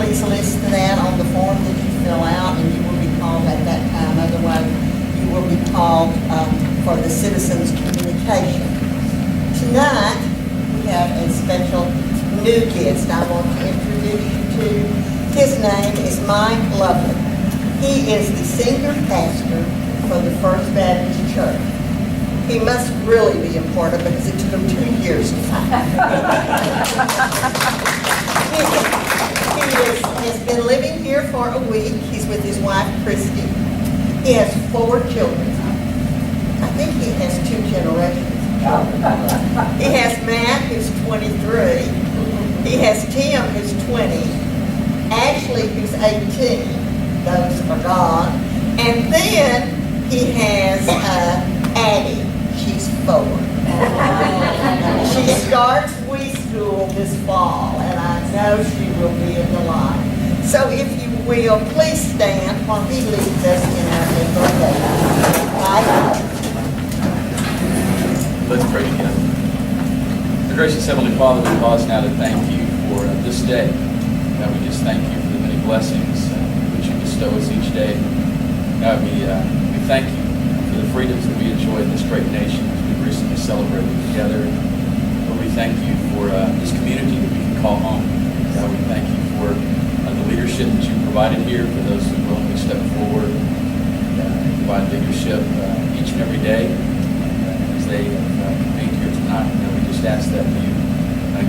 please list that on the form that you fill out, and you will be called at that time. Otherwise, you will be called for the citizens' communication. Tonight, we have a special new guest I want to introduce you to. His name is Mike Lovely. He is the senior pastor for the First Baptist Church. He must really be important because it took him 2 years to find. He has been living here for a week. He's with his wife, Christy. He has 4 children. I think he has 2 generations. He has Matt, who's 23. He has Tim, who's 20. Ashley, who's 18. Those are gone. And then he has Addie. She's 4. She starts Wii School this fall, and I know she will be a delight. So if you will, please stand while he leads us in our invocation. Let's pray together. Our gracious Heavenly Father, we pause now to thank you for this day. God, we just thank you for the many blessings which you bestow us each day. God, we thank you for the freedoms that we enjoy in this great nation as we recently celebrated together. Lord, we thank you for this community that we can call home. God, we thank you for the leadership that you've provided here, for those who willingly step forward and provide leadership each and every day as they convene here tonight. God, we just ask that you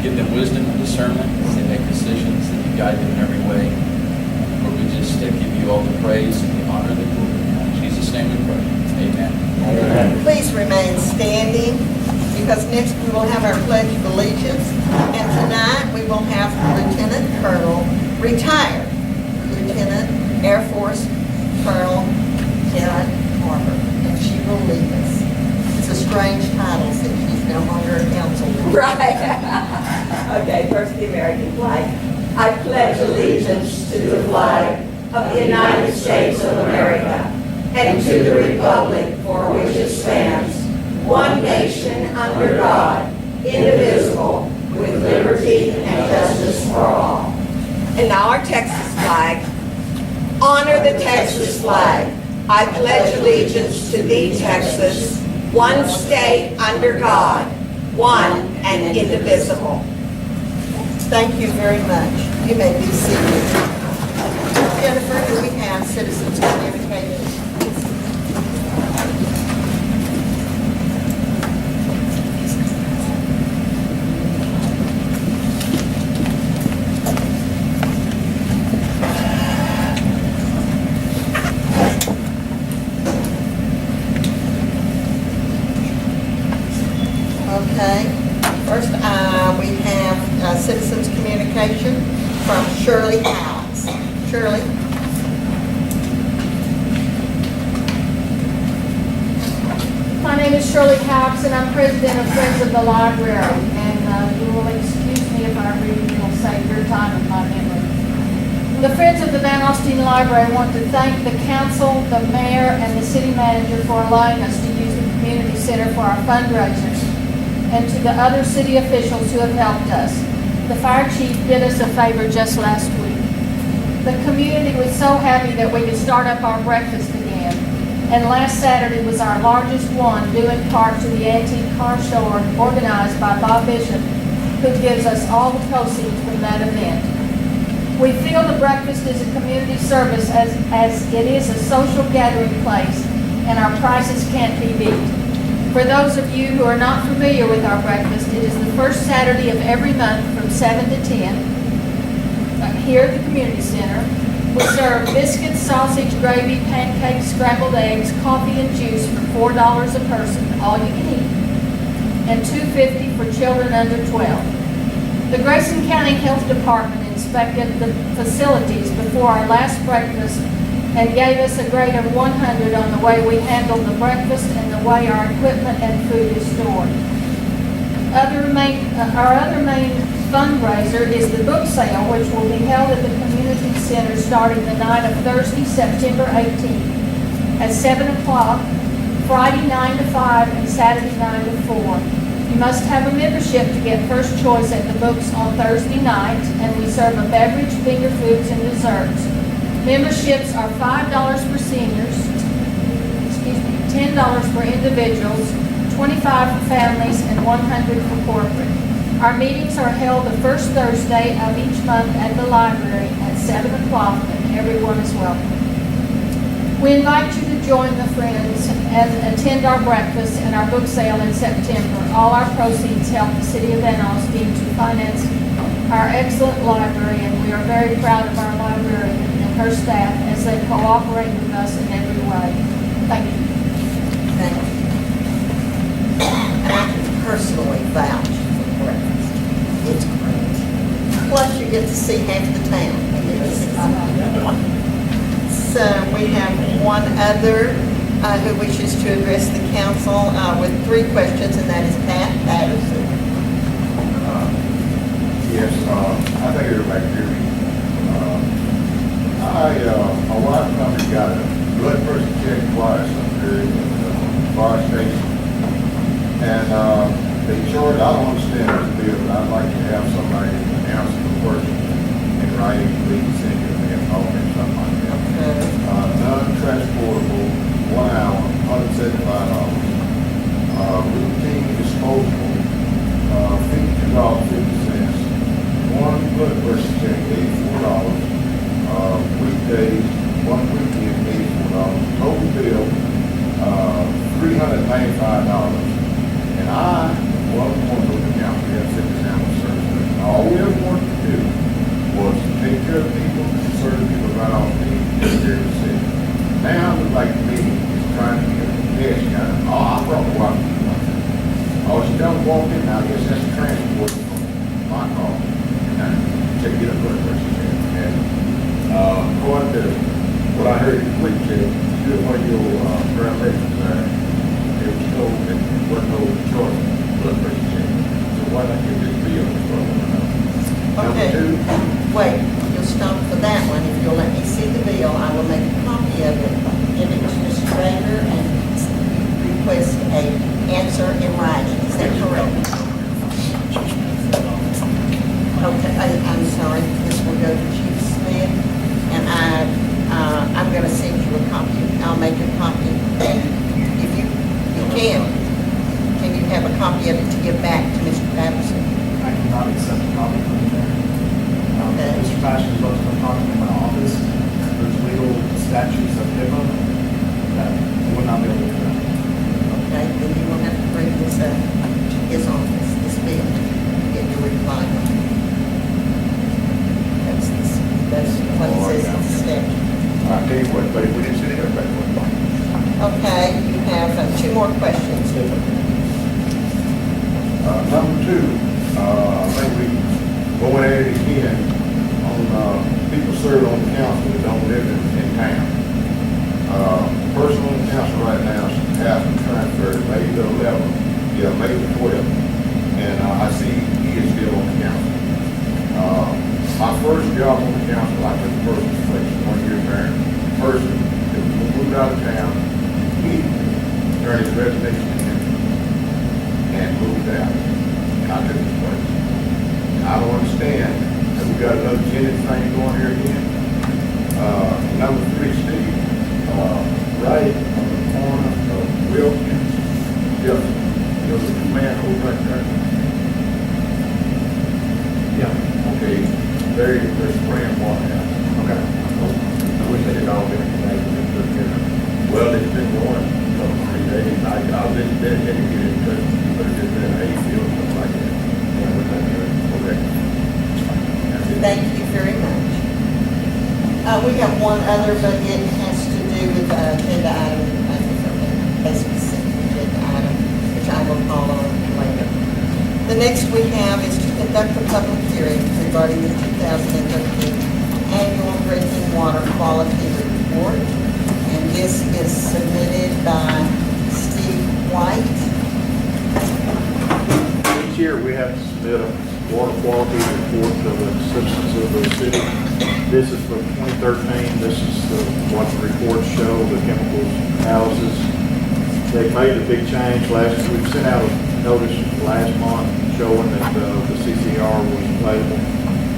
give them wisdom and discernment as they make decisions, that you guide them in every way. Lord, we just give you all the praise and the honor and the glory. In Jesus' name we pray. Amen. Amen. Please remain standing, because next we will have our Pledge of Allegiance, and tonight we will have Lieutenant Colonel, retired Lieutenant Air Force Colonel Janet Harper, and she will lead us. It's a strange title since she's no longer a councilman. Right. Okay, first the American flag. I pledge allegiance to the flag of the United States of America and to the republic for which it stands, one nation under God, indivisible, with liberty and justice for all. And now our Texas flag. Honor the Texas flag. I pledge allegiance to thee, Texas, one state under God, one and indivisible. Thank you very much. You may be seated. Jennifer, do we have citizens communication? Okay. First, we have citizens communication from Shirley House. Shirley. My name is Shirley Howes, and I'm president of Friends of the Library. And you will excuse me if I read, will save your time and my memory. The Friends of the Van Alstyne Library want to thank the council, the mayor, and the city manager for allowing us to use the community center for our fundraisers, and to the other city officials who have helped us. The fire chief did us a favor just last week. The community was so happy that we could start up our breakfast again. And last Saturday was our largest one, due in part to the antique car show organized by Bob Bishop, who gives us all the proceeds from that event. We feel the breakfast is a community service as it is a social gathering place, and our prices can't be beat. For those of you who are not familiar with our breakfast, it is the first Saturday of every month from 7 to 10 here at the community center. We serve biscuits, sausage, gravy, pancakes, scrambled eggs, coffee, and juice for $4 a person, all you can eat, and $2.50 for children under 12. The Grayson County Health Department inspected the facilities before our last breakfast and gave us a grade of 100 on the way we handled the breakfast and the way our equipment and food is stored. Our other main fundraiser is the book sale, which will be held at the community center starting the night of Thursday, September 18th at 7 o'clock, Friday 9 to 5, and Saturday 9 to 4. You must have a membership to get first choice at the books on Thursday night, and we serve a beverage, finger foods, and desserts. Memberships are $5 for seniors, $10 for individuals, $25 for families, and $100 for corporate. Our meetings are held the first Thursday of each month at the library at 7 o'clock, and everyone is welcome. We invite you to join the Friends and attend our breakfast and our book sale in September. All our proceeds help the City of Van Alstyne to finance our excellent library, and we are very proud of our librarian and her staff as they cooperate with us in every way. Thank you. Thank you. And I can personally vouch for breakfast. It's great. Plus, you get to see half the town. So we have one other who wishes to address the council with 3 questions, and that is Pat Patterson. Yes, I think everybody can hear me. My wife and I got a blood pressure check twice up here at the fire station. And they charge, I don't understand this bill, but I'd like to have somebody announce the person in writing, please send you an info or something like that. Non-transportable, 1 hour, $175. Routine disposable, $52.50. 1 blood pressure check, $84. Weekdays, 1 weekend, $84. Total bill, $395. And I wasn't one of those accounts we had to sit down with service. All we ever wanted to do was to take care of people, serve people right off the take care of the city. Now, it looks like me is trying to get a cash guy. Oh, I brought the wife to you one time. Oh, she done walked in, now I guess that's transport from my car. And to get a blood pressure check. And according to what I heard in the quick check, you one of your paramedics there, it was told that there wasn't no choice blood pressure check. So why not get this bill from Okay. Number 2. Wait, you'll stop for that one. If you'll let me see the bill, I will make a copy of it, give it to Mr. Rader, and request a answer in writing. Is that correct? Okay, I'm sorry. This will go to Chief Smith, and I'm going to send you a copy. I'll make a copy. And if you can you have a copy of it to give back to Mr. Patterson? I cannot accept a copy from the mayor. Okay. Mr. Patterson is about to come talk to me in my office. There's legal statutes of HIPAA that would not be able to do that. Okay, then you will have to bring this up to his office, this bill, to get your reply on it. That's what it says in the statute. I tell you what, but if we didn't sit here, back one. Okay, you have 2 more questions. Number 2, I think we going at it again on people served on the council that don't live in town. Person on the council right now has been transferred May the 11th, May the 12th, and I see he is still on the council. My first job on the council, I took the person's place, 1 year married. Person that moved out of town, he turned his resignation in and moved out. I took his place. And I don't understand that we got another tenant thing going here again. Number 3, Steve, right on the corner of Wilkins, there's a manhole right there. Yeah. Okay, they're spraying water out. Okay. I wish they had all been today. Well, it's been going for 3 days. I was just dedicated to get in touch, but it's just been an hayfield, something like that. Okay. Thank you very much. We have one other, but it has to do with agenda item, a specific agenda item, which I will call on later. The next we have is to conduct a public hearing regarding the 2013 annual drinking water quality report. And this is submitted by Steve White. Each year, we have to submit a water quality report to the citizens of the city. This is for 2013. This is what the reports show, the chemicals analysis. They made a big change last year. We've sent out a notice last month showing that the CCR was available.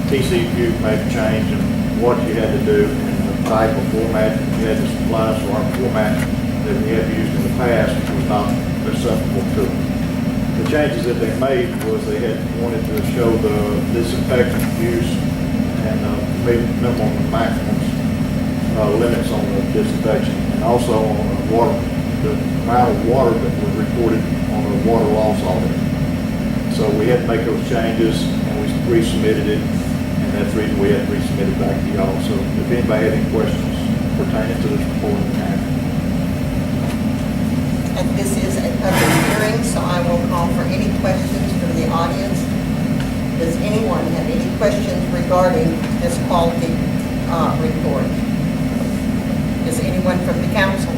TCU made a change in what you had to do and the type of format you had to supply, so our format that we have used in the past was not acceptable to them. The changes that they made was they had wanted to show the disinfectant use and minimum and maximum limits on the disinfection, and also on the water, the amount of water that was reported on the water loss audit. So we had to make those changes, and we resubmitted it, and that's the reason we had to resubmit it back to y'all. So if anybody had any questions pertaining to this report, we can. And this is a public hearing, so I will call for any questions from the audience. Does anyone have any questions regarding this quality report? Does anyone from the council?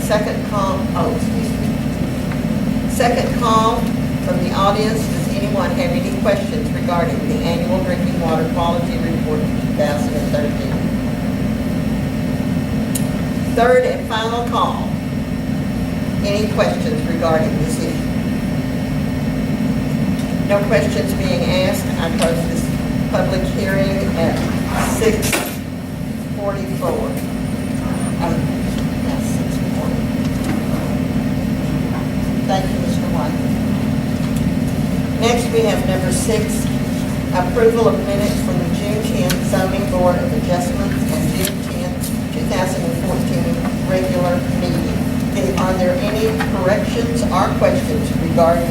Second call from the audience. Does anyone have any questions regarding the annual drinking water quality report of 2013? Third and final call. Any questions regarding this issue? No questions being asked. I close this public hearing at 6:44. Yes, 6:40. Thank you, Mr. White. Next, we have number 6, approval of minutes from the June 10th zoning board of adjustments and June 10th, 2014 regular meeting. Are there any corrections or questions regarding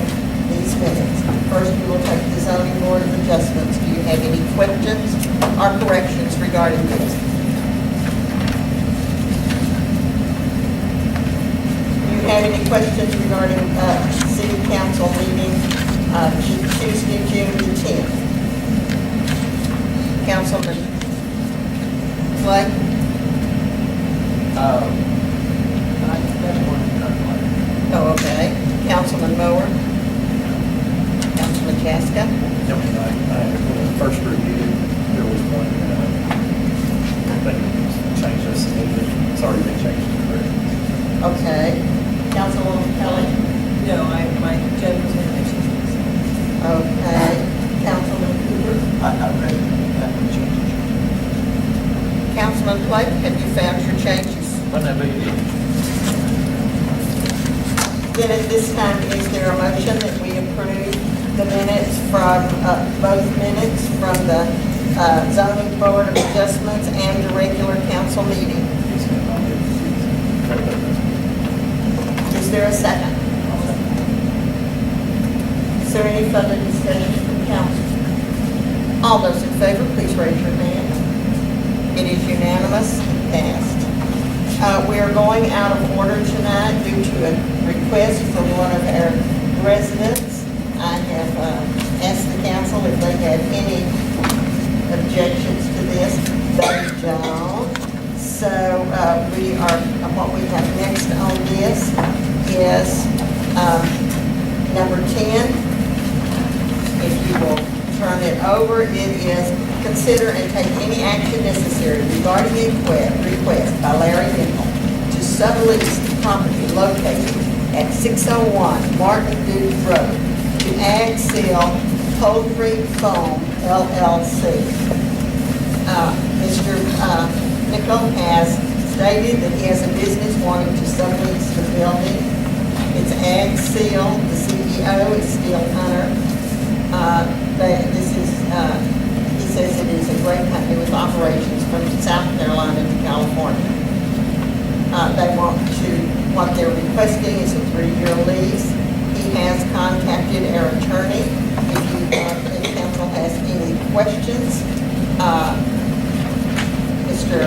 these minutes? First, we will take the zoning board of adjustments. Do you have any questions or corrections regarding this? Do you have any questions regarding city council meeting Tuesday, June the 10th? Councilman Clay? Oh, okay. Councilman Mower? Councilman Chaska? First review, there was one, thing changed this a little bit. It's already been changed to correct. Okay. Councilwoman Kelly? No, my judge was going to mention this. Okay. Councilman Cooper? I read that one change. Councilman Blake, have you found your changes? Wasn't that big a deal? Then at this time, is there a motion that we approve the minutes from, both minutes from the zoning board of adjustments and the regular council meeting? Is there a second? Is there any further discussion from council? All those in favor, please raise your hand. It is unanimous and passed. We are going out of order tonight due to a request from one of our residents. I have asked the council if they have any objections to this. They don't. So what we have next on this is number 10. If you will turn it over, it is consider and take any action necessary regarding a request by Larry Nickel to sublease the property located at 601 Martin Duke Road to Ag Seal Poultry Foam LLC. Mr. Nickel has stated that he has a business wanting to sublease the building. It's Ag Seal. The CEO is Steel Hunter. He says it is a great company with operations from South Carolina to California. What they're requesting is a 3-year lease. He has contacted our attorney. If the council has any questions, Mr.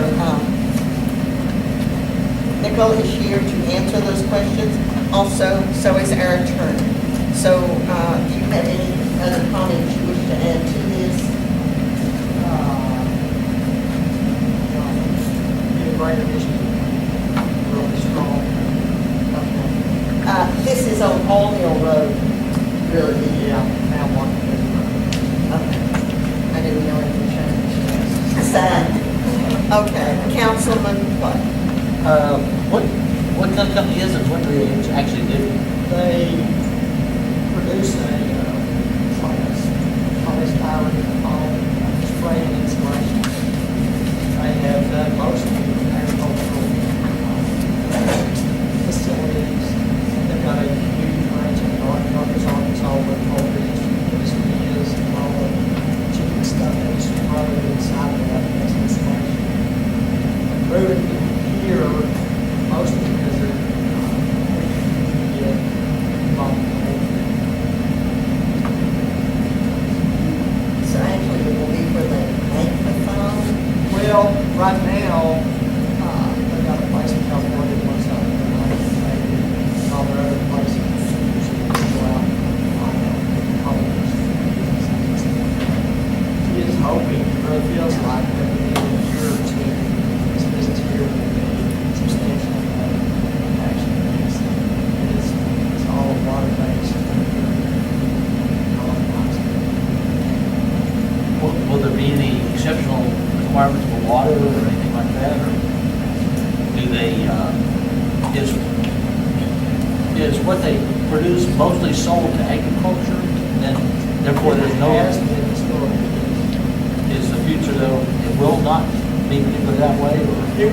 Nickel is here to answer those questions. Also, so is our attorney. So, do you have any other comments you wish to add to this? Right addition, really strong. This is on All Mill Road, really. Yeah, now one. Okay. I didn't know it would change. Sad. Okay, Councilman what? What What kind of company is it? What do they actually do? They produce it's like a polystyrene foam, spray and insulation. They have done most of the agricultural facilities. They've got a huge range of Northern Arkansas with poultry industry is, and all the chicken stuff that is probably inside of that insulation. Moving here, mostly because they're get involved in poultry. So actually, it will be where they make the foam. Well, right now, they've got a place in California, one side of the and all their other places. Go out, he is hoping, he really feels like that within a year or two, this business here will be substantially action based. It's all water based. Will there be any exceptional requirements for water or anything like that? Or do they, is what they produce mostly sold to agriculture? Then therefore there's no, Has been historically. is the future though, it will not be particularly that way? Or They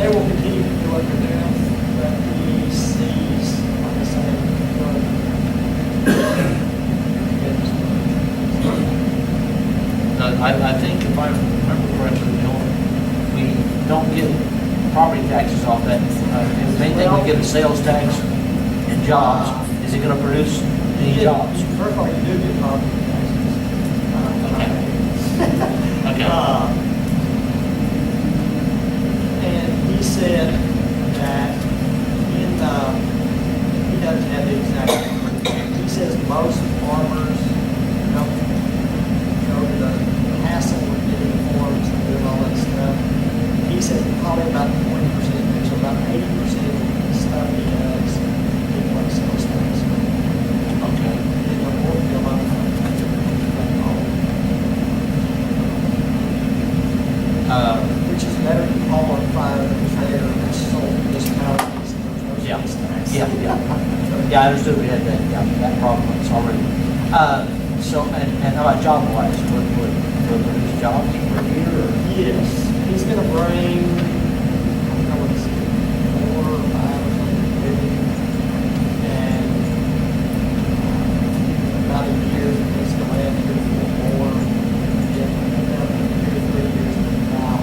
will continue to do what they're doing, but he sees, like I say, I think if I remember correctly, Bill, we don't get property taxes off that. If anything, we get a sales tax and jobs. Is it gonna produce any jobs? First of all, you do get property taxes. Okay. And he said that he doesn't have the exact, he says most farmers don't go to the hassle of getting the forms and doing all that stuff. He says probably about 20%, so about 80% of the stuff he does, he plays sales tax. Okay. And the more fill up, which is better than hauling fire than trailer, which sold municipalities and there's no Yeah. sales tax. Yeah, I understood we had that problem, it's already. So, and how about job wise, will produce jobs for here or? Yes, he's gonna bring, I don't know what it's, 4 or 5 or something, maybe. And about a year, he's gonna add 3 or 4 more. Yeah, about 2 or 3 years now.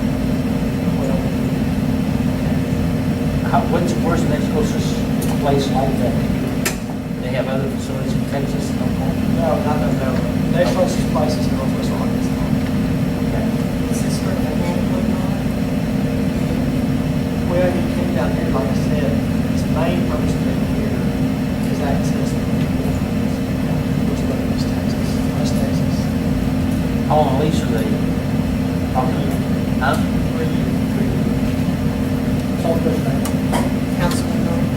Where's the next closest place like that? They have other facilities in Texas and Oklahoma? No. Next closest place is Northwest Arkansas. Okay. This is where the banquet hall. Well, he came down here, like I said, his main purpose of being here is access to the which way is Texas, West Texas. How long a lease are they? Huh? 3 years. Councilman Norton.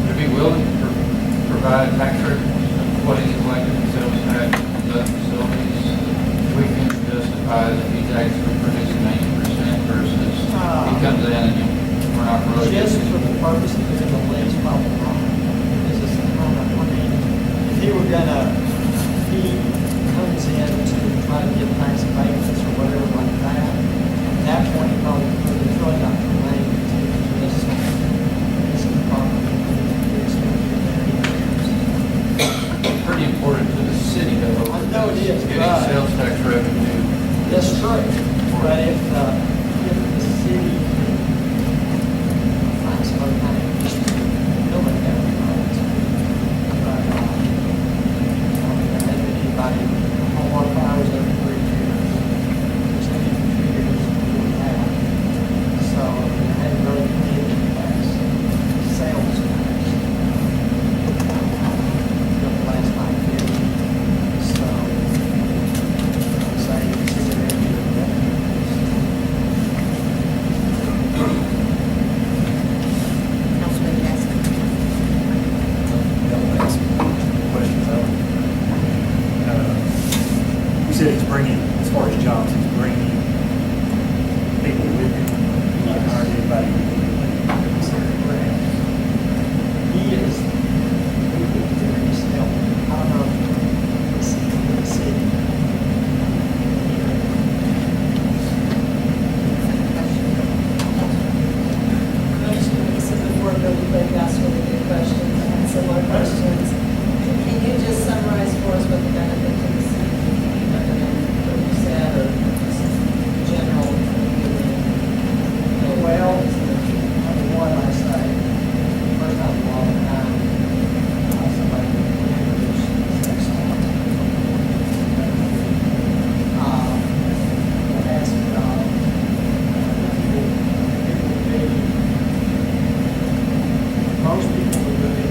Would it be willing to provide tax records, what he's collected in sales tax on the facilities? We can justify that he's actually producing 80% versus he comes in and we're not really. Just for the purpose of doing the lease, probably not. This is kind of, I mean, if he were gonna, he comes in to try to get tax abatements or whatever like that, at that point, he probably, it's really not the lane to just, this is property. Pretty important to the city though. I know it is, Getting right. sales tax revenue. That's true, but if the city finds some other kind of interest in building that, but, I don't think that anybody, a whole lot of hours every 3 years, there's only 2 years before that. So, I hadn't really paid any tax, sales tax. The last 5 years. So, say, consider it. really quick, asked really good questions, I had similar questions. Can you just summarize for us what the benefit to the city recommend, what you said, or just general? Well, number one, I say, first time in a long time, somebody introduced sex on. As most people would live in a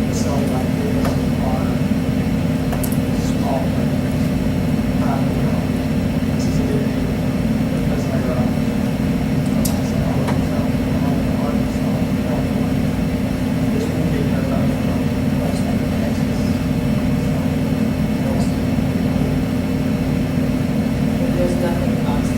facility like this are small places. This is a good thing because they're this will be their own from West Texas. There's nothing constant.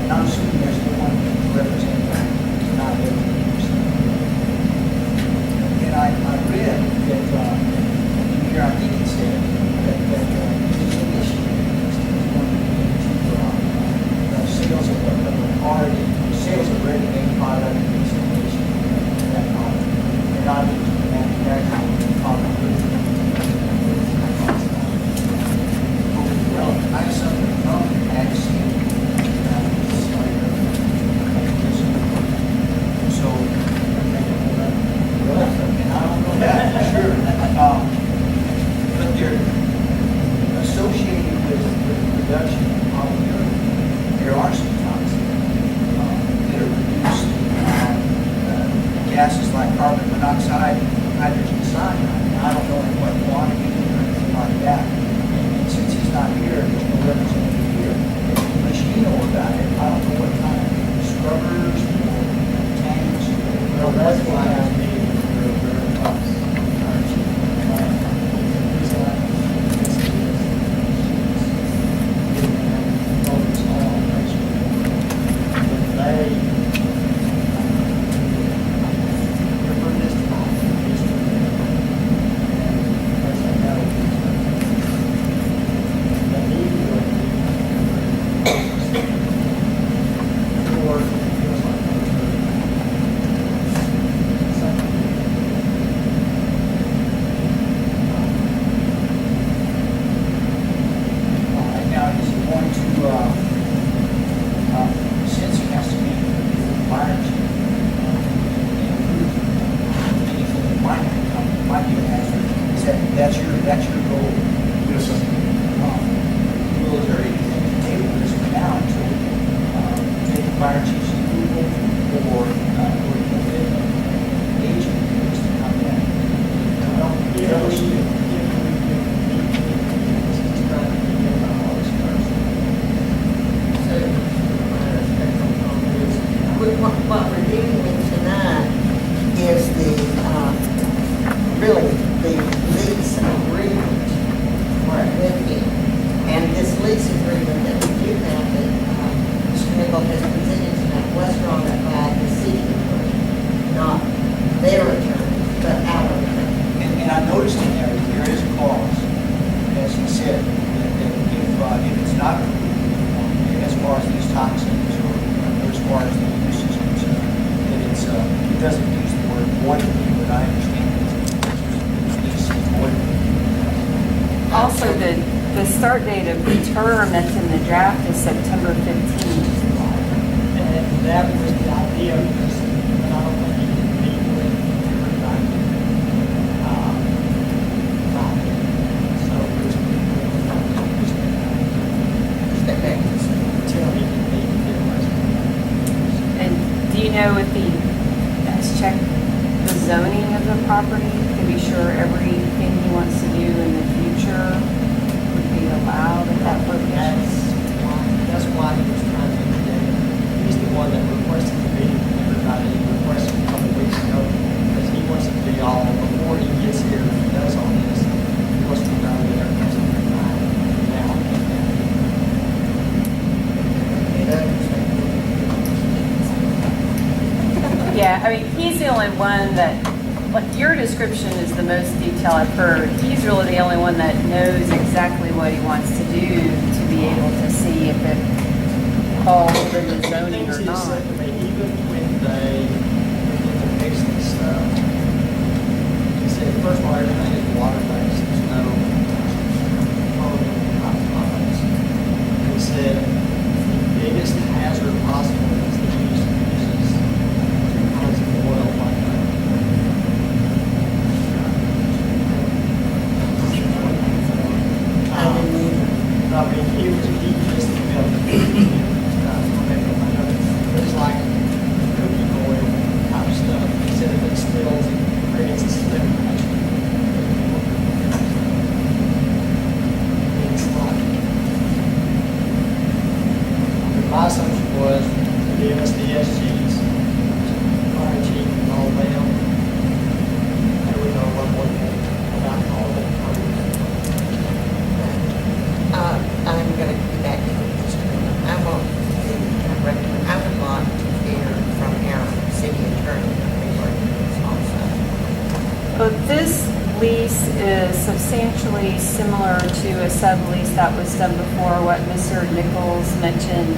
I'm assuming there's no one to represent not and I read that here I think it said that there's an issue to sales of already sales of ready-made product and installation of that product. They're not into the manufacturing product. Well, I have something from Axiom. So, and I don't know that for sure. But they're associated with the production of polyurethane. There are some toxins that are produced gases like carbon monoxide, hydrogen cyanide. I don't know in what quantity or anything like that. And since he's not here, there's no representative here. Unless you know about it, I don't know what kind of scrubbers or tanks. Well, that's why I made it very close. Now, is he going to, since he has to be fire chief, anything that might be a hazard, is that's your goal? Yes, sir. Will there anything to table this for now until take the fire chief's approval or agent needs to come in? Tell us. What we're dealing with tonight is really the lease agreement with him. And this lease agreement that we do have that Mr. Nickel has presented tonight was drawn up by the city attorney, not their attorney, but our attorney. And I noticed in there is a clause, as he said, that if it's not approved, as far as these toxins or as far as the use is concerned, that it doesn't use the word boiling, but I understand it's lease and boiling. Also, the start date of the term that's in the draft is September 15th. And that was the idea, because I don't think you can meet with everybody. So there's step back until he can meet with everybody. And do you know if he has checked the zoning of the property to be sure everything he wants to do in the future would be allowed at that location? That's why he was trying to get it. He's the one that requested the meeting from everybody. He requested a couple weeks ago because he wants it to be all, before he gets here and does all this, he wants to know that everything's going to be fine. Now, he's the only one that, like, your description is the most detail I've heard. He's really the only one that knows exactly what he wants to do to be able to see if it falls within the zoning Things or he not. said to me, even when they fix this stuff, he said, first of all, everything is water-based, there's no pipes. He said, the biggest hazard possible is the use of tons of oil like that. I didn't either. I mean, he just, it's like cooking oil type stuff. He said if it spills, it creates a slip. It's like, my assumption was the MSDSGs, fire chief and all them, they would know what about all that. I'm gonna be back to it just a minute. I want to recommend, I would like to hear from our city attorney regarding this also. But this lease is substantially similar to a sublease that was done before, what Mr. Nichols mentioned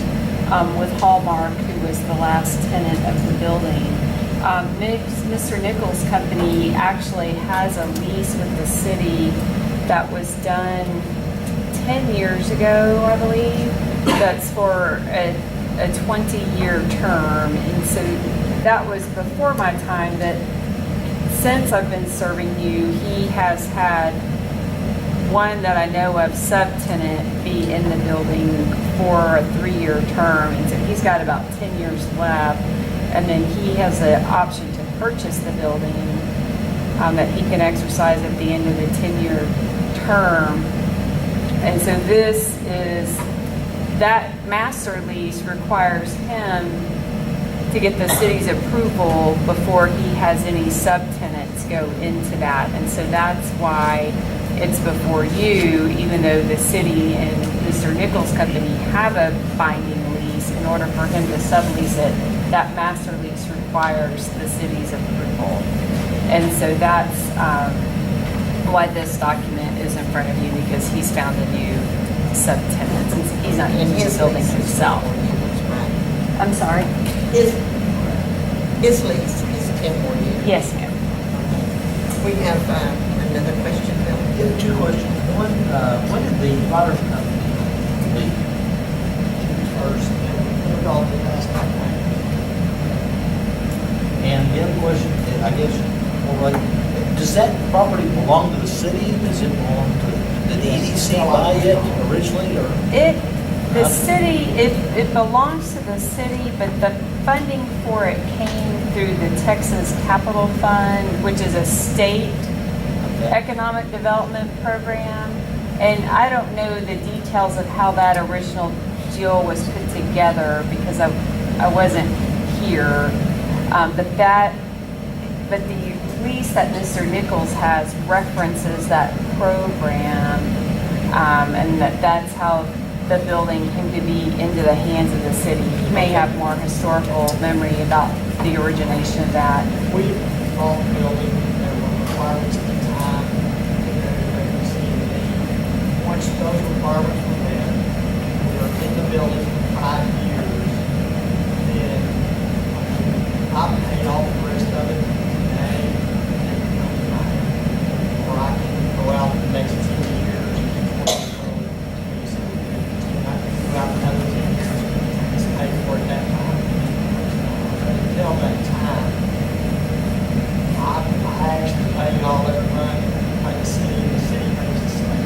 with Hallmark, who was the last tenant of the building. Mr. Nichols' company actually has a lease with the city that was done 10 years ago, I believe. That's for a 20-year term. And so that was before my time, that since I've been serving you, he has had one that I know of subtenant be in the building for a 3-year term. And so he's got about 10 years left. And then he has the option to purchase the building that he can exercise at the end of the 10-year term. And so this is, that master lease requires him to get the city's approval before he has any subtenants go into that. And so that's why it's before you, even though the city and Mr. Nichols' company have a binding lease. In order for him to sublease it, that master lease requires the city's approval. And so that's why this document is in front of you, because he's found a new subtenant since he's not using the building himself. Right. I'm sorry? His lease is 10 more years. Yes, ma'am. We have another question, Bill. Yeah, 2 questions. One, when did the water company leave? First, and we all did last night. And the other question, I guess, well, like, does that property belong to the city? Does it belong to, did the EDC buy it originally, or? The city, it belongs to the city, but the funding for it came through the Texas Capital Fund, which is a state economic development program. And I don't know the details of how that original deal was put together because I wasn't here. But the lease that Mr. Nichols has references that program, and that's how the building came to be into the hands of the city. He may have more historical memory about the origination of that. We bought the building, there were requirements at the time, and once those requirements were met, we were in the building for 5 years, then I paid all the rest of it today, or I can go out the next 10 years. Go out another 10 years, it's paid for at that time. Until that time, I actually paid all that money, by the city pays the state.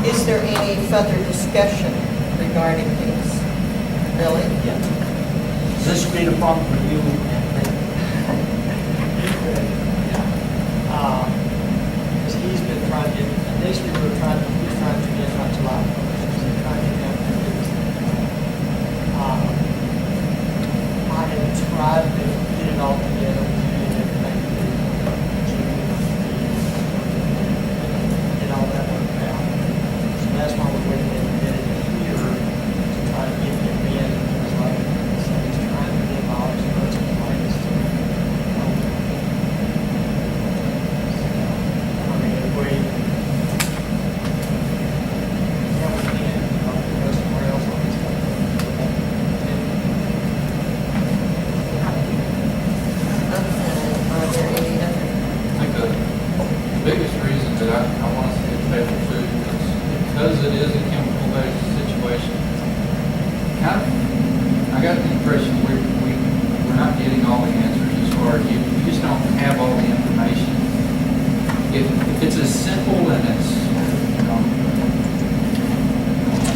Is there any further discussion regarding this? Billy? Yeah. Does this create a problem for you and Because he's been trying to get, initially he was trying to get out July 1st. He's trying to get out there. I had tried to get it all together and everything. Get all that worked out. So that's why we're waiting to get it here to try to get him in. It's like, so he's trying to get all his first place. I mean, if we, yeah, we can, go somewhere else on this stuff. Okay, are there any other? I think the biggest reason that I want to see it table too is because it is a chemical-based situation. Kind of, I got the impression we're not getting all the answers as far as you just don't have all the information. If it's as simple and it's,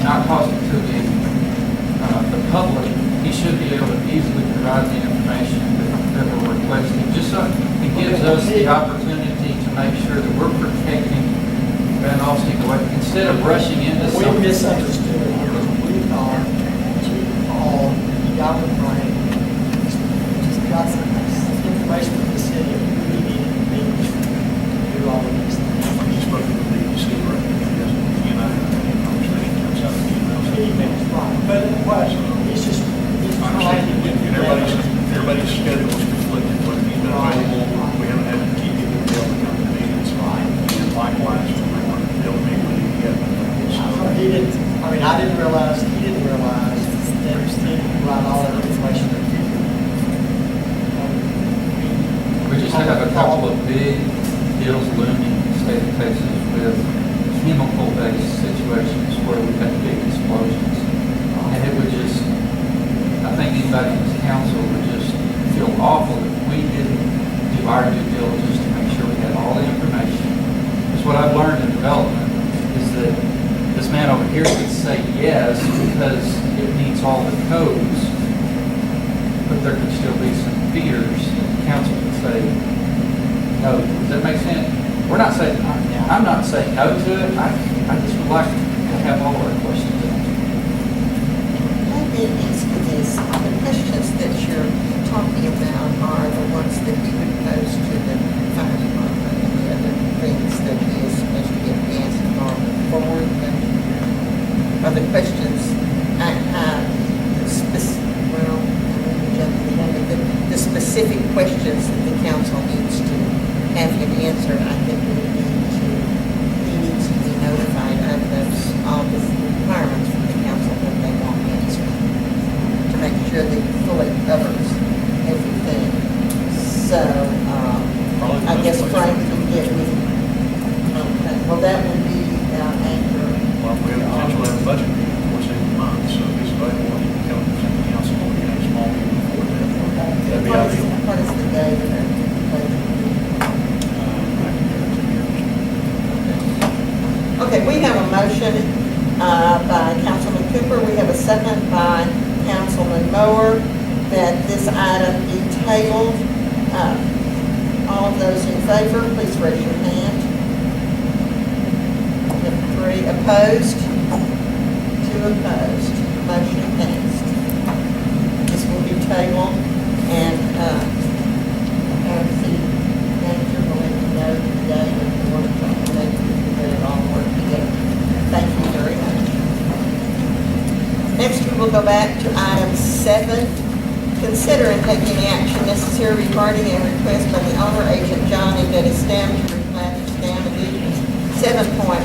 not causing to the public, he should be able to easily provide the information that we're requesting. Just so it gives us the opportunity to make sure that we're protecting Van Alstyne away, instead of rushing into We something. misunderstood it here. We thought, he got the brain, just got some information from the city, of who he needed to be to do all of these things. When you spoke to the BBC, right, you and I had a conversation, turns out the emails. Emails, right, but what, he's just, he's I trying to understand, get and everybody's schedule is conflicted, but he's been available, we haven't had to keep him to be able to come to meetings. And likewise, we weren't able to meet with him yet. He didn't, I mean, I didn't realize, he didn't realize that he didn't write all that information that he did. We just have a couple of big deals looming in the state of Texas with chemical-based situations where we've had big explosions. And it would just, I think anybody in this council would just feel awful if we didn't do our due diligence to make sure we had all the information. Because what I've learned in development is that this man over here could say yes because it meets all the codes, but there could still be some fears that the council could say no. Does that make sense? We're not saying, I'm not saying no to it. I just would like to have all our questions answered. Let me ask you this, the questions that you're talking about are the ones that he would pose to the fire department and the other things that he is supposed to get answered on forward. Are the questions, the specific questions that the council needs to have him answer, I think he needs to be notified of those, all the requirements from the council that they want answered, to make sure that he fully covers everything. So, I guess Frank can get with, okay, well, that would be, after. Well, we have potential to have a budget meeting before the end of the month, so if he's available, he can come present the council, or we can have a small meeting before that. That'd be ideal. What is the date of that? I can give it to you. Okay, we have a motion by Councilman Cooper. We have a second by Councilman Mower that this item be tabled. All of those in favor, please raise your hand. We have 3 opposed, 2 opposed. Motion passed. This will be tabled, and our city manager will let you know today when the workshop will let you get it all work together. Thank you very much. Next, we will go back to item 7. Consider and take any action necessary regarding a request by the owner agent John and Betty Stam to replat the Stam Division 7.021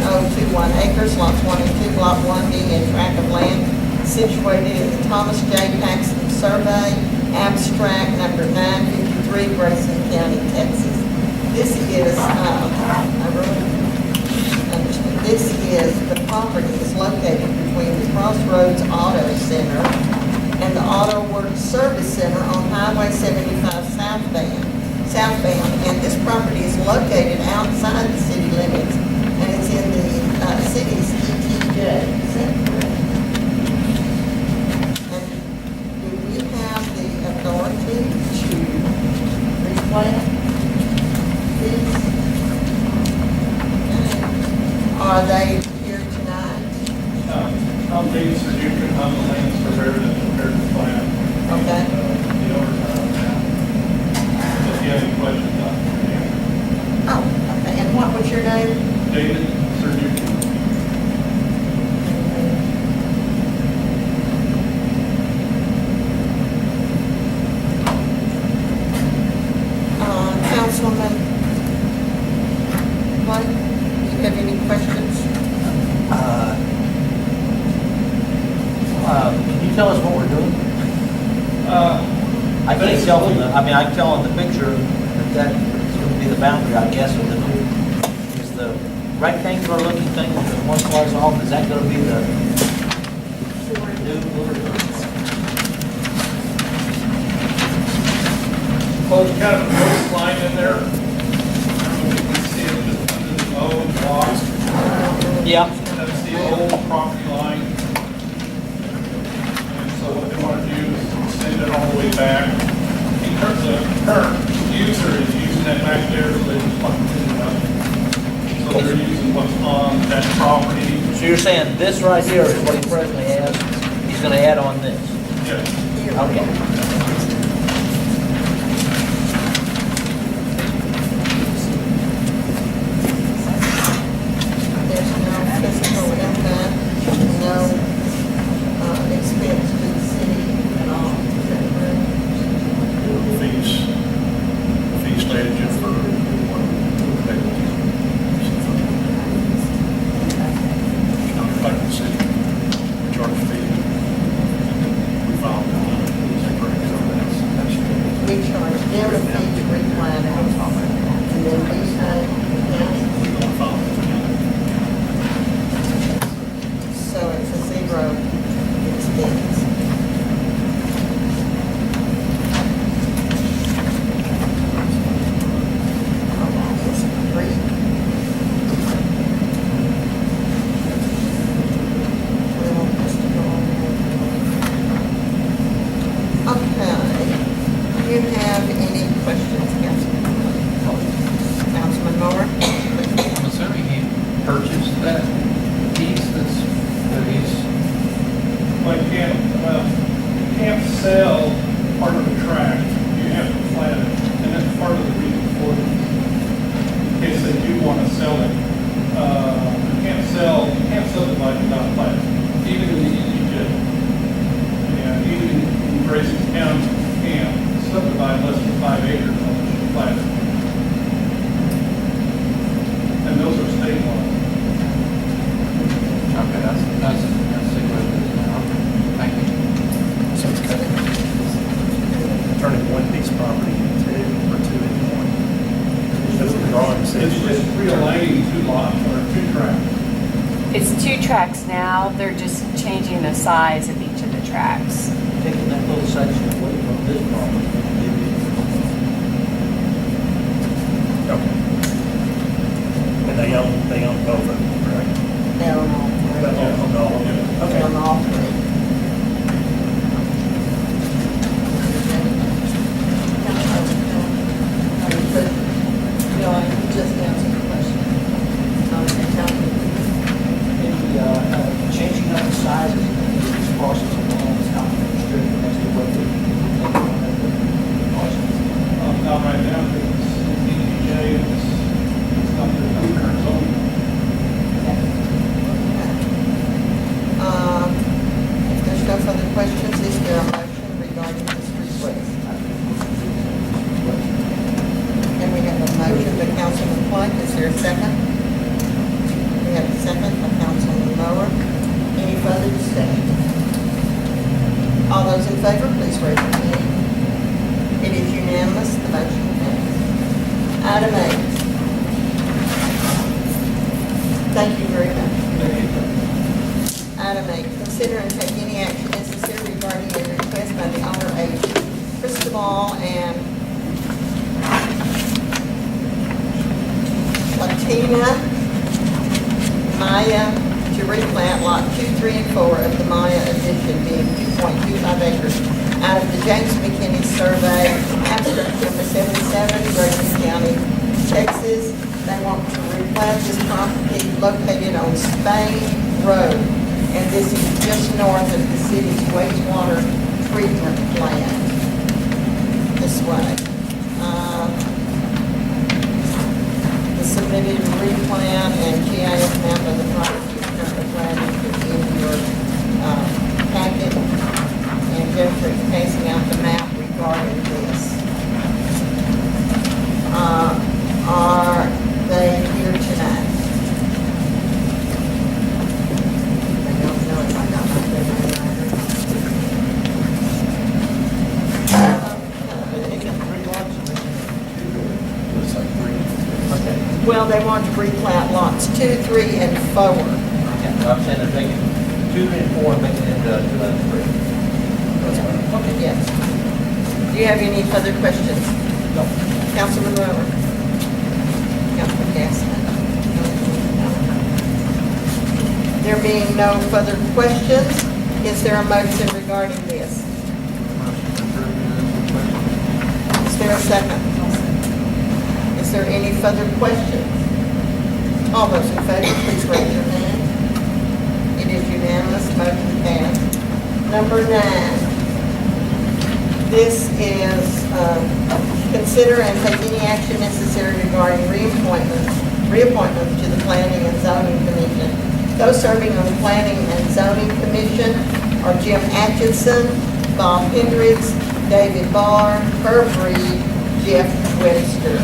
acres, lot 22, block 1, being a tract of land situated in the Thomas J. Paxton Survey, abstract number 953, Grayson County, Texas. This is, the property is located between the Crossroads Auto Center and the Auto Works Service Center on Highway 75 southbound. And this property is located outside the city limits, and it's in the city's Alstyne said you can hunt the lands prepared and prepared to plan. Okay. The owners are out now. So if you have any questions, I'll answer. Oh, okay, and what was your name? David Serducci. Councilman, what, do you have any questions? Can you tell us what we're doing? I can't tell from the, I mean, I can tell on the picture that that's going to be the boundary, I guess, of the new, is the rectangular looking thing with the one slice off, is that going to be the new little? Well, you got a road line in there. I don't know if you can see it just under the old blocks. Yeah. That's the old property line. And so what they want to do is extend it all the way back. In terms of current user is using that back there, so they just want to clean it up. So they're using what's on that property. So you're saying this right here is what he presently has, he's going to add on this? Yeah. Okay. There's no physical impact, no expense to the city at all. Is that correct? Fees stated just for like the city, we charge a fee. We found We charge them a fee to replat it, and then we pay the county. So it's a zero expense. It's free. Well, just to go on there. Okay. Do you have any questions, Councilman Moore? I'm assuming he purchased that piece that he's, Well, you can't sell part of the tract, you have to plat it, and that's part of the reason for it. In case they do want to sell it, you can't subdivide without plat, even in the ETJ. And even in Grayson County, you can't subdivide less than 5 acres on the plat. And those are state laws. okay, that's what it is now. Okay, thank you. So it's kind of turning one piece of property into two or two into one. That's what the drawing says. It's just realigning 2 lots or 2 tracts. It's 2 tracks now, they're just changing the size of each of the tracks. Taking that little section away from this property. Okay. And they own both of them, correct? They're on all three. They own all of them. They're Okay. on all three. No, I just answered the question. The changing of the sizes of these parcels of land is not restricted as to what the parcels. Not right now, because it's ETJ, it's not the current zoning. If there's no further questions, is there a motion regarding this request? And we have a motion by Councilman White, is there a second? We have a second by Councilman Mower. Any further discussion? All those in favor, please raise your hand. It is unanimous, the motion passes. Item 8. Thank you very much. Item 8, consider and take any action necessary regarding a request by the owner of Cristobal and Latina Maya to replat lot 2, 3, and 4 of the Maya addition being 2.25 acres out of the James McKinney survey, abstract number 77, Grayson County, Texas. They want to replat this property located on Spain Road. And this is just north of the city's wastewater treatment plant. This way. The submitted replan and GIS map of the property is currently planning is in your packet. And Jennifer is passing out the map regarding this. Are they here tonight? I don't know if I got my paper Looks like three. Okay. Well, they want to replat lots 2, 3, and 4. Okay, so I'm saying they're taking 2 and 4 and making it into 2 and 3. Okay, yes. Do you have any further questions? No. Councilman Rower? Councilman Gaston? No. There being no further questions, is there a motion regarding this? Is there a second? Is there any further questions? All those in favor, please raise your hand. It is unanimous, motion passed. Number 9. This is consider and take any action necessary regarding reappointments to the Planning and Zoning Commission. Those serving on the Planning and Zoning Commission are Jim Atchison, Bob Hendricks, David Barr, Herb Reed, Jeff Webster.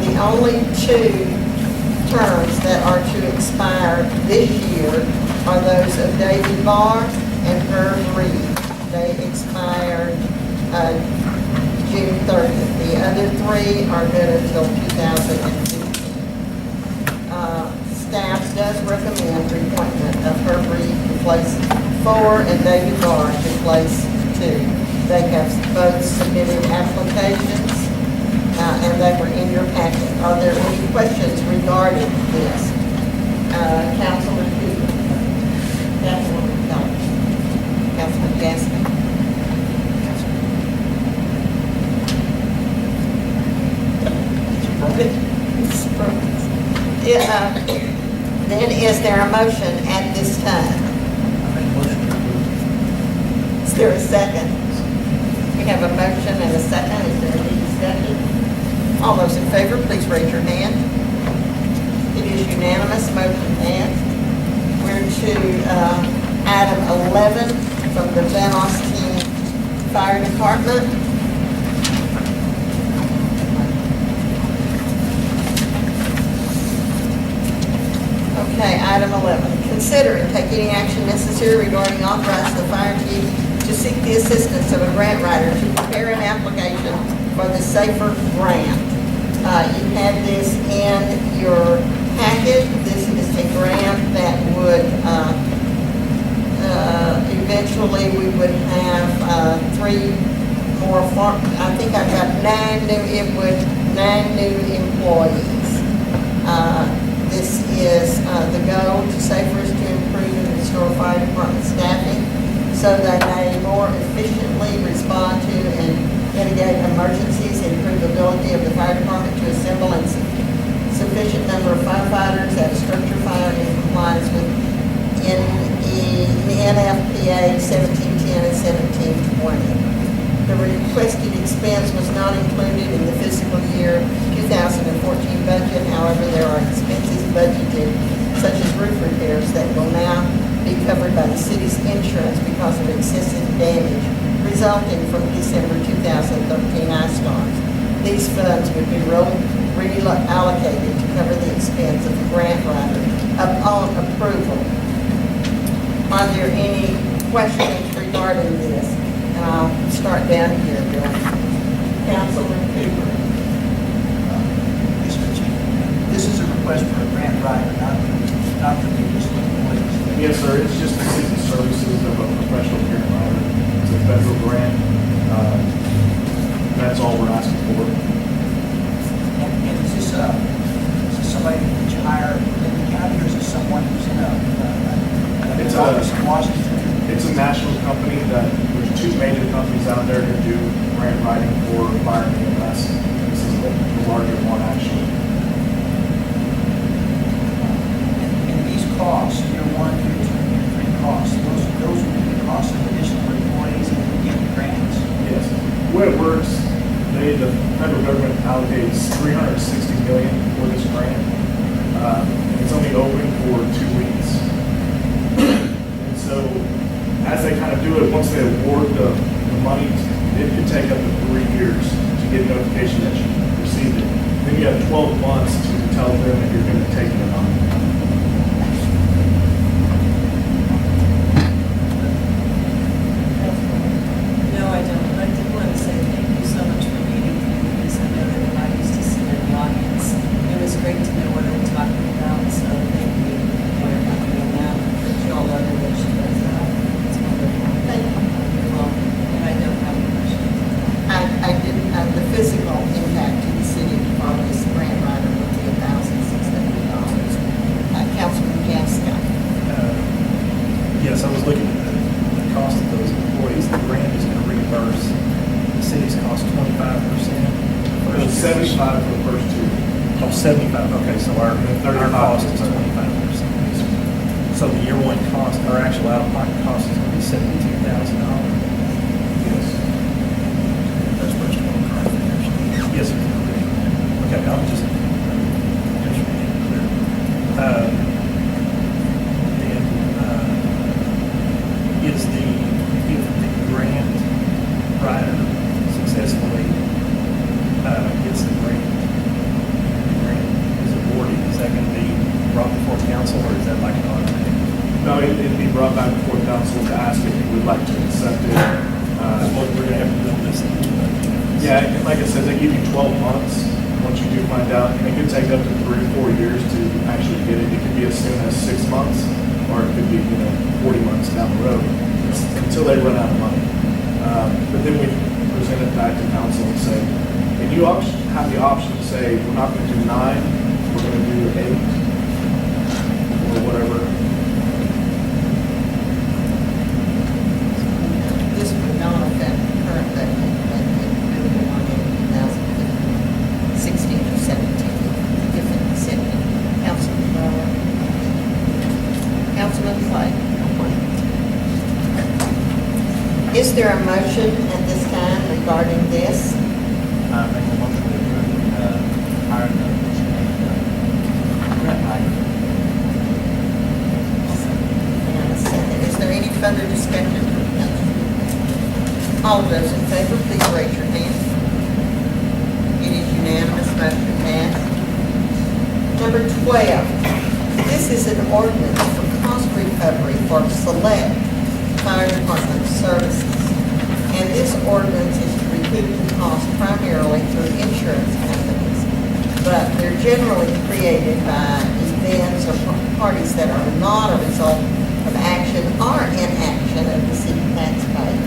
The only 2 terms that are to expire this year are those of David Barr and Herb Reed. They expired June 30th. The other 3 are good until 2015. Staff does recommend reappointment of Herb Reed to place 4 and David Barr to place 2. They have both submitted applications and they were in your packet. Are there any questions regarding this? Councilman Cooper? Councilman Kelly? Councilman Gaston? Then is there a motion at this time? I make a motion to approve. Is there a second? We have a motion and a second. Is there any discussion? All those in favor, please raise your hand. It is unanimous, motion passed. We're to item 11 from the Van Alstyne Fire Department. Okay, item 11. Consider and take any action necessary regarding authorizing the fire chief to seek the assistance of a grant writer to prepare an application for the SAFER grant. You had this in your packet. This is a grant that would, eventually we would have 3 more, I think I've got 9 new employees. This is the goal to SAFER is to improve and restore fire department staffing so that they more efficiently respond to and mitigate emergencies, improve the ability of the fire department to assemble a sufficient number of firefighters at a structure fire in compliance with NFPA 1710 and 1720. The requested expense was not included in the fiscal year 2014 budget. However, there are expenses budgeted, such as roof repairs, that will now be covered by the city's insurance because of excessive damage resulting from December 2013 ice storms. These funds would be reallocated to cover the expense of the grant writer upon approval. Are there any questions regarding this? And I'll start down here, Bill. Councilman Cooper. Mr. Chief, this is a request for a grant writer, not for municipal employees. Yes, sir, it's just the city services of a professional grant writer. It's a federal grant. That's all we're asking for. And is this somebody that you hire in the county, or is this someone who's in It's an office in Washington? It's a national company there's 2 major companies out there who do grant writing for fire and EMS. This is the larger one, actually. And these costs, year 1, year 2, year 3 costs, those federal government allocates $360 million for this grant. It's only open for 2 weeks. And so as they kind of do it, once they award the money, it could take up to 3 years to get notification that you received it. Then you have 12 months to tell them if you're going to take it or not. No, I don't, but I did want to say thank you so much for meeting me, because I know that when I used to sit in the audience, it was great to know what I'm talking about, so thank you for doing that, that you all love it, that she does that. It's wonderful. Thank you. You're welcome, and I don't have any questions. I didn't, the physical impact to the city of this grant writer would be $1,600. Councilman Gaskin. Yes, I was looking at the cost of those employees. The grant is going to reimburse the city's cost 25%. It was 75 for the first 2. Oh, 75, okay, so our cost is 25%. So the year one cost, our actual out-of-pocket cost is going to be $72,000. Yes. That's first one. Yes, sir. Okay, I'll just. Is if the grant writer successfully gets the grant is awarded, is that going to be brought before council, or is that like an automatic? No, it'd be brought back before council to ask if you would like to accept it. What we're going to have to build this into. Yeah, and like I said, they give you 12 months once you do find out, and it could take up to 3 or 4 years to actually get it. It could be as soon as 6 months, or it could be 40 months down the road until they run out of money. But then we present it back to council and say, and you have the option to say, we're not going to do 9, we're going to do 8, or whatever. This would not affect the current budget, but it would go on in 2016 or 17, different vicinity. Councilman Moore. Councilman Clay. Is there a motion at this time regarding this? Make a motion to approve, hire the grant writer. And a second. Is there any further discussion from council? All of those in favor, please raise your hand. It is unanimous, motion passed. Number 12, this is an ordinance for cost recovery for select fire department services. And this ordinance is to recoup the cost primarily through insurance companies, but they're generally created by events or parties that are not a result of action or inaction of the city taxpayers.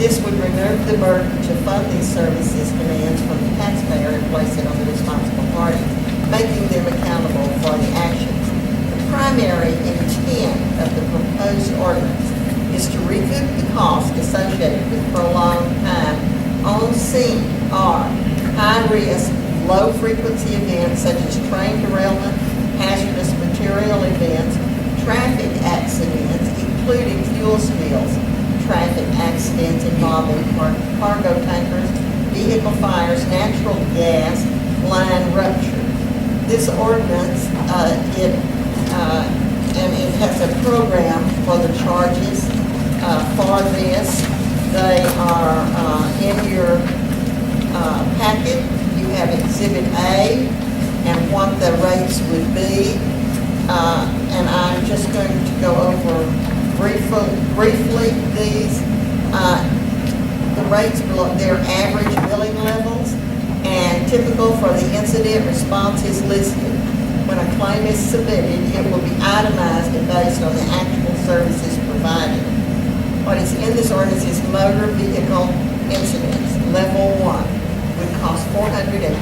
This would remove the burden to fund these services demands from the taxpayer and place it on the responsible party, making them accountable for the actions. The primary intent of the proposed ordinance is to recoup the cost associated with prolonged time on scene or high-risk, low-frequency events such as train derailment, hazardous material events, traffic accidents, including fuel spills, traffic accidents involving cargo tankers, vehicle fires, natural gas, line rupture. This ordinance, and it has a program for the charges for this. They are in your packet. You have Exhibit A and what the rates would be. And I'm just going to go over briefly these. The rates below, their average billing levels, and typical for the incident response is listed. When a claim is submitted, it will be itemized and based on the actual services provided. What is in this ordinance is motor vehicle incidents. Level 1 would cost $435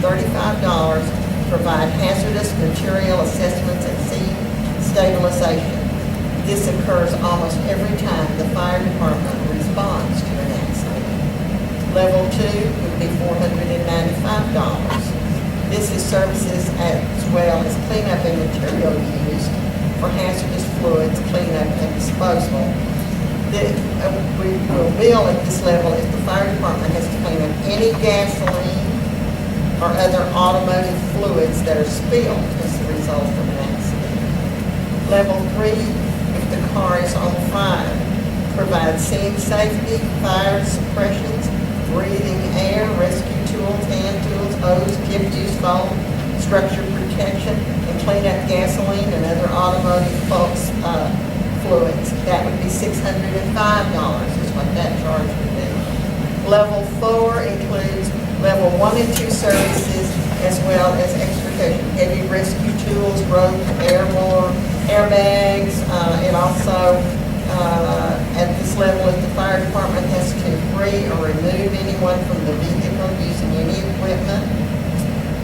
to provide hazardous material assessments and scene stabilization. This occurs almost every time the fire department responds to an accident. Level 2 would be $495. This is services as well as cleanup and material used for hazardous fluids, cleanup and disposal. We will bill at this level if the fire department has to clean up any gasoline, or other automotive fluids that are spilled as a result of an accident. Level 3, if the car is on fire, provide scene safety, fire suppressions, breathing air, rescue tools, hand tools, hose, tip-use foam, structure protection, and clean up gasoline and other automotive fluids. That would be $605 is what that charge would be. Level 4 includes level 1 and 2 services as well as extrication, heavy rescue tools, rope, airbags. It also, at this level, if the fire department has to free or remove anyone from the vehicle using any equipment,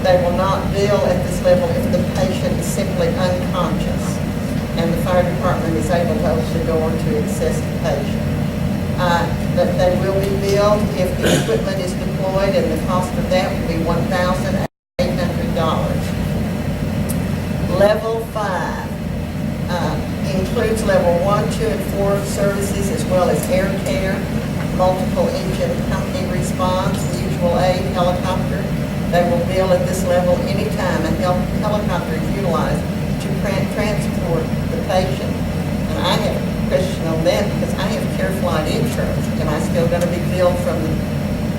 they will not bill at this level if the patient is simply unconscious and the fire department is able to open the door to access the patient. But they will be billed if the equipment is deployed, and the cost of that will be $1,800. Level 5 includes level 1, 2, and 4 services as well as air care, multiple engine company response, mutual aid, helicopter. They will bill at this level anytime a helicopter is utilized to transport the patient. And I have a question on that because I have care flight insurance. Am I still going to be billed from the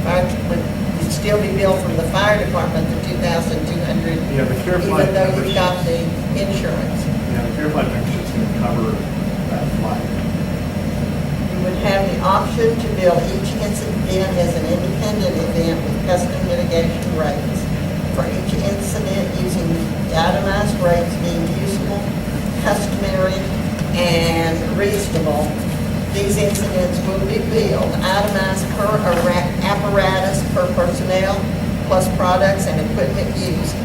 fire? Would you still be billed from the fire department the $2,200? Yeah, the care flight even though you've got the insurance. Yeah, the care flight membership is going to cover that flight. You would have the option to bill each incident as an independent event with custom mitigation rates. For each incident, using itemized rates being useful, customary, and reasonable. These incidents will be billed, itemized per apparatus, per personnel, plus products and equipment used.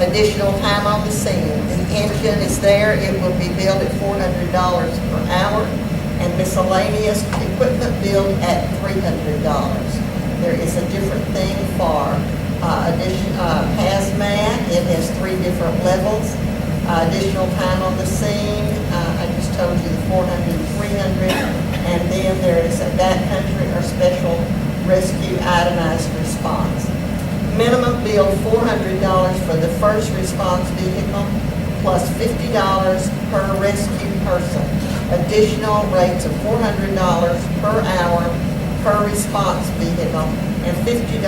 Additional time on the scene. The engine is there, it will be billed at $400 per hour, and miscellaneous equipment billed at $300. There is a different thing for hazmat. It has 3 different levels. Additional time on the scene, I just told you the 400, 300, and then there is a backcountry or special rescue itemized response. Minimum bill $400 for the first response vehicle, plus $50 per rescue person. Additional rates of $400 per hour per response vehicle, and $50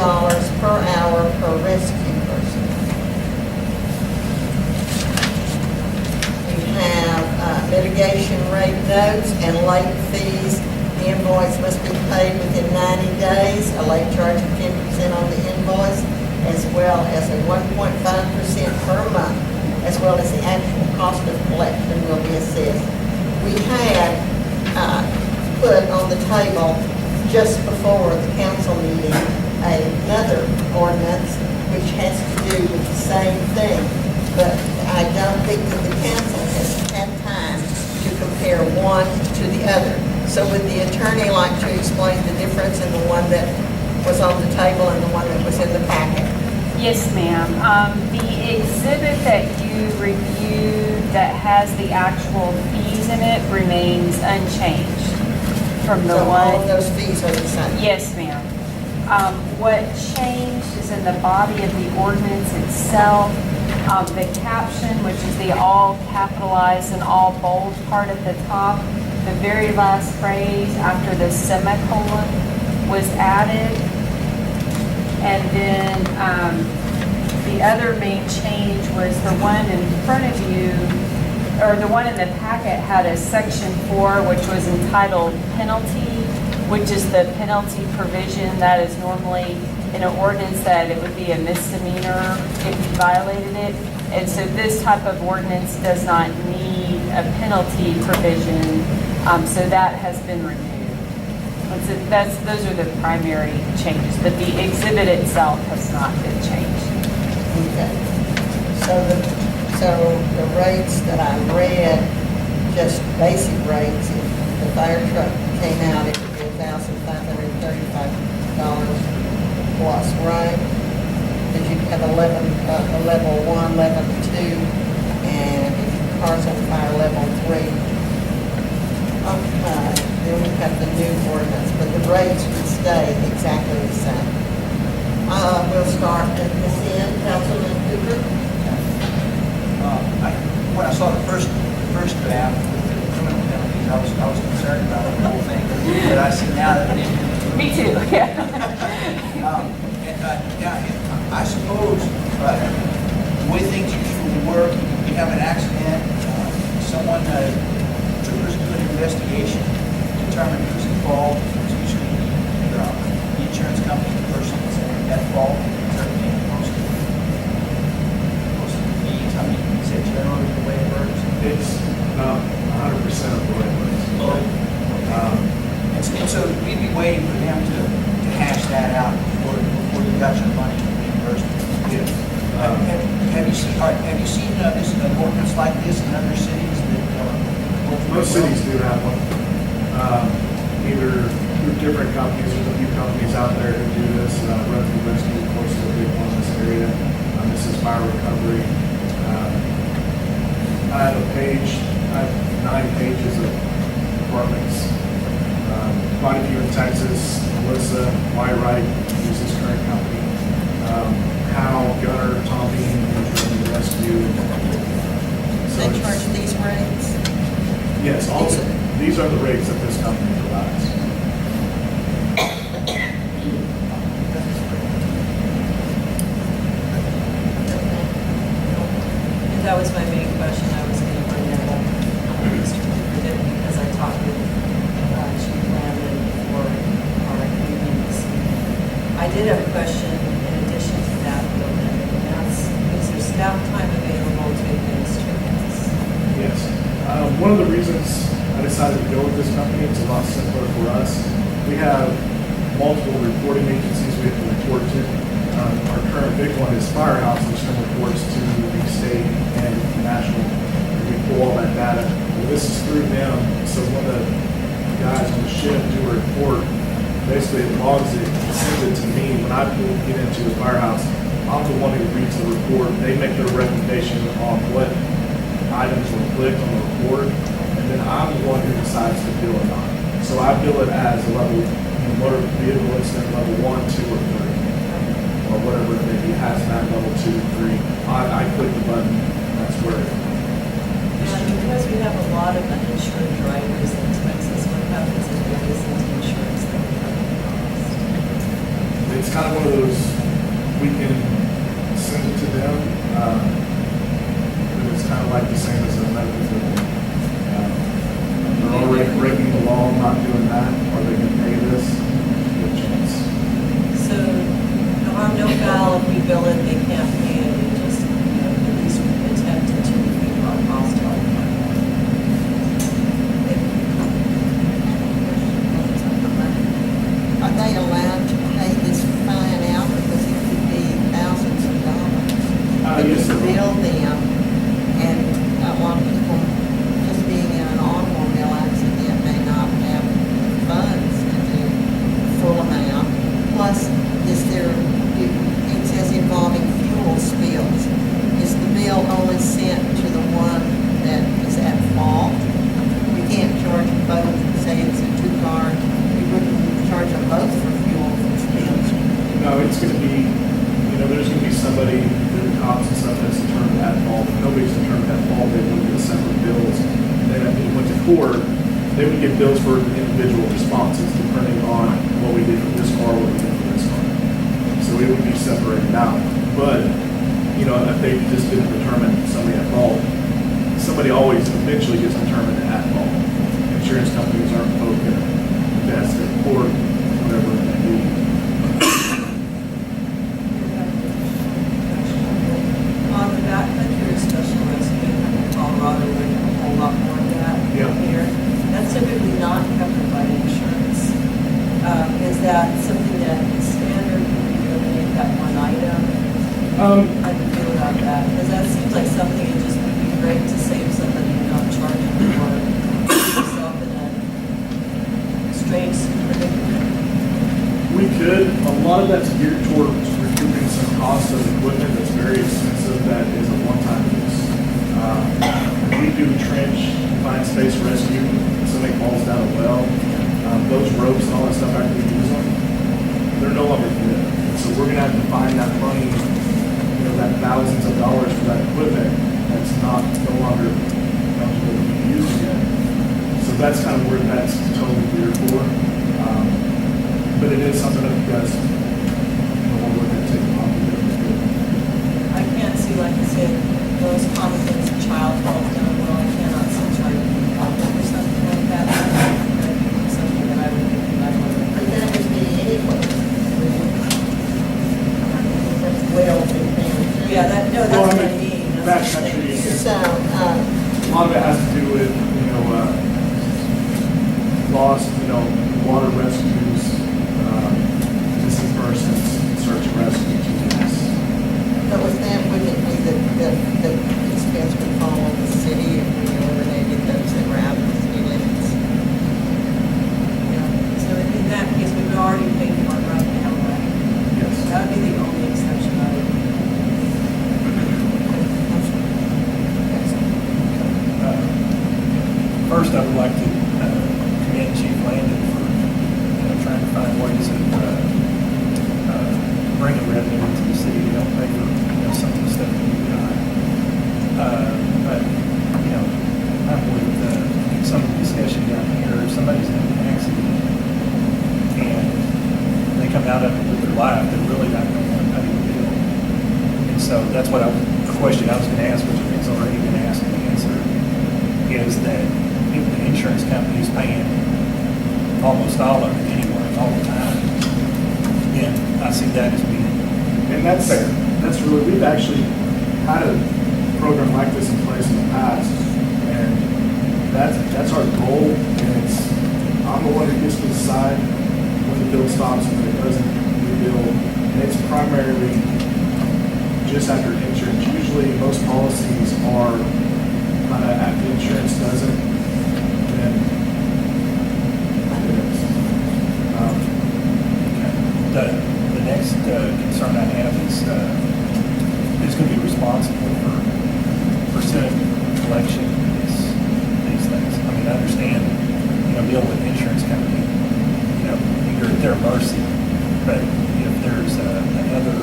per hour per rescue person. Have mitigation rate notes and late fees. The invoice must be paid within 90 days, a late charge of 10% on the invoice, as well as a 1.5% per month, as well as the actual cost of collection will be assessed. We had put on the table just before the council meeting another ordinance which has to do with the same thing, but I don't think that the council has had time to compare one to the other. So would the attorney like to explain the difference in the one that was on the table and the one that was in the packet? Yes, ma'am. The exhibit that you reviewed that has the actual fees in it remains unchanged from the So one. all of those fees are the same? Yes, ma'am. What changed is in the body of the ordinance itself. The caption, which is the all capitalized and all bold part at the top, the very last phrase after the semicolon was added. And then the other main change was the one in front of you, or the one in the packet had a section 4, which was entitled penalty, which is the penalty provision that is normally in an ordinance that it would be a misdemeanor if you violated it. And so this type of ordinance does not need a penalty provision, so that has been removed. And so those are the primary changes, but the exhibit itself has not been changed. Okay. So the rates that I read, just basic rates, if the fire truck came out, it would be $1,535 plus, right? Because you have a level 1, level 2, and if your car's on fire, level 3. Okay, then we have the new ordinance, but the rates would stay exactly the same. We'll start at this end, Councilman Cooper. When I saw the first draft with the criminal penalties, I was concerned about the whole thing, but I see now that it is. Me too, yeah. I suppose the way things usually work, you have an accident, troopers do an investigation, determine who's at fault. It's usually the insurance company, the person that's at fault, certainly most of the fees. I mean, is that generally the way it works? It's not 100% of the way it works. And so we'd be waiting for them to hash that out before you got your money reimbursed. Yes. Have you seen this an ordinance like this in other cities that? Most cities do have one. Either through different companies, there's a few companies out there who do this. Rescue Rescue, of course, is a big one in this area. This is fire recovery. I have 9 pages of departments. Quite a few in Texas. Melissa Wright uses current company. Hal, Gunner, Tommy, who's the rescue. They charge these rates? Yes, these are the rates that this company provides. And that was my main question. I was going to bring that up, Mr. Cooper did, because I talked with Chief Landon for our meetings. I did have a question in addition to that, though, and that's, is there staff time available to administer this? Yes. One of the reasons I decided to go with this company, it's a lot simpler for us. We have multiple reporting agencies we have to report to. Our current big one is Firehouse, which then reports to the state and national. And we pull all that data. Well, this is through them, so when the guys on the ship do a report, basically it logs it, sends it to me. When I get into the firehouse, I'm the one who reads the report. They make their recommendation on what items were clicked on the report, and then I'm the one who decides to bill it on. So I bill it as a level, motor vehicle incident level 1, 2, or 3, or whatever it may be, hazmat level 2, 3. I click the button, that's where it. And because we have a lot of uninsured drivers in Texas, what happens if there isn't insurance that we have to cost? It's kind of one of those, we can send it to them, but it's kind of like the same as a medical bill. They're already breaking the law, not doing that. Are they going to pay this? Good chance. So, no harm, no foul, if we bill it, they can't pay it, and just, at least attempt to recoup our cost to our Are they allowed to pay this fine out, because it could be thousands of dollars? Yes, To sir. bill them, and a lot of people, just being in an automobile accident, may not have funds to do full amount. Plus, it says involving fuel spills. Is the bill only sent to the one that is at fault? We can't charge them both, say it's a 2-car, we wouldn't charge them both for fuel spills. No, it's going to be, there's going to be somebody, the cops and stuff that's determined at fault. If nobody's determined at fault, they would get separate bills. And then if it went to court, they would get bills for individual responses, depending on what we did for this car, what we did for this car. So it would be separated out. But, if they just didn't determine somebody at fault, somebody always eventually gets determined at fault. Insurance companies aren't both going to invest in court, whatever it may be. On the backcountry special rescue in Colorado, we're doing a whole lot more of that Yeah. here. That's typically not covered by insurance. Is that something that is standard, when we eliminate that one item? How do you feel about that? Because that seems like something that just would be great to save somebody and not charge them for yourself in a strange predicament. We could. A lot of that's geared towards recouping some cost of equipment that's very expensive that is a one-time use. We do trench, confined space rescue, if somebody falls down a well. Those ropes and all that stuff, after we use them, they're no longer good. So we're gonna have to find that money, you know, that thousands of dollars for that equipment that's not, no longer eligible to be used again. So that's kind of where that's totally geared for. But it is something that you guys, you know, want to look at taking on. I can't see, like I said, those common things, a child falls down, well, I cannot see charging or something like that. That would be something that I would think about. But that would be anyway. Well, Yeah, that, no, Well, that's I what I mean, mean. that's actually, so, a lot of it has to do with, you know, lost, you know, water rescues, missing persons, search and rescue teams. but with that, wouldn't it be the expense would fall on the city if we eliminated those that were out of the city limits? Yeah. So in that case, we've already paid for it right now, right? Yes. That would be the only exception I would. First, I would like to commend Chief Landon for, you know, trying to find ways of bringing revenue into the city to help pay for, you know, some of the stuff that we've got. But, you know, I'm with some of the discussion down here, if somebody's in an accident and they come out of it with their life, they're really not going to want to pay the bill. And so that's what the question I was going to ask, which I think's already been asked and answered, is that if the insurance company is paying almost all of it anyway, all the time, then I see that as being And that's fair. That's really, we've actually had a program like this in place in the past, and that's our goal. And it's, I'm the one who gets to decide when the bill stops and when it doesn't rebill. And it's primarily just after insurance. Usually, most policies are kind of after insurance doesn't, then it is. The next concern I have is who's going to be responsible for pursuing collection of these things. I mean, I understand, you know, dealing with the insurance company, you know, you're at their mercy. But if there's another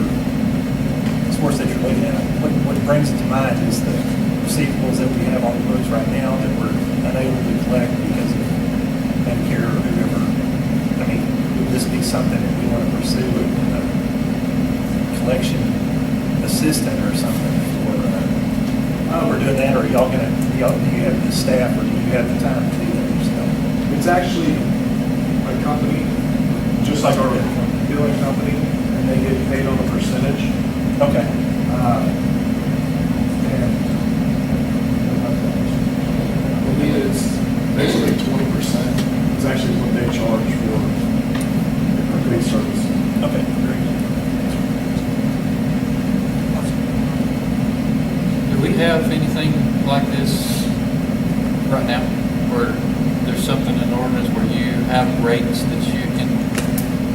source that you're looking at, what brings it to mind is the receivables that we have on the books right now that we're unable to collect because of Medicare or whoever. I mean, would this be something that we want to pursue, a collection assistant or something for, we're doing that, or are y'all gonna, do you have the staff or do you have the time to do that yourself? It's actually a company, just like our billing company, and they get paid on a percentage. Okay. And I believe it's basically 20%. It's actually what they charge for a complete service. Okay, very good. Do we have anything like this right now? Where there's something in ordinance where you have rates that you can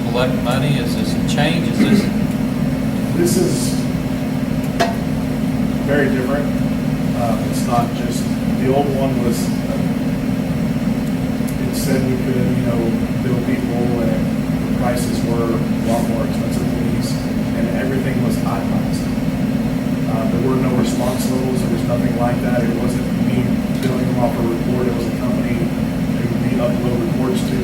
collect money? Is this a change? Is this? This is very different. It's not just, the old one was, it said we could, you know, bill people and the prices were a lot more expensive than these, and everything was itemized. There were no response levels, there was nothing like that. It wasn't me billing them off a report, it was a company who we upload reports to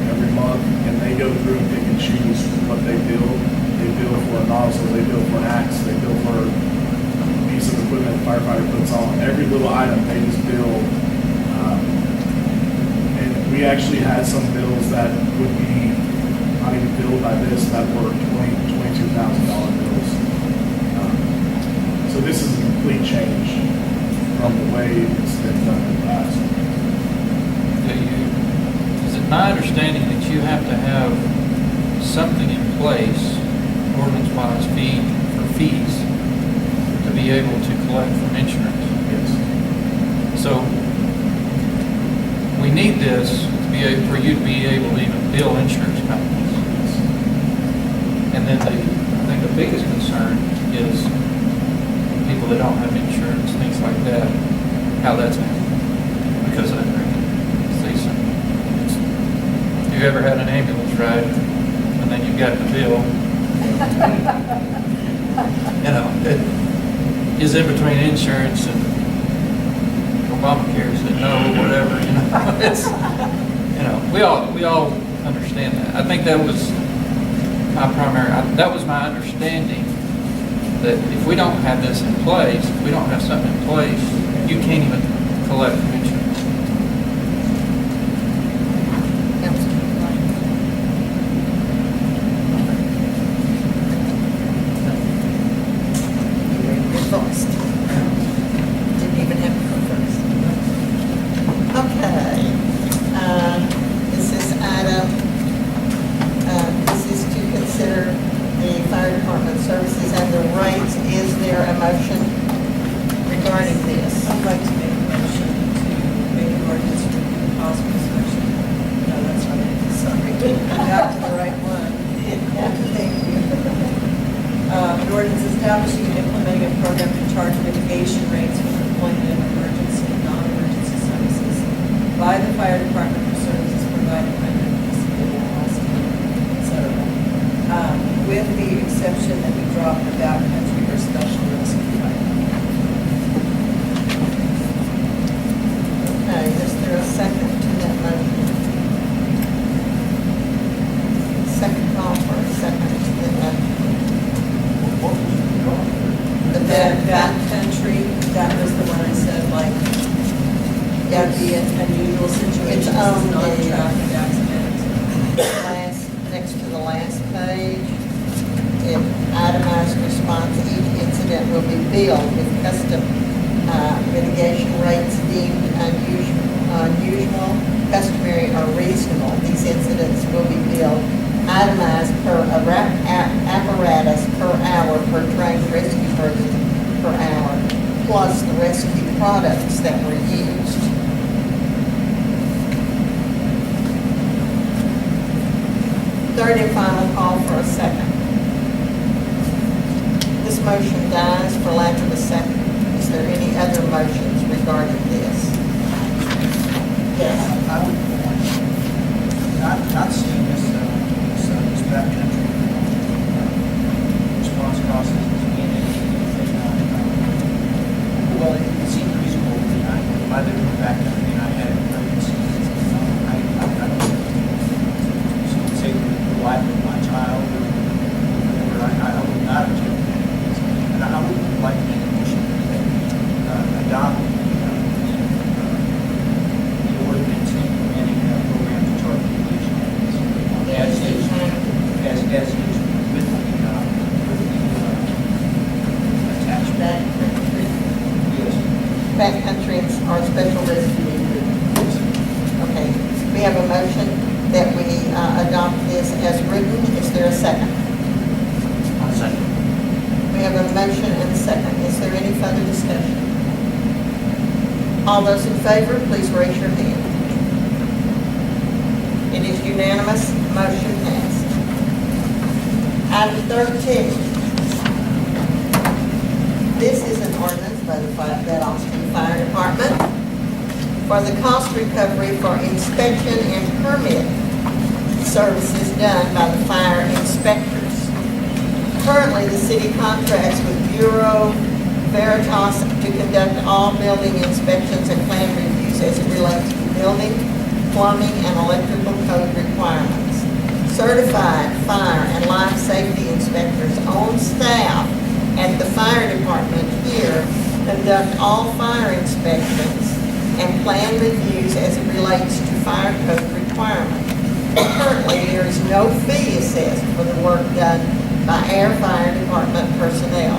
every month, and they go through and pick and choose what they bill. They bill for a nozzle, they bill for an axe, they bill for a piece of equipment a firefighter puts on. Every little item they just bill. And we actually had some bills that would be not even billed by this that were $22,000 bills. So this is a complete change from the way it's been done in the past. Is it my understanding that you have to have something in place, ordinance-wise, fees, to be able to collect from insurance? Yes. So we need this to be able, for you to be able to even bill insurance companies. And then I think the biggest concern is people that don't have insurance, things like that, how that's handled because of that season. Have you ever had an ambulance ride, a and then you've got the bill. You know, it is in between insurance and Obamacare said no, whatever, you know. It's, you know, we all understand that. I think that was that was my understanding, that if we don't have this in place, if we don't have something in place, you can't even collect from insurance. You're first. Didn't even have to go first. Okay. This is item, this is to consider the fire department services and the rates. Is there a motion regarding this? I'd like to make a motion to make an ordinance for the possible inspection. No, that's not it, sorry. Back to the right one. Thank you. An ordinance establishing and implementing a program to charge mitigation rates for deployment of emergency and non-emergency services by the fire department for services provided under the city of Alstyne, et cetera. With the exception that we drop the backcountry or special rescue fire. Okay, is there a second to that motion? Second call for a second to the motion. The Backcountry, that was the one I said, like, that'd be an unusual situation, own non-traffic accident. next to the last page, if itemized response, each incident will be billed with custom mitigation rates deemed unusual, customary, or reasonable. These incidents will be billed itemized per apparatus per hour per trained rescue person per hour, plus the rescue products that were used. Third and final call for a second. This motion dies for lack of a second. Is there any other motions regarding this? Yes. I would, not seeing this backcountry response process as being anything, well, it seemed reasonable. If I lived in the backcountry and I had an emergency, I don't say the life of my child or whatever, I would not object to that. And I would like to make a motion that we adopt the ordinance implementing a program to charge mitigation rates as is with the attachment. Yes. Backcountry or special rescue group? Okay, we have a motion that we adopt this as written. Is there a second? I'll second. We have a motion and a second. Is there any further discussion? All those in favor, please raise your hand. It is unanimous, motion passed. Item 13. This is an ordinance by the Alstyne Fire Department for the cost recovery for inspection and permit services done by the fire inspectors. Currently, the city contracts with Bureau Veritas to conduct all building inspections and plan reviews as it relates to building, plumbing, and electrical code requirements. Certified fire and life safety inspectors on staff at the fire department here conduct all fire inspections and plan reviews as it relates to fire code requirements. Currently, there is no fee assessed for the work done by our fire department personnel.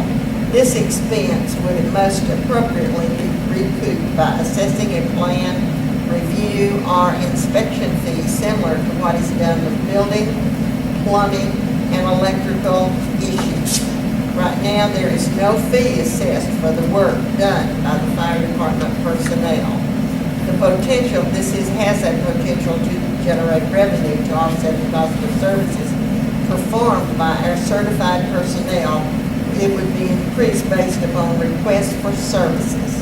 This expense would most appropriately be recouped by assessing a plan review or inspection fee similar to what is done with building, plumbing, and electrical issues. Right now, there is no fee assessed for the work done by the fire department personnel. The potential, has a potential to generate revenue to offset the cost of services performed by our certified personnel. It would be increased based upon requests for services.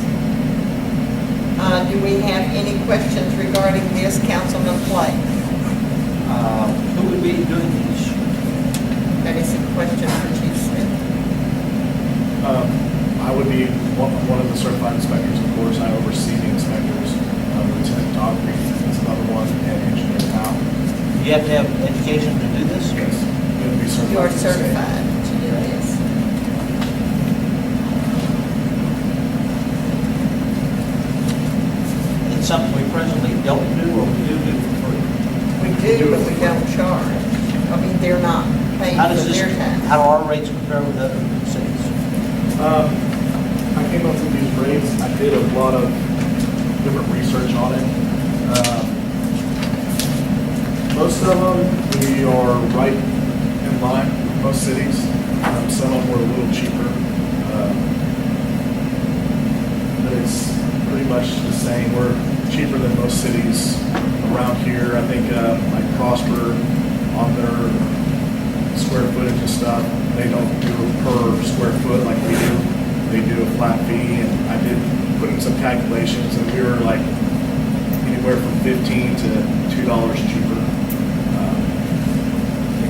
Do we have any questions regarding this, Councilman Flake? Who would be doing these? you have to have education to do this? Yes. You have to be certified. You are to say. certified to do this. It's something we presently don't do, or we do for free? We do, but we don't charge. I mean, they're not paid How for does this, their time. how do our rates compare with other cities? I came up with these rates. I did a lot of different research on it. Most of them, we are right in line with most cities. Some of them were a little cheaper. But it's pretty much the same. We're cheaper than most cities around here. I think like Prosper, on their square footage and stuff, they don't do per square foot like we do. They do a flat fee, and I did put in some calculations, and we were like anywhere from $15 to $2 cheaper.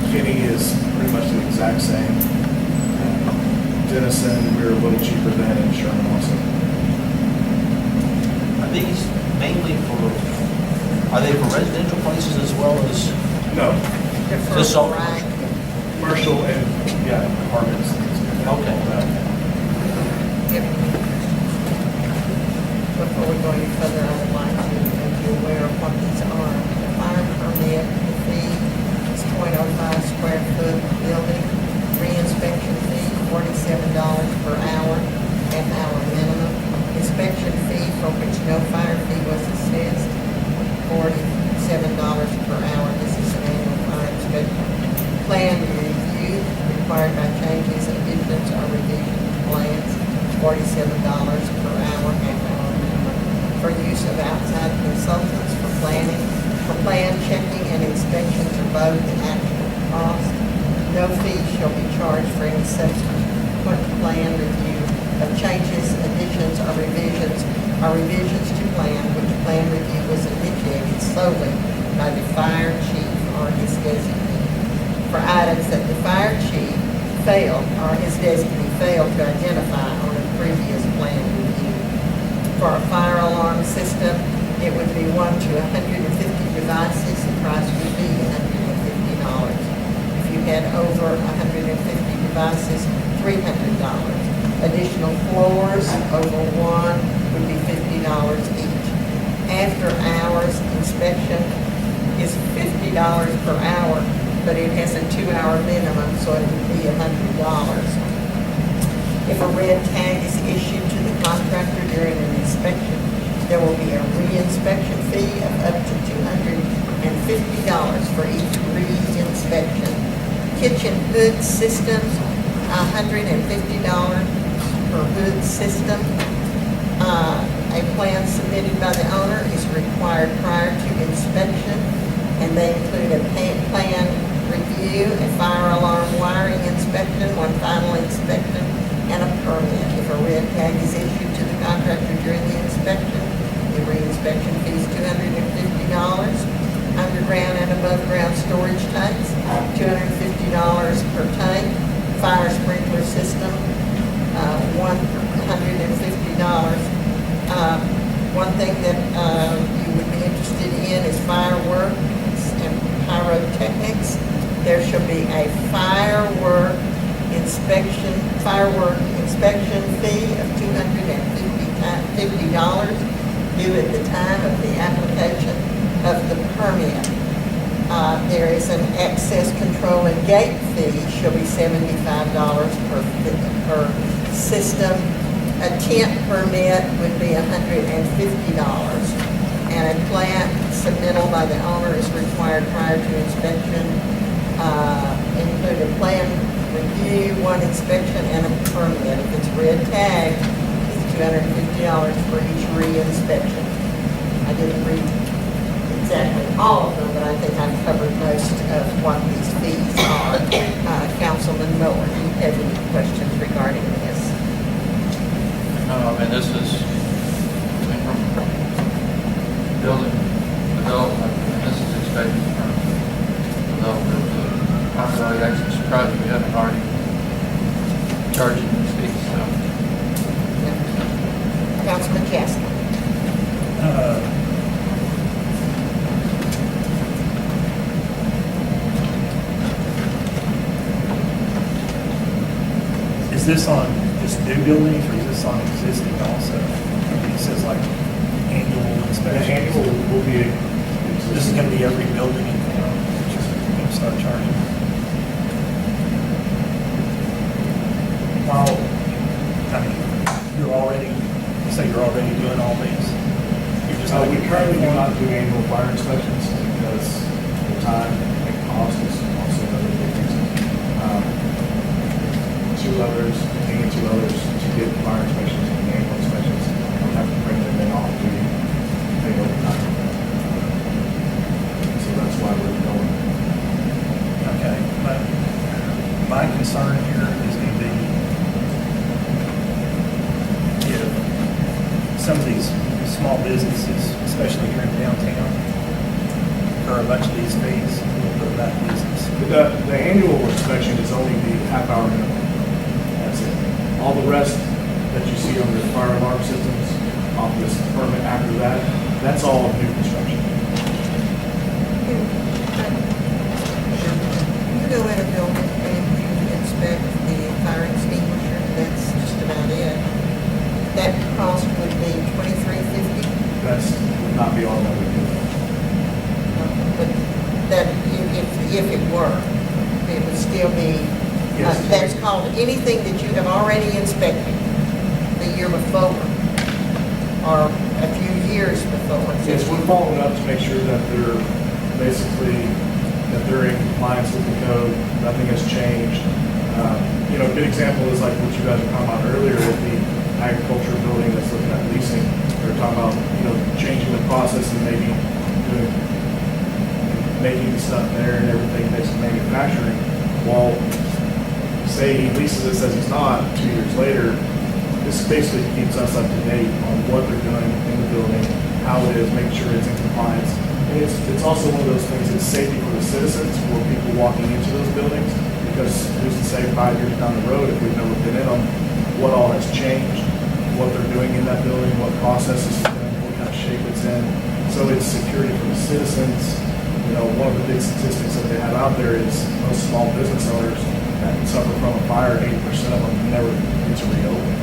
McKinney is pretty much the exact same. Denison, we were a little cheaper than, and Sherman also. Are these mainly are they for residential places as well as? No, They're for Just so- right. commercial and, yeah, apartments. Okay. Before we go any further, I would like to make you aware of what these are. The fire permit fee is .05 square foot building. Re-inspection fee, $47 per hour, half-hour minimum. Inspection fee for which no fire fee was assessed, $47 per hour. This is an annual fire inspection. Plan review required by changes, additions, or revision to plans, $47 per hour, half-hour minimum. For use of outside consultants for planning, for plan checking and inspections are both an actual cost. No fee shall be charged for any subsequent plan review of changes, additions, or revisions to plan, which plan review was initiated solely by the fire chief or his designee. For items that the fire chief failed or his designee failed to identify on a previous plan review. For a fire alarm system, it would be 1 to 150 devices. The price would be $150. If you had over 150 devices, $300. Additional floors over one would be $50 each. After hours inspection is $50 per hour, but it has a 2-hour minimum, so it would be $100. If a red tag is issued to the contractor during an inspection, there will be a re-inspection fee of up to $250 for each re-inspection. Kitchen hood systems, $150 per hood system. A plan submitted by the owner is required prior to inspection, and they include a plan review, a fire alarm wiring inspection, one final inspection, and a permit. If a red tag is issued to the contractor during the inspection, the re-inspection fee is $250. Underground and above ground storage tanks, $250 per tank. Fire sprinkler system, $150. One thing that you would be interested in is fireworks and pyrotechnics. There shall be a firework inspection fee of $250 due at the time of the application of the permit. There is an access control and gate fee, shall be $75 per system. A tent permit would be $150. And a plan submittal by the owner is required prior to inspection. Include a plan review, one inspection, and a permit. If it's red tag, it's $250 for each re-inspection. I didn't read exactly all of them, but I think I've covered most of what these fees are. Councilman Miller, do you have any questions regarding this? And this is from building development, and this is expected from developers. I'm really actually surprised we haven't already charging these fees, so. Councilman Castle. this on just new buildings or is this on existing also? I mean, it says like annual The inspection. annual will be, This is gonna be every building in town, just gonna start charging. Well, I mean, you're already, you say you're already doing all these? You're just we currently do not do annual fire inspections because the time and cost is also another big reason. Paying two others to get fire inspections and annual inspections, we have to bring them in off duty, pay overtime. So that's why we're going. Okay, but my concern here is going to be if some of these small businesses, especially here in downtown, incur a bunch of these fees, we'll put that business. The annual inspection is only the half-hour minimum. That's it. All the rest that you see under fire alarm systems, off this permit after that, that's all new construction. You go in a building and you inspect the fire extinguisher, that's just about it. That cost would be $23.50, That's would not be all that we do. but that, if it were, it would still be, Yes. that's called anything that you have already inspected the year before, or a few years before. Yes, we're following up to make sure that they're basically, that they're in compliance with the code, nothing has changed. You know, a good example is like what you guys were talking about earlier with the agriculture building that's looking at leasing. They're talking about, you know, changing the process and maybe doing, making the stuff there and everything, basically manufacturing. Well, say he leases it, says he's not, 2 years later, this basically keeps us up to date on what they're doing in the building, how it is, making sure it's in compliance. And it's also one of those things, it's safety for the citizens, for people walking into those buildings, because who's to say 5 years down the road, if we've never been in them, what all has changed, what they're doing in that building, what processes it's in, what kind of shape it's in. So it's security for the citizens. You know, one of the big statistics that they have out there is most small business owners that suffer from a fire, 80% of them never get to reopen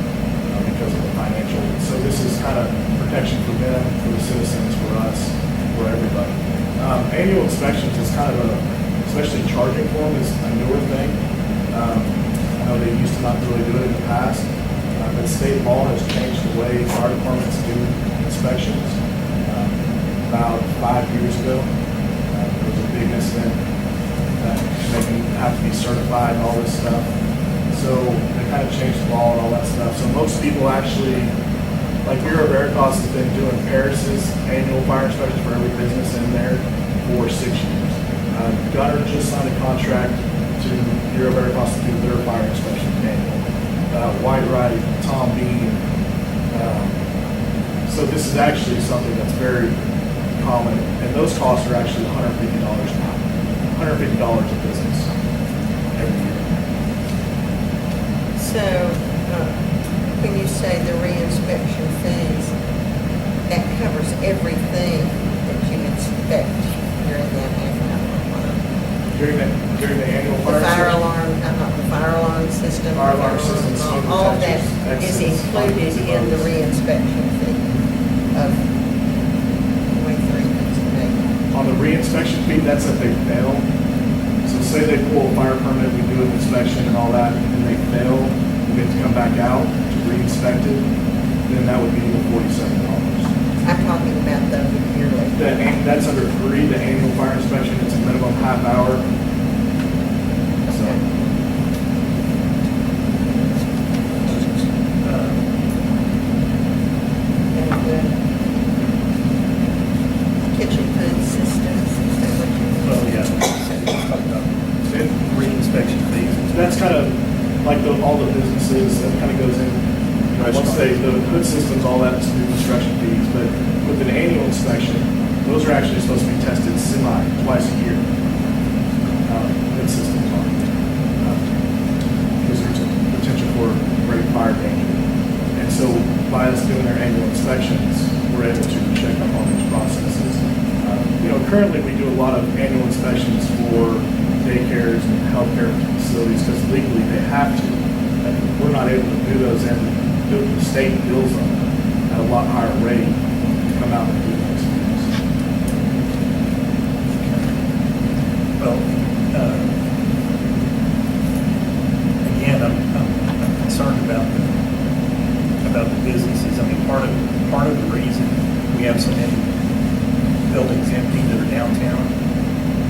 because of the financial. So this is kind of protection for them, for the citizens, for us, for everybody. Annual inspections is kind of a, especially charging for them is a newer thing. I know they used to not really do it in the past, but state law has changed the way fire departments do inspections. About 5 years ago, there was a big incident that made them have to be certified and all this stuff. So they kind of changed the law and all that stuff. So most people actually, like Bureau Veritas has been doing Paris's annual fire inspections for every business in there for 6 years. Gunner just signed a contract to Bureau Veritas to do their fire inspection annual. White Wright, Tom Bean. So this is actually something that's very common, and those costs are actually $150 now. $150 a business every year. So, when you say the reinspection fees, that covers everything that you inspect during that half hour. During the annual The fire inspection, alarm, the fire alarm system. Fire alarm systems, all- smoke All of that detectors, is exits, included buttons, in the buttons. reinspection fee of 23 today. On the reinspection fee, that's if they fail. So say they pull a fire permit, we do an inspection and all that, and they fail, we get to come back out to re-inspect it, then that would be the $47. I'm talking about the yearly. That's under 3, the annual fire inspection, it's a minimum half hour. So, And the kitchen food systems, is that what you? Well, yeah, let's talk about it- re-inspection fees. that's kind of like all the businesses, that kind of goes in, you know, once they, the hood systems, all that is new construction fees, but with an annual inspection, those are actually supposed to be tested twice a year. Hood systems are. Because there's a potential for great fire danger. And so by us doing our annual inspections, we're able to check up on these processes. You know, currently we do a lot of annual inspections for daycares and healthcare facilities because legally they have to. and we're not able to do those, and the state bills them at a lot higher rate to come out and do those things. Well, again, I'm concerned about the businesses. I mean, part of the reason we have so many buildings empty that are downtown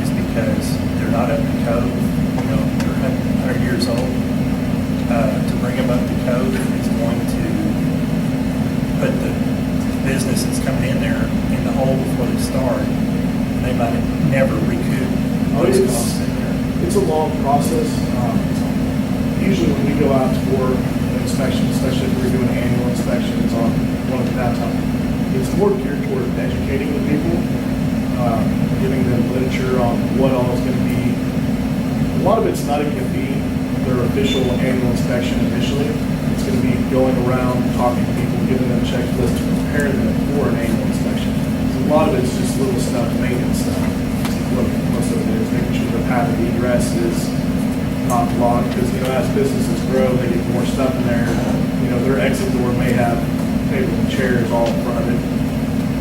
is because they're not up to code. You know, they're 100 years old. To bring them up to code is going to put the business that's coming in there in the hole before they start. They might never recoup those costs in there. It's a long process. Usually when we go out for inspections, especially if we're doing annual inspections on one of the downtown, it's more geared toward educating the people, giving them literature on what all is going to be. A lot of it's not even going to be their official annual inspection initially. It's going to be going around, talking to people, giving them checklists to prepare them for an annual inspection. So a lot of it's just little stuff, maintenance stuff. What most of it is, making sure the path of egress is not blocked, because, you know, as businesses grow, they get more stuff in there. You know, their exit door may have tables and chairs all in front of it.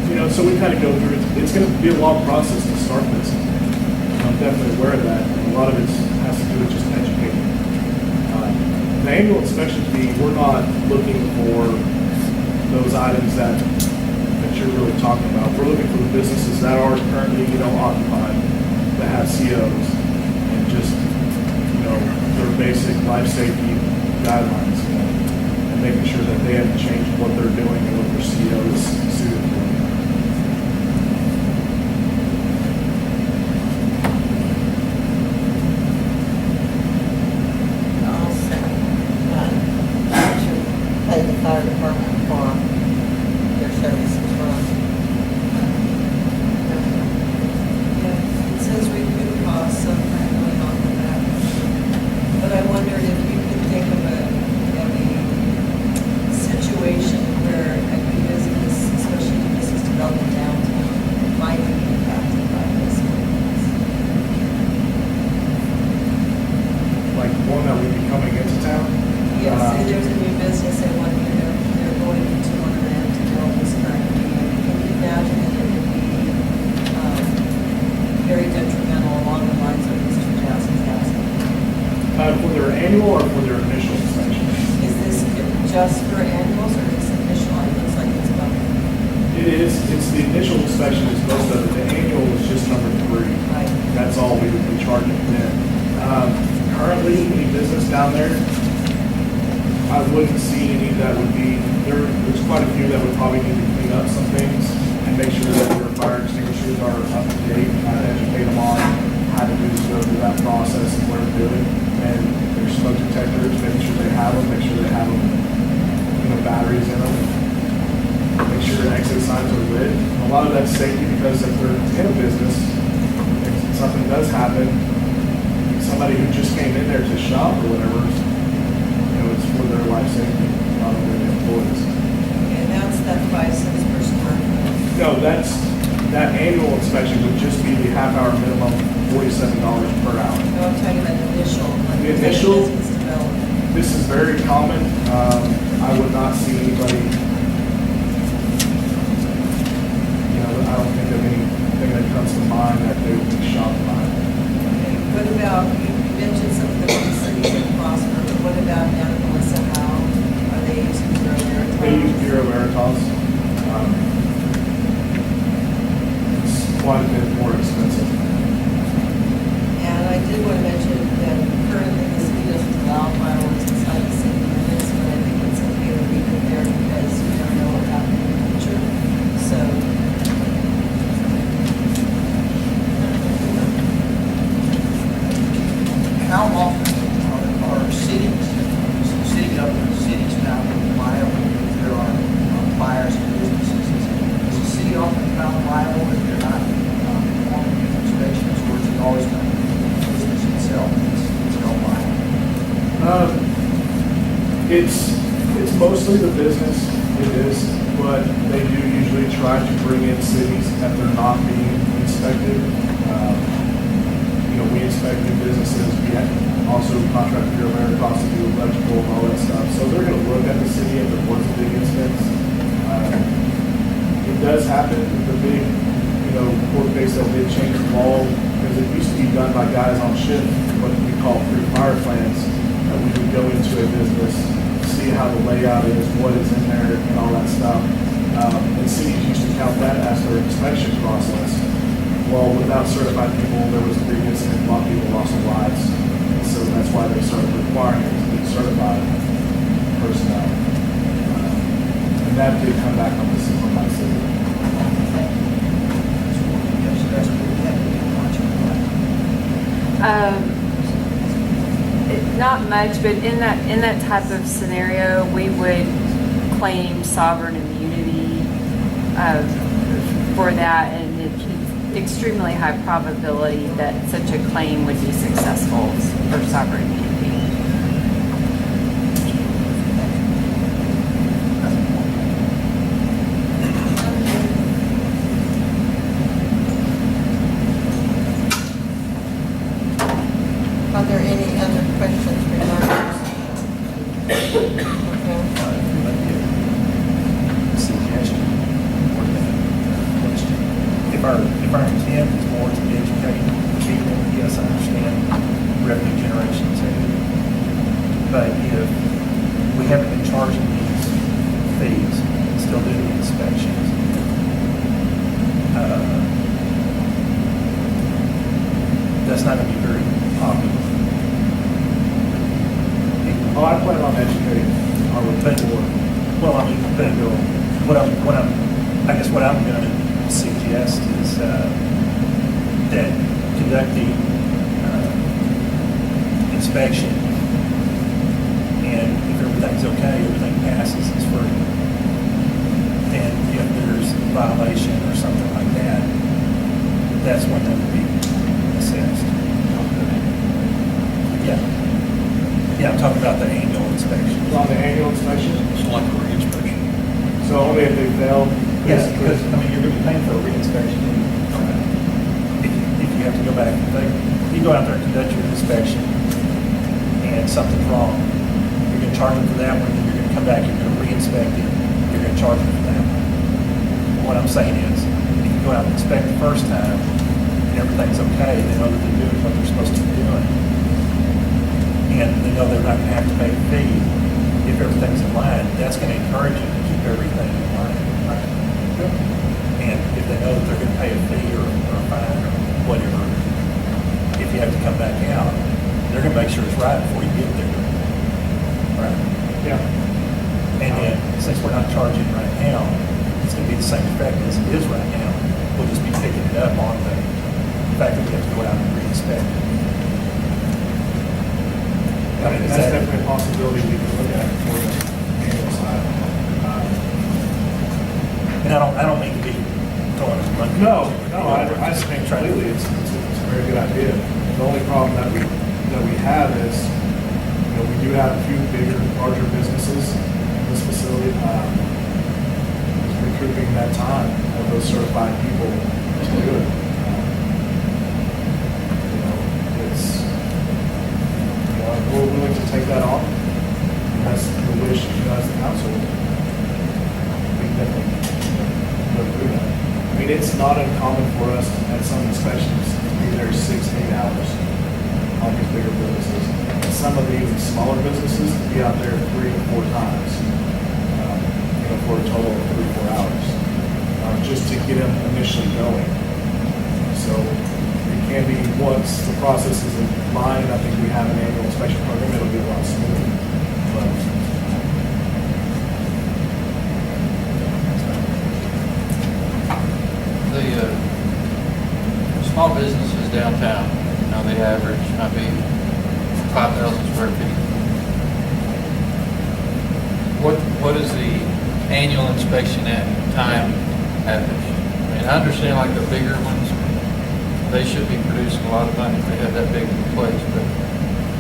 You know, so we kind of go through it. It's going to be a long process to start this. I'm definitely aware of that. And a lot of it has to do with just educating. The annual inspection fee, we're not looking for those items that you're really talking about. We're looking for the businesses that are currently, you know, occupied, that have COs, and just, you know, their basic life safety guidelines, you know, and making sure that they haven't changed what they're doing and what their CO is suited for. Pay the fire department for their services from. Yeah, it says recoup costs, so I'm not really on with that. But I wondered if you could think of a situation where a new business, especially new business development downtown, might be impacted by this. Like one that would be coming into town. Yes, say there's a new business they want, you know, they're going into one of them to build this currently. Can you imagine that it would be very detrimental along the lines of Mr. Jackson's asking? For their annual or for their initial inspection? Is this just for annuals or is it initial? It looks like it's both. It is, it's the initial inspection is most of it. The annual is just number 3. Right. That's all we would be charging then. Currently, any business down there, I wouldn't see any that would be, there's quite a few that would probably need to clean up some things and make sure that their fire extinguishers are up to date, kind of educate them on how to go through that process and where to do it. And their smoke detectors, making sure they have them, make sure they have them, you know, batteries in them. Make sure exit signs are lit. A lot of that's safety because if they're in a business, if something does happen, somebody who just came in there to shop or whatever, you know, it's for their life safety, not only the employees. And that's that 5 cents per square foot. No, that annual inspection would just be the half-hour minimum, $47 per hour. No, I'm talking about the initial. Like The initial? business development. This is very common. I would not see anybody, you know, I don't think of anything that comes to mind that they would be shocked by. Okay, what about, you mentioned some of the big cities that prosper, but what about down in Melissa Howe? Are they using Bureau Veritas? They use Bureau Veritas. It's quite a bit more expensive. And I did want to mention that currently the city doesn't allow fireworks inside the city limits, but I think it's okay to leave it there because you never know what happens in the future. So, How often are city government, cities now liable if there are fires in businesses? Is the city often found liable if they're not performing these inspections, or is it always going to be the business itself that's held liable? It's mostly the business, it is, but they do usually try to bring in cities that they're not being inspected. You know, we inspect new businesses, we also contract here, Americross to do electrical and all that stuff. So they're gonna look at the city if there was a big incident. It does happen, the big, court case that did change the law, because it used to be done by guys on shift, what we call pre-fire plans, that we would go into a business, see how the layout is, what is in there, and all that stuff. And cities used to count that as their inspection process. Well, without certified people, there was a big incident, a lot of people lost their lives. And so that's why they started requiring it to be certified personnel. And that did come back on the system by city. Not much, but in that type of scenario, we would claim sovereign immunity for that, and it's extremely high probability that such a claim would be successful for sovereign immunity. Are there any other questions regarding this? Suggestion or question. If our intent is more to educate people, yes, I understand revenue generation too. But if we haven't been charging these fees and still do the inspections, that's not going to be very popular. Oh, I plan on educating our board. Well, I mean, but I guess what I'm going to suggest is that conducting inspection, and if everything's okay, everything passes, it's free. And if there's a violation or something like that, that's when that would be assessed. Yeah, I'm talking about the annual inspection. On the annual inspection? It's like a re-inspection. So only if they fail? Yes, because, I mean, you're going to be paying for a re-inspection. If you have to go back, if you go out there and conduct your inspection and something's wrong, you're going to charge them for that one, then you're going to come back, you're going to re-inspect it, you're going to charge them for that one. What I'm saying is, if you go out and inspect the first time and everything's okay, they know that they're doing what they're supposed to be doing, and they know they're not going to have to pay a fee if everything's in line, that's going to encourage them to keep everything in line. Right? And if they know that they're going to pay a fee or a fine or whatever, if you have to come back out, they're going to make sure it's right before you get there. Right? Yeah. And then, since we're not charging right now, it's going to be the same effect as it is right now. We'll just be picking it up on the fact that we have to go out and re-inspect it. I mean, That's definitely a possibility we can look at for the annual side. And I don't mean to be throwing a monkey. No, I just think completely it's a very good idea. The only problem that we have is, we do have a few bigger, larger businesses in this facility. Recouping that time of those certified people to do it. We're willing to take that on. And that's the wish, as the council. We can definitely go through that. I mean, it's not uncommon for us at some inspections to be there 6 to 8 hours on these bigger businesses. And some of the even smaller businesses to be out there 3 to 4 times, for a total of 3 or 4 hours, just to get them initially going. So it can be, once the process is in line, I think we have an annual inspection program, it'll be a lot smoother. But the small businesses downtown, they average, 5,000 square feet. What is the annual inspection at time average? I understand like the bigger ones, they should be producing a lot of money if they have that big of a place, but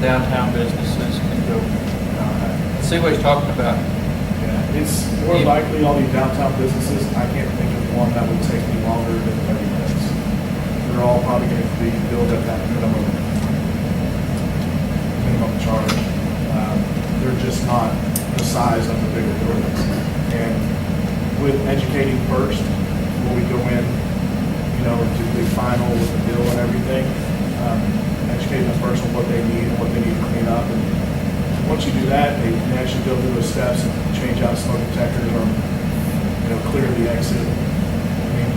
downtown businesses can go, see what he's talking about. yeah, it's more likely all these downtown businesses, I can't think of one that would take me longer than 30 minutes. They're all probably going to be billed at that minimum charge. just not the size of the bigger buildings. And with educating first, when we go in, you know, to the final with the bill and everything, educating them first on what they need and what they need to clean up. And once you do that, they can actually go through those steps and change out smoke detectors or, you know, clear the exit. I mean,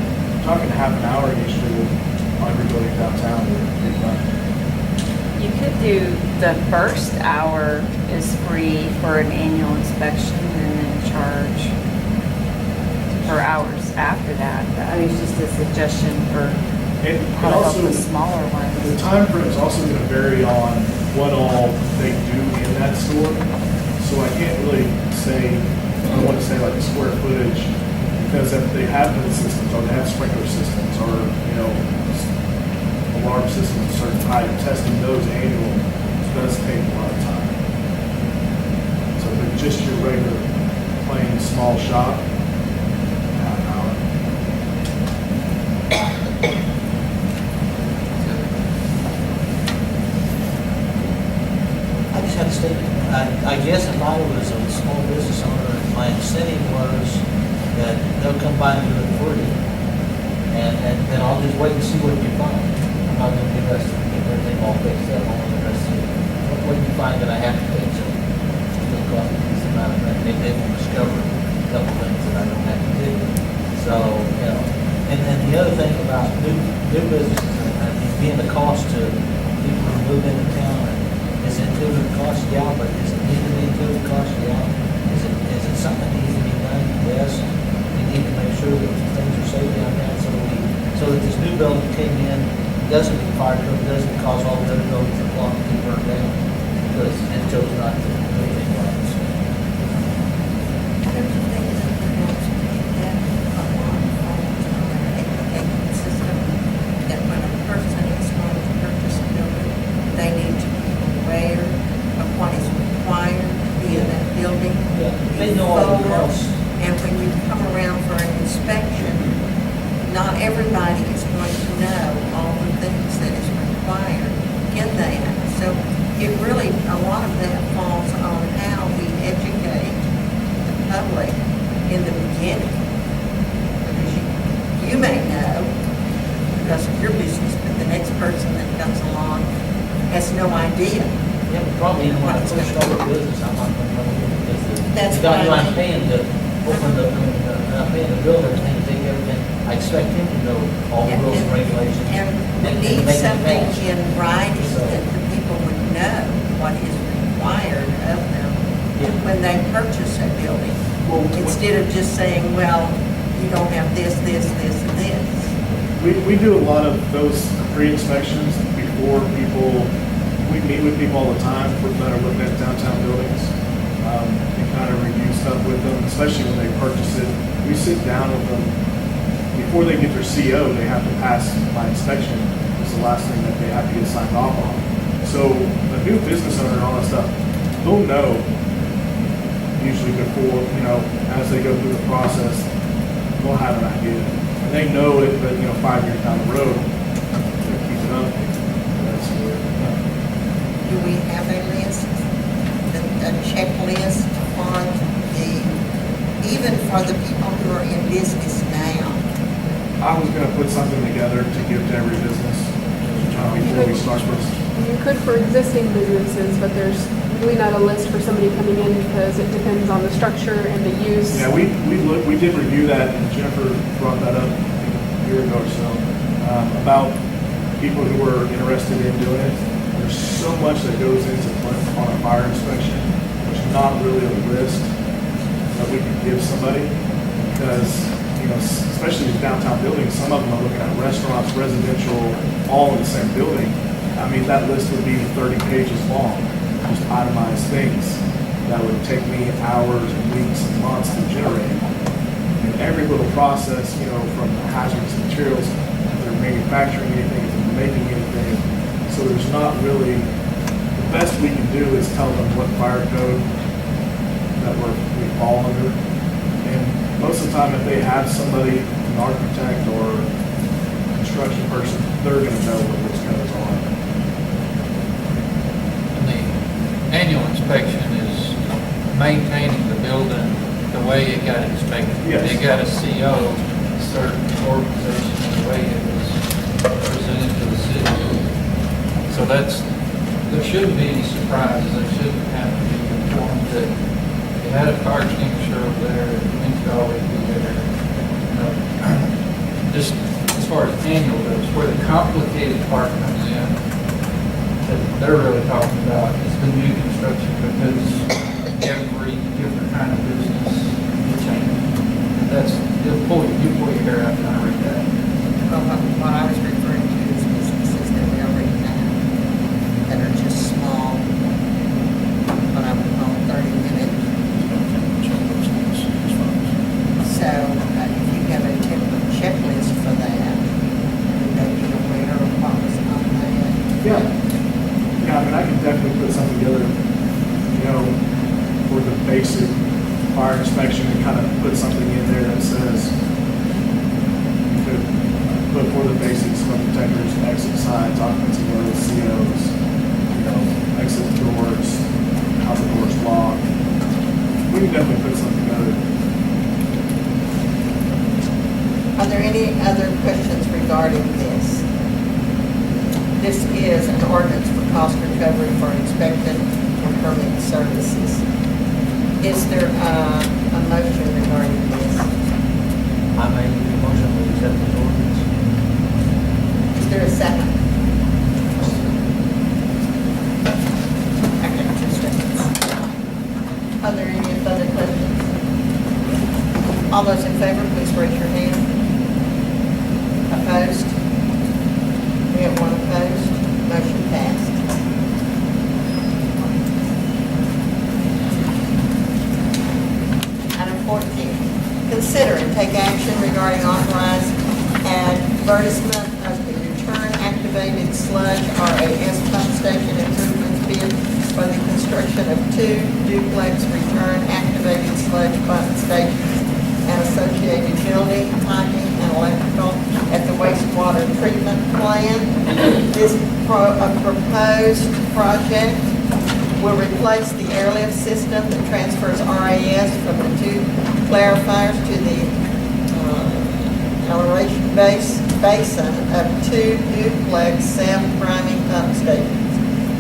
talking half an hour usually with every building downtown would be done. You could do the first hour is free for an annual inspection and then charge for hours after that. I mean, it's just a suggestion for And how to help also, the smaller the ones. time frame is also going to vary on what all they do in that store. So I can't really say, I don't want to say like the square footage, because if they have vent systems or they have sprinkler systems or, you know, alarm systems of certain type, testing those annual does take a lot of time. So if it's just your regular plain small shop, half an hour. I just had to state, I guess if I was a small business owner, my incentive was that they'll come by and do it for you. And then I'll just wait and see what you find. I'm not gonna be interested in getting everything all fixed up, I'm interested in what do you find that I have to fix it. It'll cost me this amount of money, maybe they will discover a couple things that I don't have to do. So, you know, and then the other thing about new businesses, I mean, being the cost to people who move into town, is it included in cost? Yeah, but is it need to be included in cost? Yeah. Is it something that needs to be done? Yes. We need to make sure that things are safe down there, so that this new building came in, doesn't get fire code, doesn't cause all the other buildings to block and get burned down, because it chose not to do anything like this. Don't you think that we want to get that alarm phones on our education system, that when a person is going to purchase a building, they need to be aware of what is required to be in that building? Yeah, they know all the before, costs. And when you come around for an inspection, not everybody is going to know all the things that is required in that. So it really, a lot of that falls on how we educate the public in the beginning. Because you may know because of your business, but the next person that comes along has no idea. Yeah, but probably when I first started a business, I'm not gonna know because That's the guy who what I I'm paying to open I'm paying to build everything, to take everything, I expect him to know all the rules and regulations. And we and need make it something pass. in writing So- that the people would know what is required of them Yeah. when they purchase a building. Well, Instead of just saying, well, you don't have this, this, this, and this. We do a lot of those pre-inspections before people, we meet with people all the time that are looking at downtown buildings, and kind of review stuff with them, especially when they purchase it. We sit down with them, before they get their CO, they have to pass my inspection. It's the last thing that they have to get signed off on. So a new business owner and all that stuff, they'll know usually before, you know, as they go through the process, they'll have an idea. And they know it, but, you know, 5 years down the road, they'll keep it up. That's where, Do we have a list, a checklist on the, even for the people who are in business now? I was gonna put something together to give to every business, before we start this. You could for existing businesses, but there's really not a list for somebody coming in because it depends on the structure and the use. Yeah, we did review that, and Jennifer brought that up a year ago or so, about people who were interested in doing it. There's so much that goes into on a fire inspection. There's not really a list that we can give somebody, because, you know, especially these downtown buildings, some of them are looking at restaurants, residential, all in the same building. I mean, that list would be 30 pages long, just itemized things that would take me hours and weeks and months to generate. And every little process, you know, from hazardous materials, if they're manufacturing anything, if they're making anything. So there's not really, the best we can do is tell them what fire code that we fall under. And most of the time, if they have somebody, an architect or construction person, they're gonna know what those codes are. And the annual inspection is maintaining the building the way it got inspected. Yes. It got a CO, certain organization, the way it was presented to the city. So there shouldn't be any surprises. They shouldn't have to be informed that you had a fire extinguisher over there, it means to always be there. Just as far as annual goes, where the complicated part comes in, that they're really talking about is the new construction, because every different kind of business will change. That's, you pull your hair out and I read that. Well, what I was referring to is businesses that we already have, that are just small, what I would call 30-minute. So if you have a template checklist for that, would they be aware of what was on that? Yeah. Yeah, I mean, I can definitely put something together, you know, for the basic fire inspection and kind of put something in there that says, you could put for the basic smoke detectors, exit signs, occupancy loads, COs, you know, exit doors, how the doors lock. We can definitely put something together. Are there any other questions regarding this? This is an ordinance for cost recovery for inspection and permit services. Is there a motion regarding this? I made the motion to accept the ordinance. Is there a second? I got 2 seconds. Are there any further questions? All those in favor, please raise your hand. Opposed? We have 1 opposed. Motion passed. Item 14, consider and take action regarding authorized advertisement of the return activated sludge RAS pump station improvements bid for the construction of 2 duplex return activated sludge pump stations and associated building, piping, and electrical at the wastewater treatment plant. This proposed project will replace the airlift system that transfers RAS from the 2 clarifiers to the aeration basin of 2 duplex self-priming pump stations.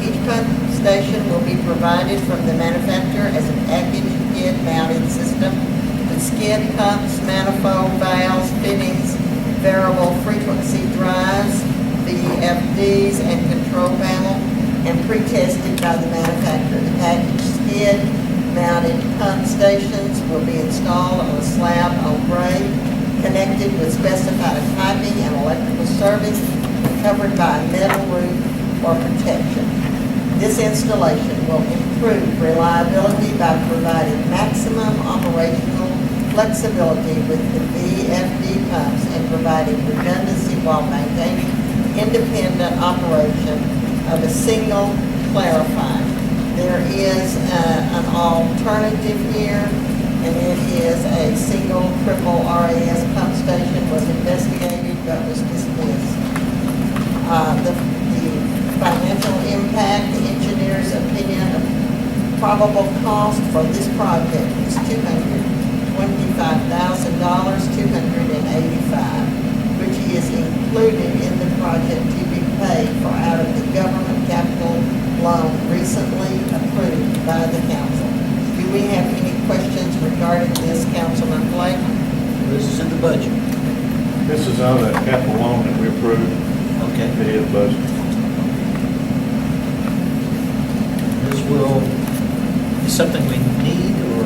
Each pump station will be provided from the manufacturer as a packaged skid-mounted system with skid pumps, manifold valves, fittings, variable frequency drives, VFDs, and control panel, and pre-tested by the manufacturer. The packaged skid-mounted pump stations will be installed on a slab on grade, connected with specified piping and electrical service, and covered by a metal roof for protection. This installation will improve reliability by providing maximum operational flexibility with the VFD pumps and providing redundancy while maintaining independent operation of a single clarifier. There is an alternative here, and it is a single triple RAS pump station was investigated but was dismissed. The financial impact, the engineer's opinion of probable cost for this project is $225,285, which is included in the project to be paid for out of the government capital loan recently approved by the council. Do we have any questions regarding this, Councilman Blake? This is in the budget. This is on that capital loan that we approved. Okay. It is budget. This will, is something we need, or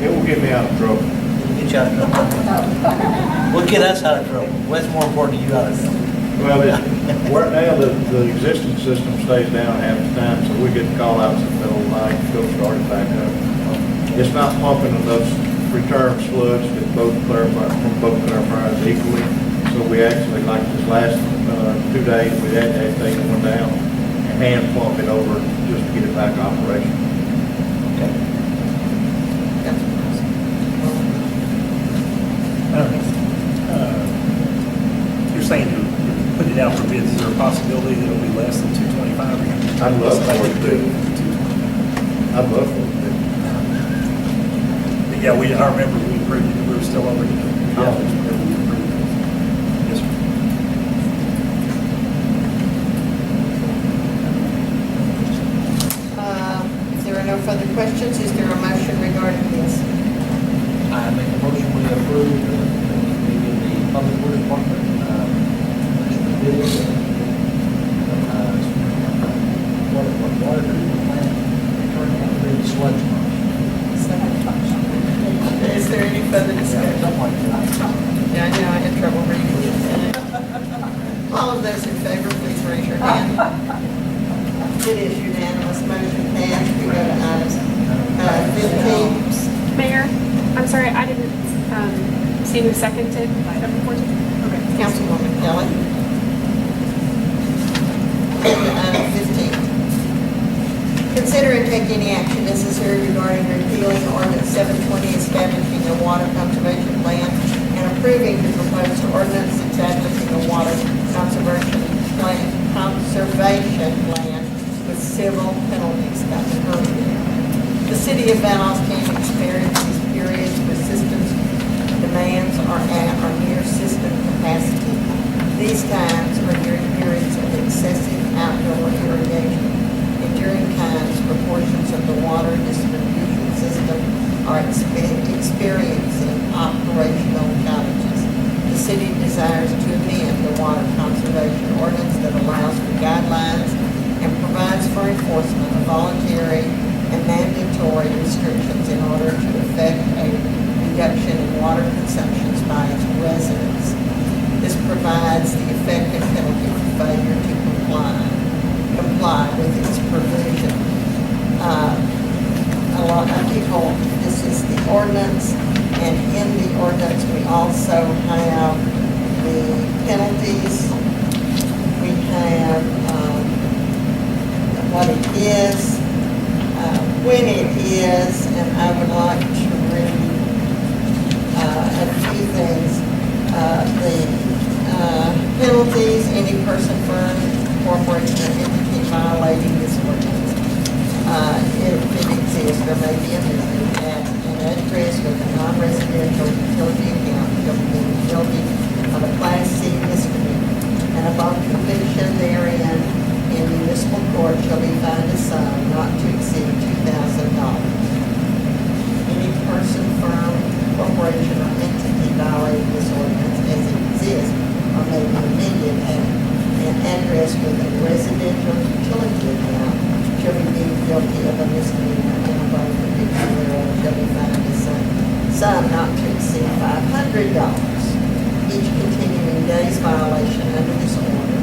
It will get me out of trouble. it'll get you out of trouble? We'll get us out of trouble. What's more important to you out of trouble? Well, right now, the existing system stays down half the time, so we get call outs in the middle of the night, go start it back up. It's not pumping enough return sludge that from both clarifiers equally. So we actually, like this last 2 days, we had to take one down and hand pump it over just to get it back operational. Okay. You're saying you're putting it out for bids, is there a possibility that it'll be less than 225? I'd love for it to. do. I'd love for it to. Yeah, I remember we approved it, we were still over in college whenever we approved it. Yes, sir. If there are no further questions, is there a motion regarding this? I make a motion we approve the public works department, additional bids, water treatment plant, turning out to be sludge pumps. Is there any further discussion? Something like that. Yeah, I know, I had trouble reading it. All of those in favor, please raise your hand. It is unanimous, motion passed. We go to item 15. Mayor, I'm sorry, I didn't see who seconded item 14. Okay. Councilwoman Kelly. Item 15. Consider and take any action necessary regarding repealing ordinance 720 establishing a water conservation plan and approving the proposed ordinance establishing a water conservation plan with civil penalties. Dr. Kirby. The city of Van Alstyne experiences periods where systems demands are at or near system capacity. These times are during periods of excessive outdoor irrigation, and during times proportions of the water distribution system are experiencing operational challenges. The city desires to amend the water conservation ordinance that allows for guidelines and provides for enforcement of voluntary and mandatory restrictions in order to effect a reduction in water consumptions by its residents. This provides the effective penalty for failure to comply with its provision. A lot of people, this is the ordinance, and in the ordinance we also have the penalties. We have what it is, when it is, and I would like to read a few things. The penalties, any person, firm, corporation, or entity violating this ordinance. If it exists, there may be a missing at an address with a non-residential utility account shall be guilty of a Class C misdemeanor, and upon conviction therein in municipal court shall be fined a sum not to exceed $2,000. Any person, firm, corporation, or entity violating this ordinance as it exists or may be amended at an address with a residential utility account shall be deemed guilty of a misdemeanor, and upon conviction thereof shall be fined a sum not to exceed $500. Each continuing day's violation under this order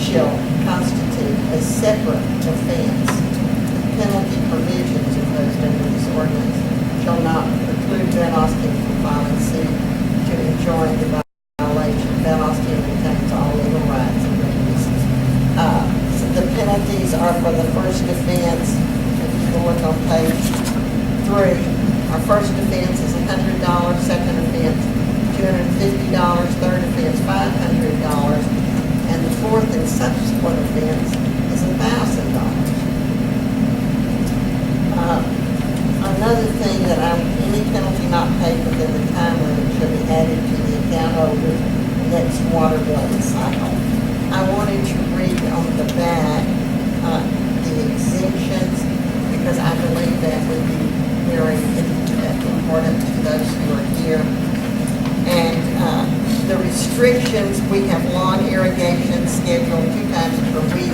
shall constitute a separate offense. The penalty provisions imposed under this ordinance shall not preclude Van Alstyne from filing suit to enjoin the violation. Van Alstyne retains all legal rights and remedies. So the penalties are for the first offense. If you look on page 3, our first offense is $100, second offense $250, third offense $500, and the fourth and subsequent offense is $1,000. Another thing that any penalty not paid within the time limit shall be added to the account holder's next water billing cycle. I wanted to read on the back the exemptions because I believe that would be very important to those who are here. And the restrictions, we have lawn irrigation scheduled 2 times per week,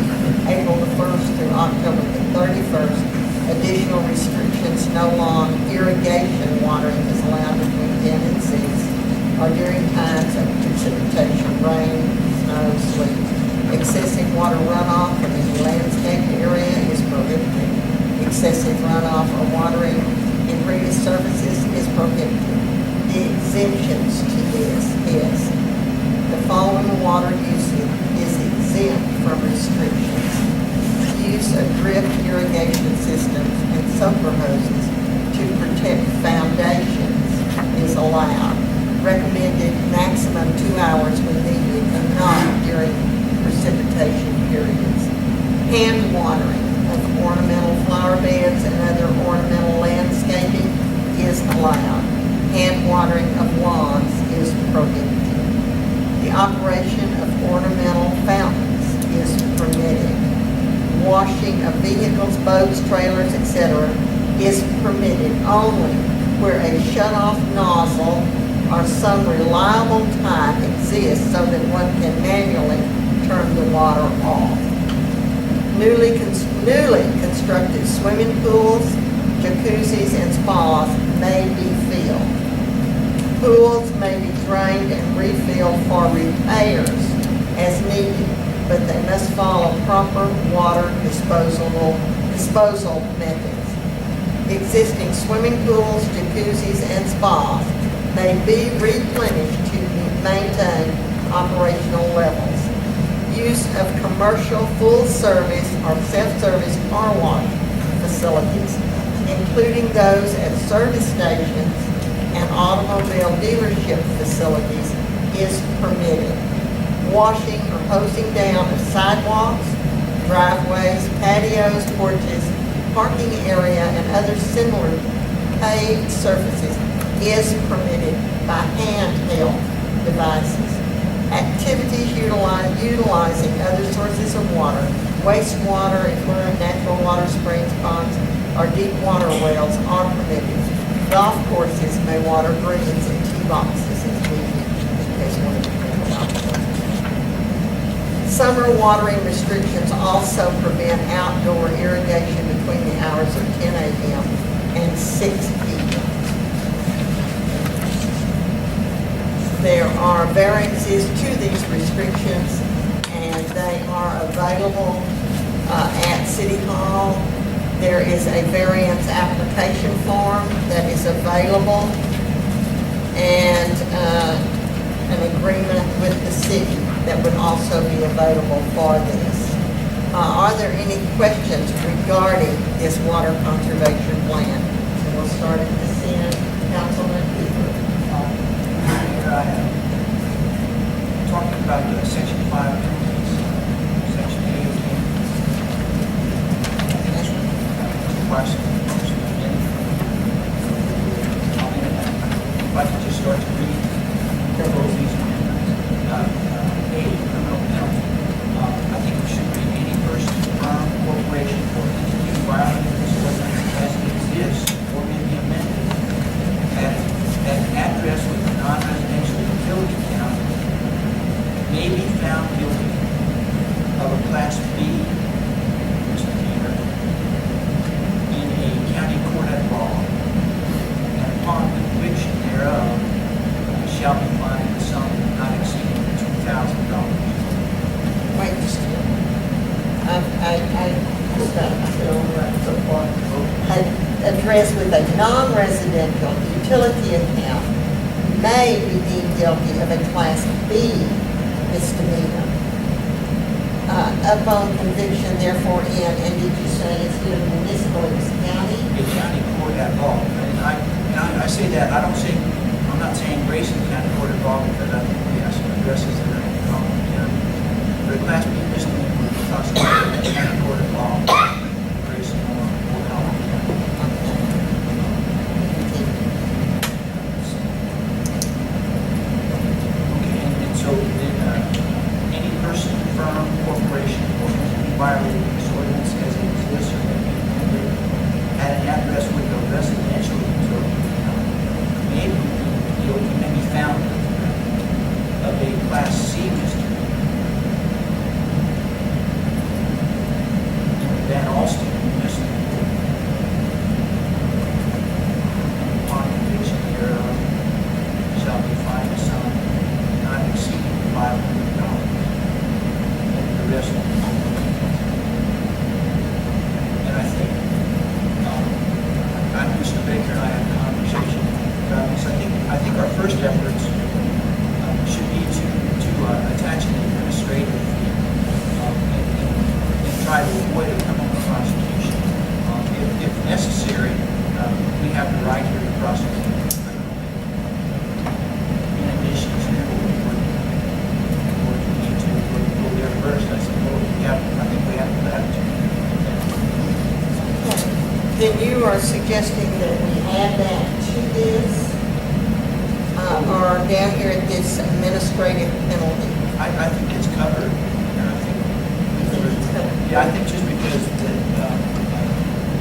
April the 1st through October the 31st. Additional restrictions, no lawn irrigation watering is allowed between 10 and 6, or during times of precipitation, rain, snow, sleet. Excessive water runoff from any landscape area is prohibited. Excessive runoff or watering in previous services is prohibited. The exemptions to this is the following water usage is exempt from restrictions. Use of drip irrigation systems and soaker hoses to protect foundations is allowed. Recommended maximum 2 hours when needed and not during precipitation periods. Hand watering of ornamental flower beds and other ornamental landscaping is allowed. Hand watering of lawns is prohibited. The operation of ornamental fountains is permitted. Washing of vehicles, boats, trailers, etc. is permitted only where a shut-off nozzle or some reliable type exists so that one can manually turn the water off. Newly constructed swimming pools, jacuzzis, and spas may be filled. Pools may be drained and refilled for repairs as needed, but they must follow proper water disposal methods. Existing swimming pools, jacuzzis, and spas may be replenished to maintain operational levels. Use of commercial full-service or self-service car wash facilities, including those at service stations and automobile dealership facilities, is permitted. Washing or hosing down of sidewalks, driveways, patios, porches, parking area, and other similar paved surfaces is permitted by handheld devices. Activities utilizing other sources of water, wastewater, including natural water springs, ponds, or deep water wells are permitted. Golf courses may water greens and tee boxes as needed. As one example. Summer watering restrictions also prevent outdoor irrigation between the hours of 10 a.m. and 6 p.m. There are variances to these restrictions, and they are available at City Hall. There is a variance application form that is available, and an agreement with the city that would also be available for this. Are there any questions regarding this water conservation plan? And we'll start at this end. Councilman Cooper. I have talking about the section 5 penalties, section 8. I think that's requires some amendment. If I could just start to read both these amendments. A, criminal penalty. I think we should read any person, firm, corporation, or entity violating this ordinance as it exists or may be amended at an address with a non-residential utility account may be found guilty of a Class B misdemeanor in a county court at law, and upon conviction thereof shall be fined a sum not exceeding $2,000. Wait just a minute. Address with a non-residential utility account may be deemed guilty of a Class B misdemeanor. Upon conviction, therefore, and did you say it's in municipal, it's county? A county court at law. And I say that, I'm not saying Grayson County Court at law because I think we have some addresses that are in common county. But a Class B misdemeanor would be constituted a county court at law, Grayson or Howard County. Okay, and so then any person, firm, corporation, or entity violating this ordinance as it exists or may be amended at an address with a residential utility account may be found of a Class C misdemeanor. Then Alstyne misdemeanor. Upon conviction hereof shall be fined a sum not exceeding $500, and the rest of the And I think, Mr. Baker and I had a conversation about this. I think our first efforts should be to attach an administrative fee and try to avoid a criminal prosecution. If necessary, we have the right here to prosecute criminally. In addition to what we need to go there first, I said, well, I think we have the latitude. Then you are suggesting that we add that to to this, or down here at this administrative penalty? I think it's covered, and I think, yeah, I think just because the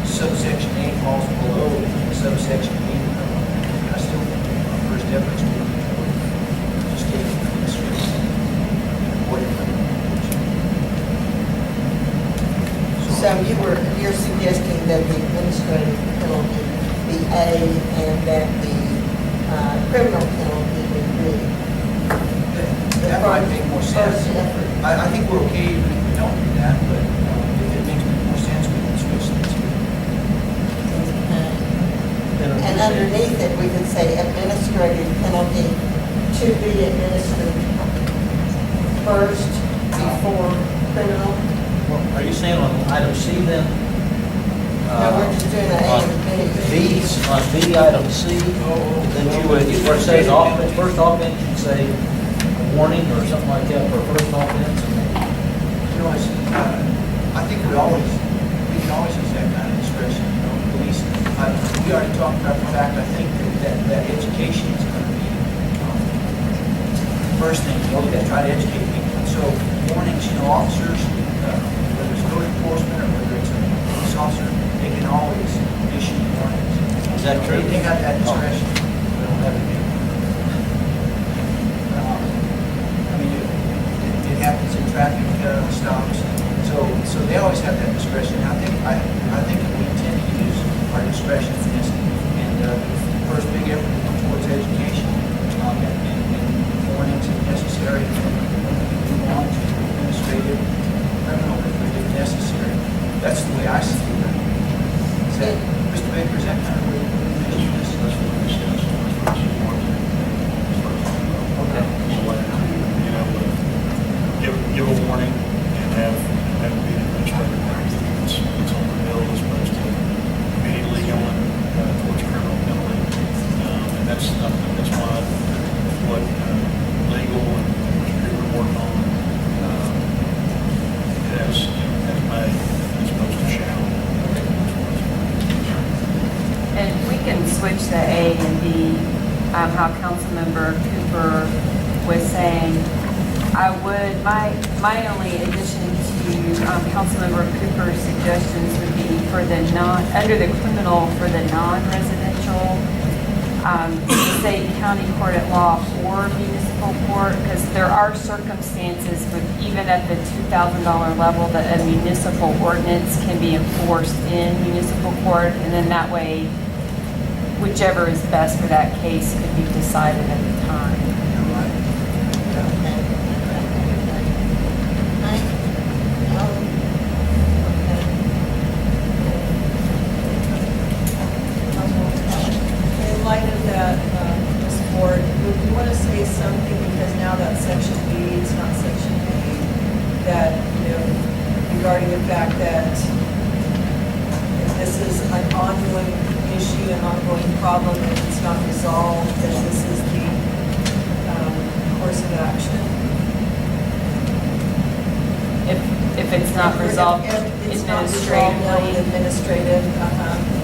subsection A falls below subsection B, I still think our first efforts would be just take administration. So you're suggesting that the administrative penalty be A and that the criminal penalty be B? That might make more sense. First effort. I think we're okay even if we don't do that, but if it makes more sense, we can switch things here. And underneath it, we could say administrative penalty to be administered first before criminal. Are you saying on item C then? No, we're just doing an A On and B. B, on B, item C, then you would, where it says offense, first offense, you'd say warning or something like that for first offense. You know, I think we can always use that kind of discretion, you know, police. We already talked about the fact, I think that education is going to be the first thing, we're going to try to educate people. And so warnings, you know, officers, whether it's code enforcement or whether it's a police officer, they can always issue warnings. Is that true? They got that discretion. We don't have it. I mean, it happens in traffic stops. So they always have that discretion. I think if we intend to use our discretion in this, and the first big effort towards education, and warnings if necessary, we move on to administrative, criminal if necessary. That's the way I see it. Is that, Mr. Baker, is that kind of where you envision this? Okay. You know, give a warning and have it be an administrative penalty. It's on the bill as opposed to immediately going towards criminal penalty. And that's why what legal and what we're working on has may as opposed to shall. And we can switch the A and B, how Councilmember Cooper was saying. I would, my only addition to Councilmember Cooper's suggestions would be for the under the criminal, for the non-residential, say county court at law or municipal court, because there are circumstances with, even at the $2,000 level, that a municipal ordinance can be enforced in municipal court, and then that way, whichever is best for that case could be decided at the time. In light of that, Ms. Ford, would you want to say something, because now that section B, it's not section A, that, you know, regarding the fact that if this is an ongoing issue, an ongoing problem, and it's not resolved, that this is the course of action? If it's not resolved If it's not resolved now with administratively. administrative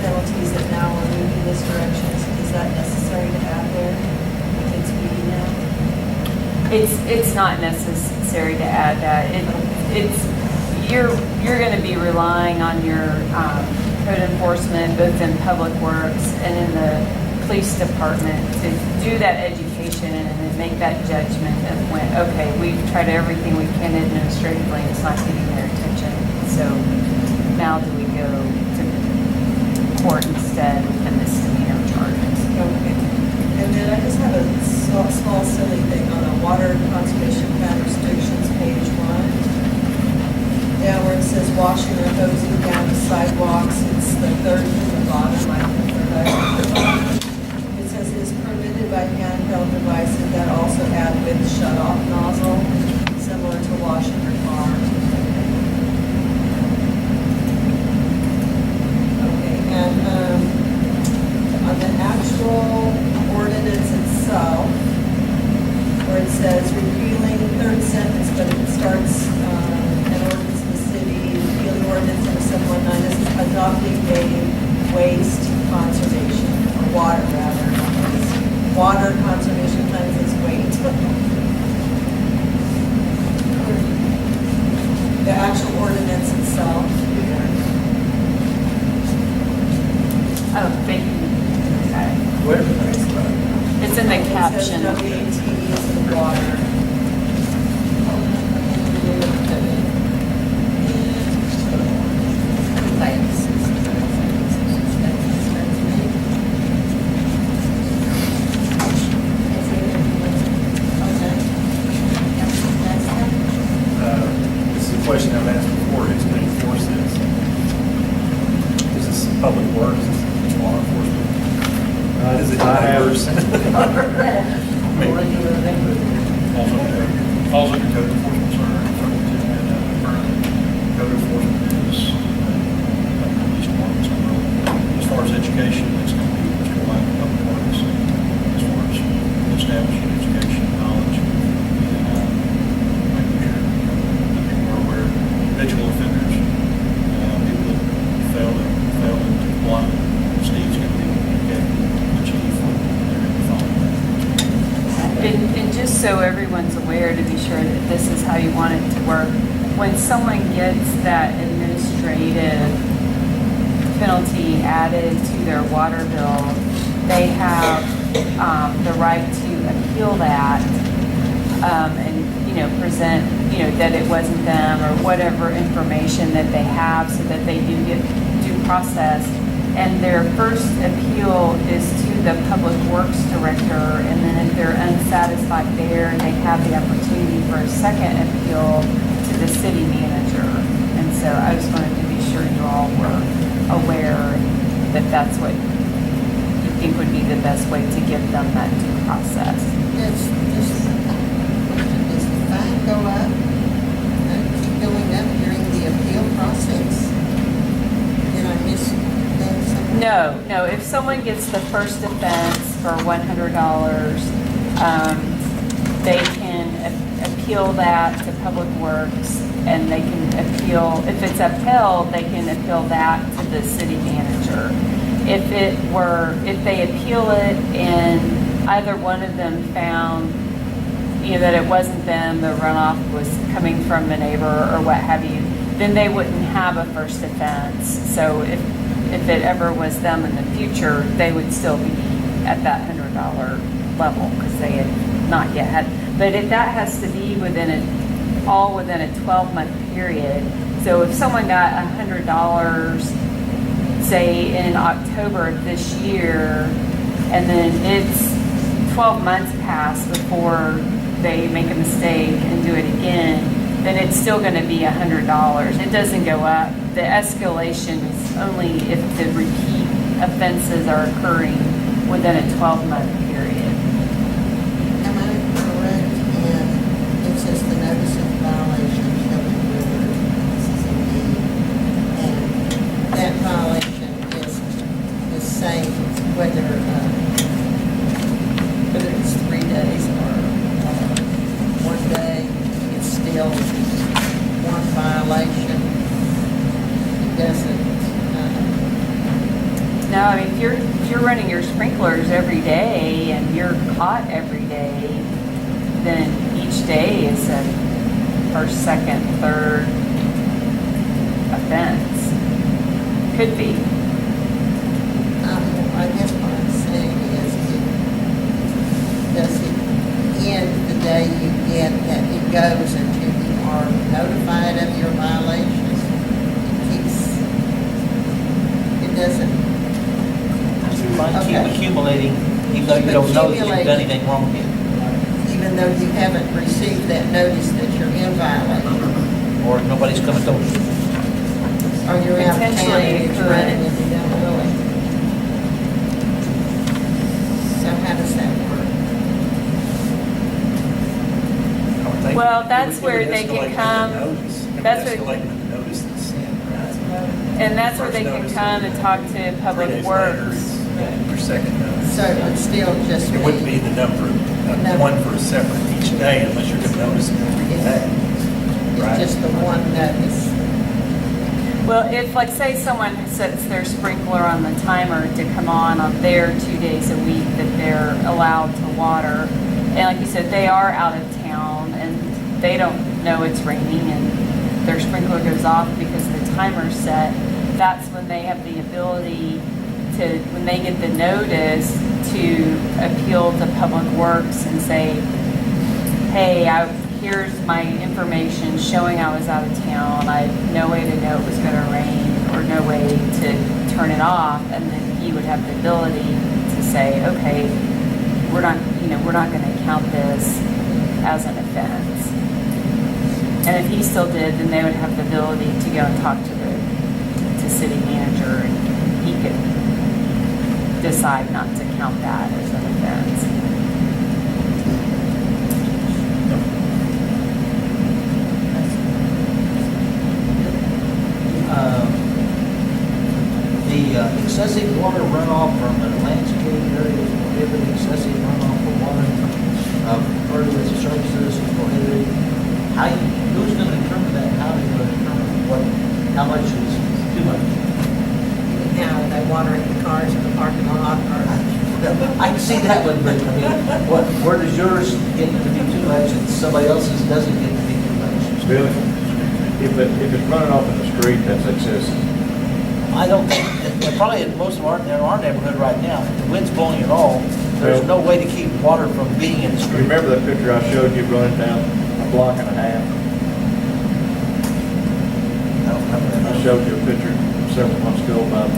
penalties that now are moving in this direction, is that necessary to add there? If it's B now? It's not necessary to add that. You're going to be relying on your code enforcement, both in public works and in the police department, to do that education and then make that judgment of when, okay, we've tried everything we can administratively and it's not getting their attention. So now do we go to court instead with the misdemeanor charges? Okay. And then I just have a small silly thing on the water conservation plan restrictions, page 1. Down where it says washing or hosing down the sidewalks, it's the third from the bottom, I think the third item from the bottom. It says it is permitted by handheld devices that also add with shut-off nozzle, similar to washing your car. Okay, and on the actual ordinance itself, where it says repealing, third sentence, but it starts an ordinance in the city, repealing ordinance number 719, this is adopting a waste conservation, or water rather, water conservation plans is wait. The actual ordinance itself. Oh, thank you. Okay. Where? It's in the It says caption. WAT is the water. This is a question I've asked before, who's going to enforce this? Is this public works, is it law enforcement? Is it neighbors? Falls under code enforcement, sir, and currently code enforcement is police department's umbrella. As far as education, it's going to be Mr. White, public works, as far as establishing education, knowledge, and making sure that people are aware, habitual offenders, people that fail to comply. Steve's going to be communicating with the chief, they're in the phone. And just so everyone's aware, to be sure that this is how you want it to work, when someone gets that administrative penalty added to their water bill, they have the right to appeal that and, present, that it wasn't them or whatever information that they have so that they do get due process. And their first appeal is to the Public Works Director, and then if they're unsatisfied there, they have the opportunity for a second appeal to the city manager. And so I just wanted to be sure you all were aware that that's what you think would be the best way to give them that due process. Does the fine go up, keep going up during the appeal process? Did I miss something? No, if someone gets the first offense for $100, they can appeal that to Public Works, and they can appeal, if it's upheld, they can appeal that to the city manager. If they appeal it and either one of them found, that it wasn't them, the runoff was coming from a neighbor or what have you, then they wouldn't have a first offense. So if it ever was them in the future, they would still be at that $100 level because they had not yet had. But if that has to be within a 12-month period. So if someone got $100, say in October of this year, and then it's 12 months pass before they make a mistake and do it again, then it's still going to be $100. It doesn't go up. The escalation is only if the repeat offenses are occurring within a 12-month period. Am I correct in, it says the notice of violation shall be delivered, this is indeed, and that violation is the same whether it's 3 days or 1 day, it's still one violation. It doesn't. No, I mean, if you're running your sprinklers every day and you're caught every day, then each day is a first, second, third offense. Could be. I guess what I'm saying is, does it end the day you get that it goes until you are notified of your violations? It doesn't. Might keep accumulating, even though you don't know that you've done anything wrong yet. Even though you haven't received that notice that you're in violation. Or nobody's coming to you. Or you're out of town Potentially and it it's could. running and you don't know it. So how does that work? I would think Well, it that's would where they escalate can with the come. notice. It would That's what- escalate with the notice that's sent, right? And that's where they can come and talk to 3 Public days later, Works. it's your second notice. So it would still just It wouldn't be the number, one for a separate each day unless you're going to notice it every day. It's Right. just the one notice. Well, if, like, say someone sets their sprinkler on the timer to come on their 2 days a week that they're allowed to water, and like you said, they are out of town and they don't know it's raining and their sprinkler goes off because the timer's set, that's when they have the ability to, when they get the notice, to appeal to Public Works and say, hey, here's my information showing I was out of town. I had no way to know it was going to rain or no way to turn it off. And then he would have the ability to say, okay, we're not going to count this as an offense. And if he still did, then they would have the ability to go and talk to the city manager, and he could decide not to count that as an offense. The excessive water runoff from the landscape areas prohibited, excessive runoff from water from fertilizer services is prohibited. Who's going to determine that? How are they going to determine how much is too much? Now, are they watering the cars in the parking lot, or? I can see that one, but I mean, where does yours get to be too much and somebody else's doesn't get to be too much? Billy, if it's running off in the street, that's excessive. I don't think, and probably in most of our neighborhood right now, if the wind's blowing at all, there's no way to keep water from being in the street. Remember that picture I showed you running down a block and a half? I don't remember that. I showed you a picture several months ago about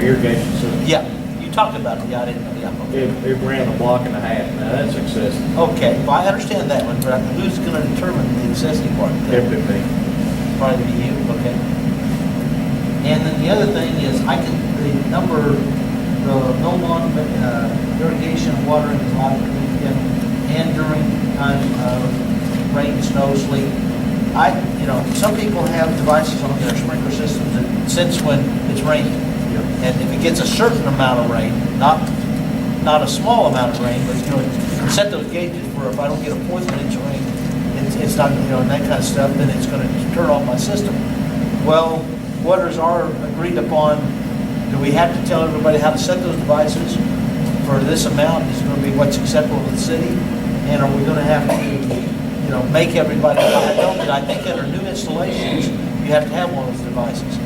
irrigation system. Yeah, you talked about it, yeah, I didn't know, yeah. Okay. It ran a block and a half. Now, that's excessive. Okay, well, I understand that one, but who's gonna determine the excessive part? Everything. Probably be you, okay. And then the other thing is, the no lawn irrigation watering is allowed to be and during time of rain, snow, sleet. Some people have devices on their sprinkler systems that sense when it's raining. And if it gets a certain amount of rain, not a small amount of rain, but you can set those gauges for if I don't get a fourth of an inch of rain, it's not, and that kind of stuff, then it's going to turn off my system. Well, what is our agreed upon? Do we have to tell everybody how to set those devices for this amount? Is it going to be what's acceptable to the city? And are we going to have to, make everybody buy it? I think under new installations, you have to have one of those devices.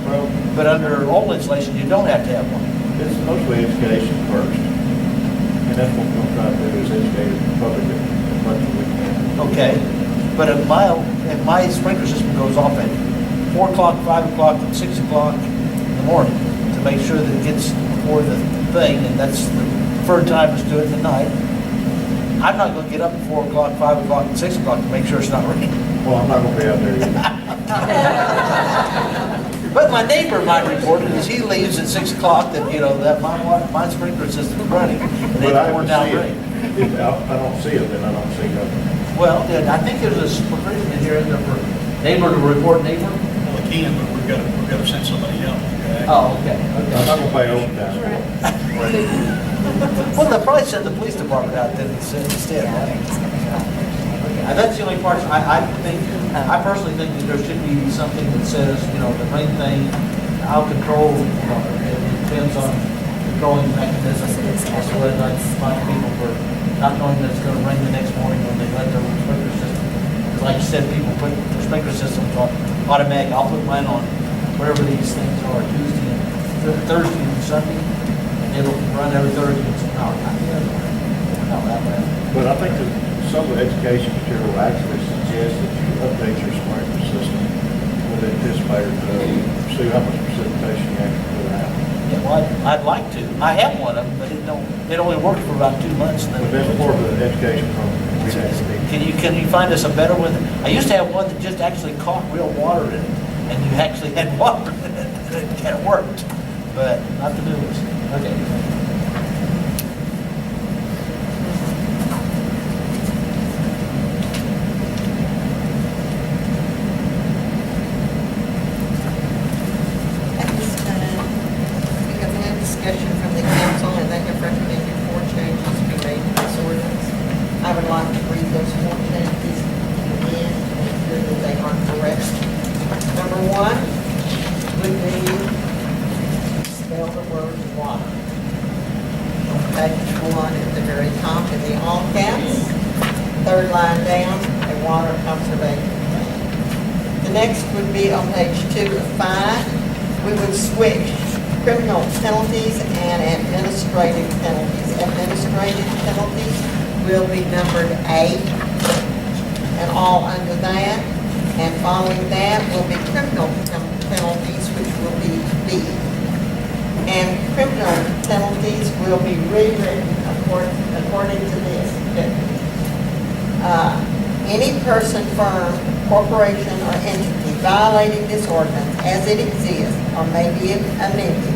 But under old installation, you don't have to have one. It's mostly education first. And that's what we're going to try to do, is educate the public as much as we can. Okay. But if my sprinkler system goes off at 4 o'clock, 5 o'clock, and 6 o'clock in the morning to make sure that it gets before the thing, and that's the preferred time is to do it in the night. I'm not going to get up at 4 o'clock, 5 o'clock, and 6 o'clock to make sure it's not raining. Well, I'm not going to be out there either. But my neighbor might report it as he leaves at 6 o'clock that my sprinkler system is running and they pour down rain. If I don't see it, then I don't see nothing. Well, I think there's a provision in here for neighbor to report neighbor. Well, we can, but we've got to send somebody out. Oh, okay. I'm not going to pay overtime. Well, they'll probably send the police department out then instead, right? And that's the only part, I personally think that there should be something that says, the main thing, I'll control, it depends on controlling mechanism. As to whether I find people for not knowing that it's going to rain the next morning when they let their sprinkler system. Because like you said, people put their sprinkler systems on automatic. I'll put mine on wherever these things are, Tuesday and Thursday and Sunday, and it'll run every Thursday. It's not that bad. But I think that some of the education material actually suggests that you update your sprinkler system with anticipated to see how much precipitation you actually put out. Yeah, well, I'd like to. I have one of them, but it only worked for about 2 months. And But that's part of the education program. Can you find us a better one? I used to have one that just actually caught real water in it, and you actually had water in it, and it worked, but not the newest. Okay. Discussion from the council, and they have recommended 4 changes to be made to this ordinance. I would like to read those 4 changes again to ensure that they are correct. Number 1, The next would be on page 2 of 5. We would switch criminal penalties and administrative penalties. Administrative penalties will be numbered A, and all under that. And following that will be criminal penalties, which will be B. And criminal penalties will be rewritten according to this. Any person, firm, corporation, or entity violating this ordinance as it exists or may be amended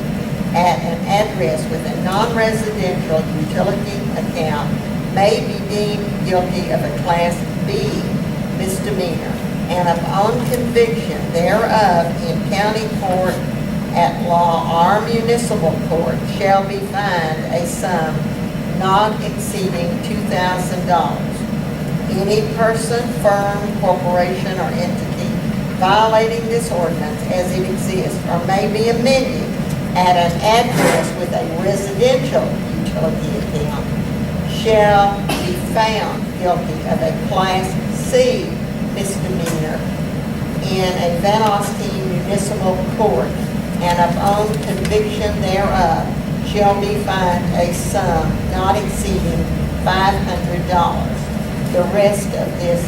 at an address with a non-residential utility account may be deemed guilty of a Class B misdemeanor, and upon conviction thereof in county court at law or municipal court shall be fined a sum not exceeding $2,000. Any person, firm, corporation, or entity violating this ordinance as it exists or may be amended at an address with a residential utility account shall be found guilty of a Class C misdemeanor in a Van Alstyne municipal court, and upon conviction thereof shall be fined a sum not exceeding $500. The rest of this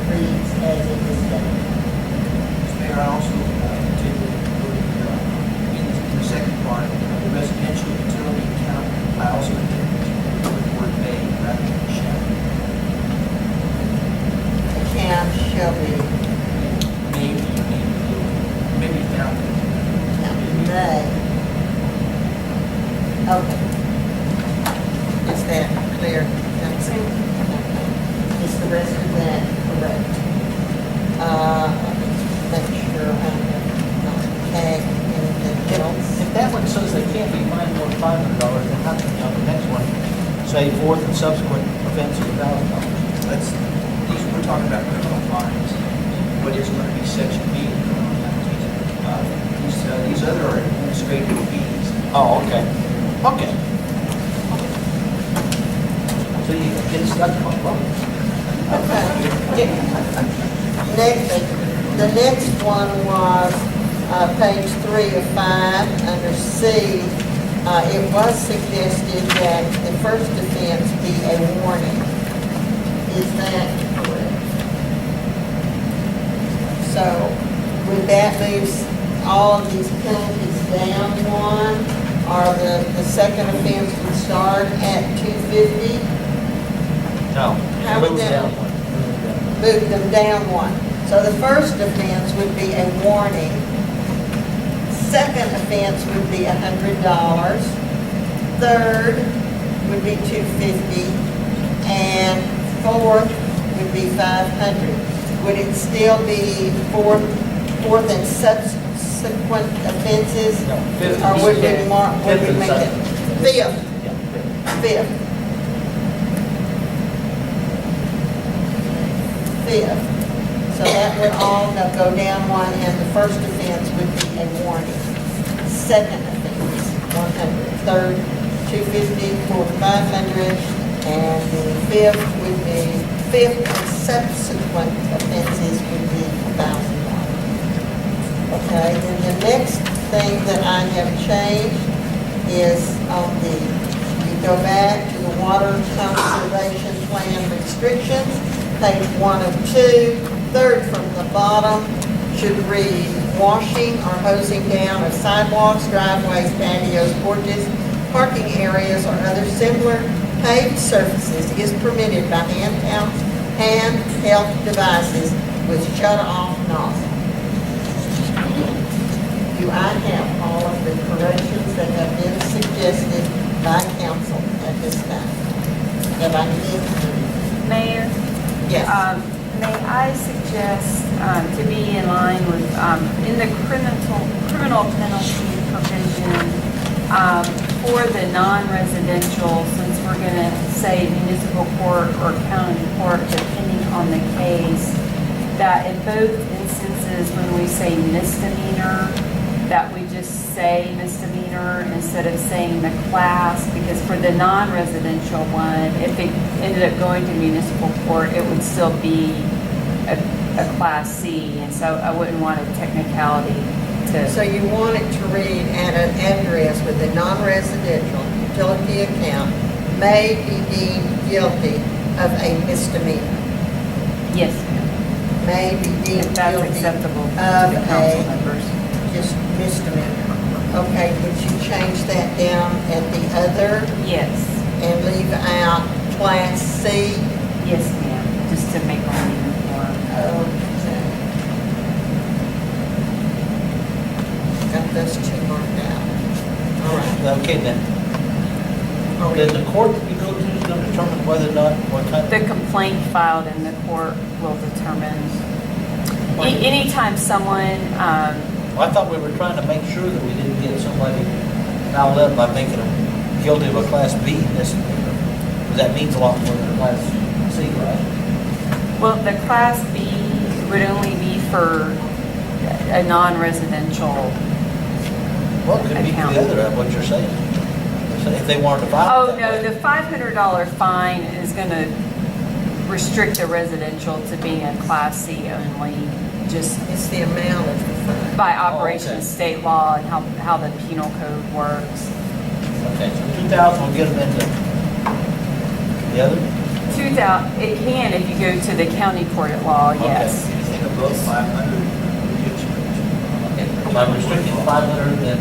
reads as it is stated. Mayor, I also, in the second part, the residential utility account, I also intended to put the word may rather than shall. Account shall be, Maybe found. may. Okay. Is that clear? Is the rest of that correct? Make sure I have not tagged anything else. If that one says they can't be fined more than $500, then how can, on the next one, say fourth and subsequent offense of $1,000? Let's, we're talking about criminal fines. What is going to be section B of criminal penalties? These other are administrative fees. Oh, okay. Okay. So you get stuck on both. Okay. The next one was page 3 of 5 under C. It was suggested that the first offense be a warning. Is that correct? So would that move all of these penalties down one, or the second offense would start at 250? No. How would Move that- down one. Move them down one. So the first offense would be a warning. Second offense would be $100. Third would be $250, and fourth would be $500. Would it still be fourth and subsequent offenses? No, fifth Or and would we second. would Fifth we and make it subsequent. fifth? Yeah, Fifth. Fifth. So that would all go down one, and the first offense would be a warning. Second offense, 100. Third, 250. Fourth, 500. And the fifth would be, fifth and subsequent offenses would be $1,000. Okay, then the next thing that I have changed is on you go back to the water conservation plan restrictions, page 1 of 2. Third from the bottom should read, washing or hosing down of sidewalks, driveways, patios, porches, parking areas, or other similar paved surfaces is permitted by handheld devices with shut-off nozzle. Do I have all of the corrections that have been suggested by council at this time? Have I missed? Mayor? Yes. May I suggest, to be in line with, in the criminal penalty provision, for the non-residential, since we're gonna say municipal court or county court, depending on the case, that in both instances, when we say misdemeanor, that we just say misdemeanor instead of saying the class, because for the non-residential one, if it ended up going to municipal court, it would still be a a Class C, and so I wouldn't want a technicality So to, you want it to read, at an address with a non-residential utility account may be deemed guilty of a misdemeanor. yes, ma'am, May be deemed if that's guilty acceptable to of the council a members. just misdemeanor. Okay, would you change that down at the other Yes, and leave out Class C? yes, ma'am, just to make them uniform. Okay. Got those two marked out. All right. Okay, then, then the court that you go to is going to determine whether or not, what kind The complaint filed in the court will determine, anytime someone, Well, I thought we were trying to make sure that we didn't get somebody fouled up by making them guilty of a Class B misdemeanor. Because that means a lot more than a Class C, right? well, the Class B would only be for a non-residential. Well, it could be for the other, what you're saying. So if they wanted to file. Oh, no, the $500 fine is going to restrict the residential to being a Class C only, just It's the amount of the fine. by operation okay. of state law and how the penal code works. Okay, so 2,000 will get them into the other? 2,000, it can if you go to the county court at law, yes. Anything above 500 gets you. Okay, by restricting 500, then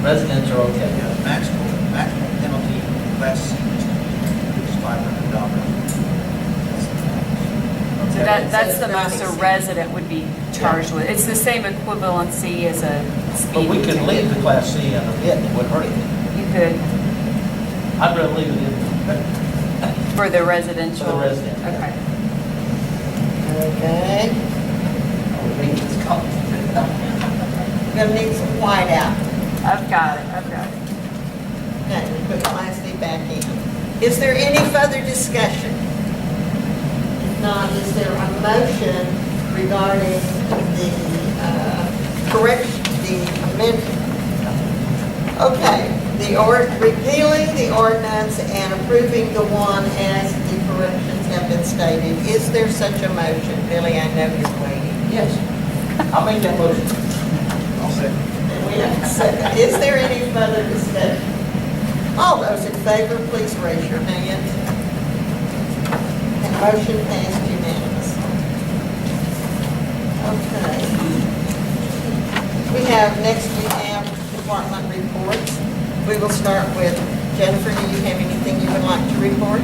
residents are okay. Maximum penalty, Class C misdemeanor is $500. So that's the most a resident would be charged with. It's the same equivalency as a But we speeding could leave ticket. the Class C under it, and it wouldn't hurt anything. You could, I'd rather leave it in. for the residential? For the resident. Okay. Okay. Gonna need some white out. I've got it. Okay, we put Class D back in. Is there any further discussion? If not, is there a motion regarding the correction, the amendment? Okay, repealing the ordinance and approving the one as the corrections have been stated. Is there such a motion? Billy, I know you're waiting. Yes. I'll make that motion. I'll second. And we have a second. Is there any further discussion? All those in favor, please raise your hand. And motion passed unanimously. Okay. Next we have department reports. We will start with Jennifer. Do you have anything you would like to report?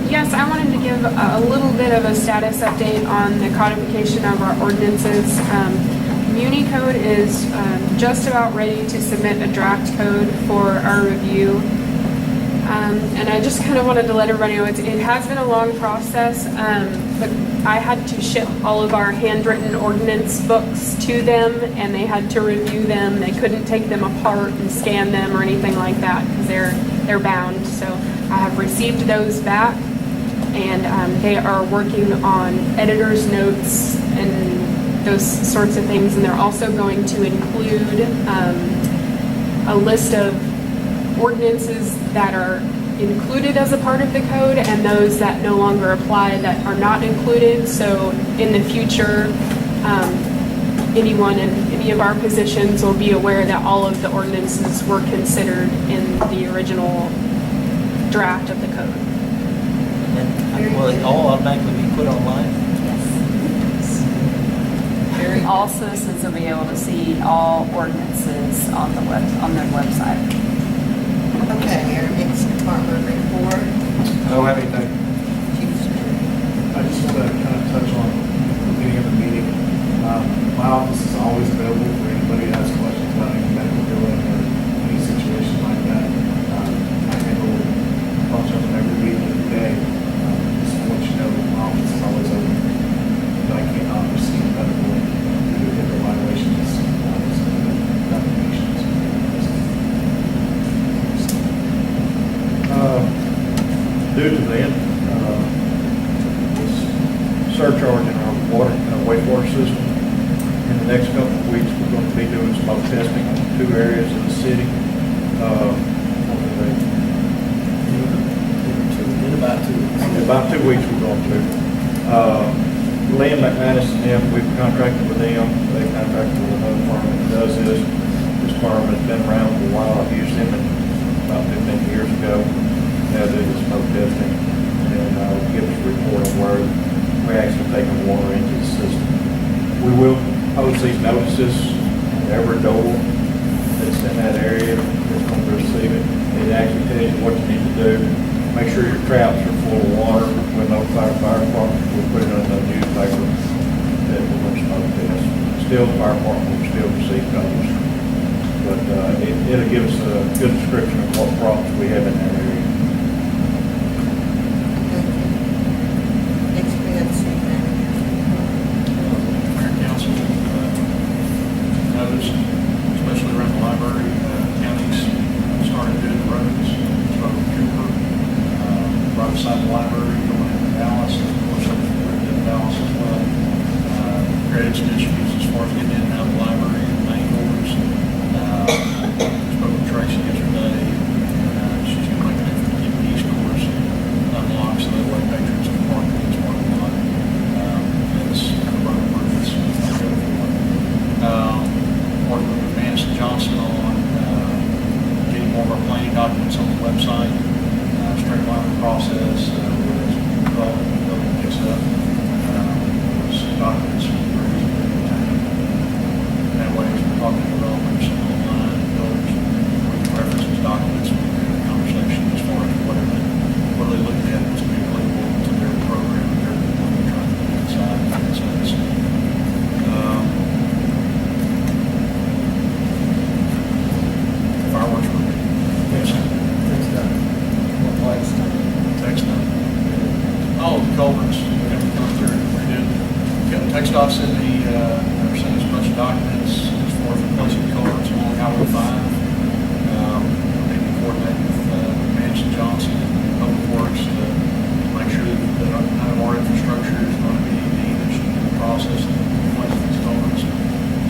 Yes, I wanted to give a little bit of a status update on the codification of our ordinances. Muni Code is just about ready to submit a draft code for our review. And I just kind of wanted to let everybody know it has been a long process, but I had to ship all of our handwritten ordinance books to them, and they had to review them. They couldn't take them apart and scan them or anything like that because they're bound. So I have received those back, and they are working on editor's notes and those sorts of things. And they're also going to include a list of ordinances that are included as a part of the code and those that no longer apply that are not included. So in the future, anyone in any of our positions will be aware that all of the ordinances were considered in the original draft of the code. And will it all automatically be put online? Very All citizens will be able to see all ordinances on their website. Okay, our next department report. I don't have anything. Chief Smith. I just want to kind of touch on the beginning of the meeting. My office is always available for anybody that has questions about any medical billing or any situation like that. I handle a bunch of them every week, every day. Just to let you know, my office is always open. But I cannot receive medical due to HIPAA violations, notifications. Due to that, surcharging our wastewater system. In the next couple of weeks, we're going to be doing smoke testing on 2 areas of the city. In about 2 weeks. In about 2 weeks, we're going to. Liam McManus and them, we've contracted with them, they contracted with another firm that does this. This firm has been around for a while, I've used them about 15 years ago. They'll do the smoke testing and give us a report on where we're actually taking water into the system. We will post these notices on every door that's in that area that's going to receive it. It actually tells you what you need to do. Make sure your traps are full of water. We'll notify the fire department. We'll put it on the newspaper that we're going to smoke test. Still, the fire department will still receive calls. But it'll give us a good description of what problems we have in that area. Mayor, council, noticed, especially around the library, counties started doing the roads, started with Cooper, right beside the library, going into Dallas, and of course, they're in Dallas as well. Created some issues as far as getting in and out of the library and main doors. Spoke with Tracy yesterday, and she's going to make an effort to keep the east doors unlocked so that way patrons can park in each parking lot. As the road improvements go forward. Working with Vance and Johnson on getting more of our planning documents on the website, streamline the process, as development picks up. Those documents are very easy to obtain. That way, as we're talking to developers online, builders, we can reference those documents and we can have a conversation as far as what are they looking at that's going to be applicable to their program, their what they're trying to do inside the city. Fireworks were good. Yes. Text done. All of the culverts, we come through, we did. Got text docs in the, they're sending us a bunch of documents as far as replacing culverts along Highway 5. Maybe coordinate with Vance and Johnson and Public Works to make sure that none of our infrastructure is going to be damaged in the process of replacing these culverts.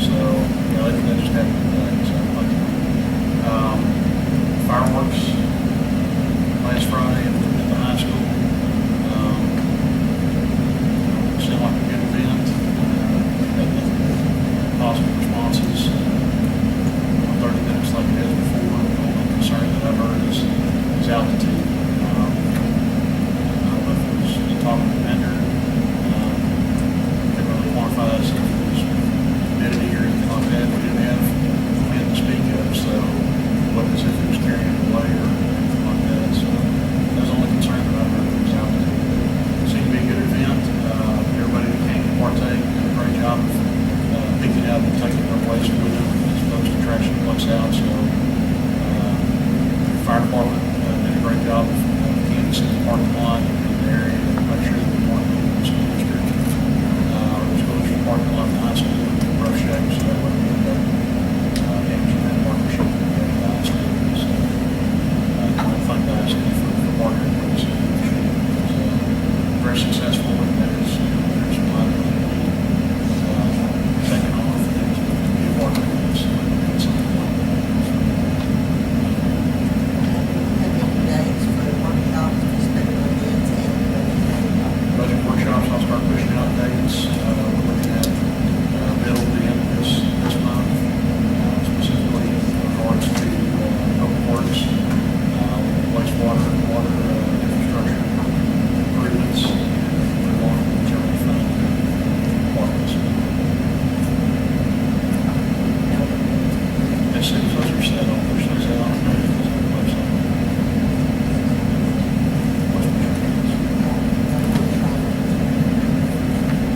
So, they just happened today, so fireworks last Friday at the high school. Seemed like a good event. Positive responses. 30 minutes like it has before. The only concern that I've heard is altitude. I don't know if it was talking to the vendor. They really quantify us if it was humidity or anything like that. We didn't have wind to speak of, so what is if it was carrying it away or anything like that. So that was the only concern that I've heard was altitude. It seemed to be a good event. Everybody that came to partake did a great job of picking up and taking their waste with them as opposed to trashing the place out. So the fire department did a great job of canvassing the parking lot in the area to make sure that we weren't moving the school district. The school district parking lot in the high school would be in rough shape, so that way we end up damaging that partnership that we have with the high school. So I want to thank the high school for partnering with us. It was very successful, and there's a lot of taking off and to be a partner with us at some point. Days for the workshops, special events, and Budget workshops, I'll start pushing out dates. We're looking at middle to the end of this month, specifically in regards to public works, wastewater, water infrastructure improvements, and we're going to the general fund departments. As soon as those are set, I'll push those out on the website.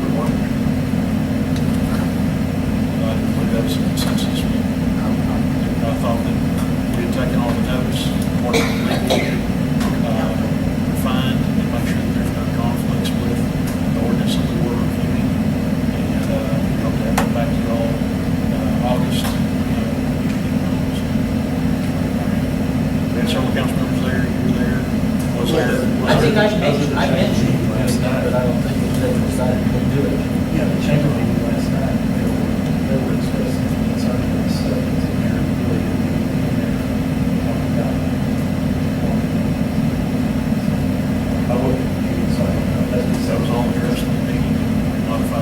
We're working. I believe that was a consensus. I thought that we had taken all the notes, working with legal, refined, and make sure that there's no conflicts with the ordinance that we were reviewing. And we hope to have that back to you all August. We had several council members there, you were there, was there. I think I mentioned it last night, but I don't think it was ever decided to do it. Yeah, the chamber meeting last night, they were expressing concern with this, the mayor really didn't get in there talking about. I wouldn't, so That was all addressed in the meeting, we notified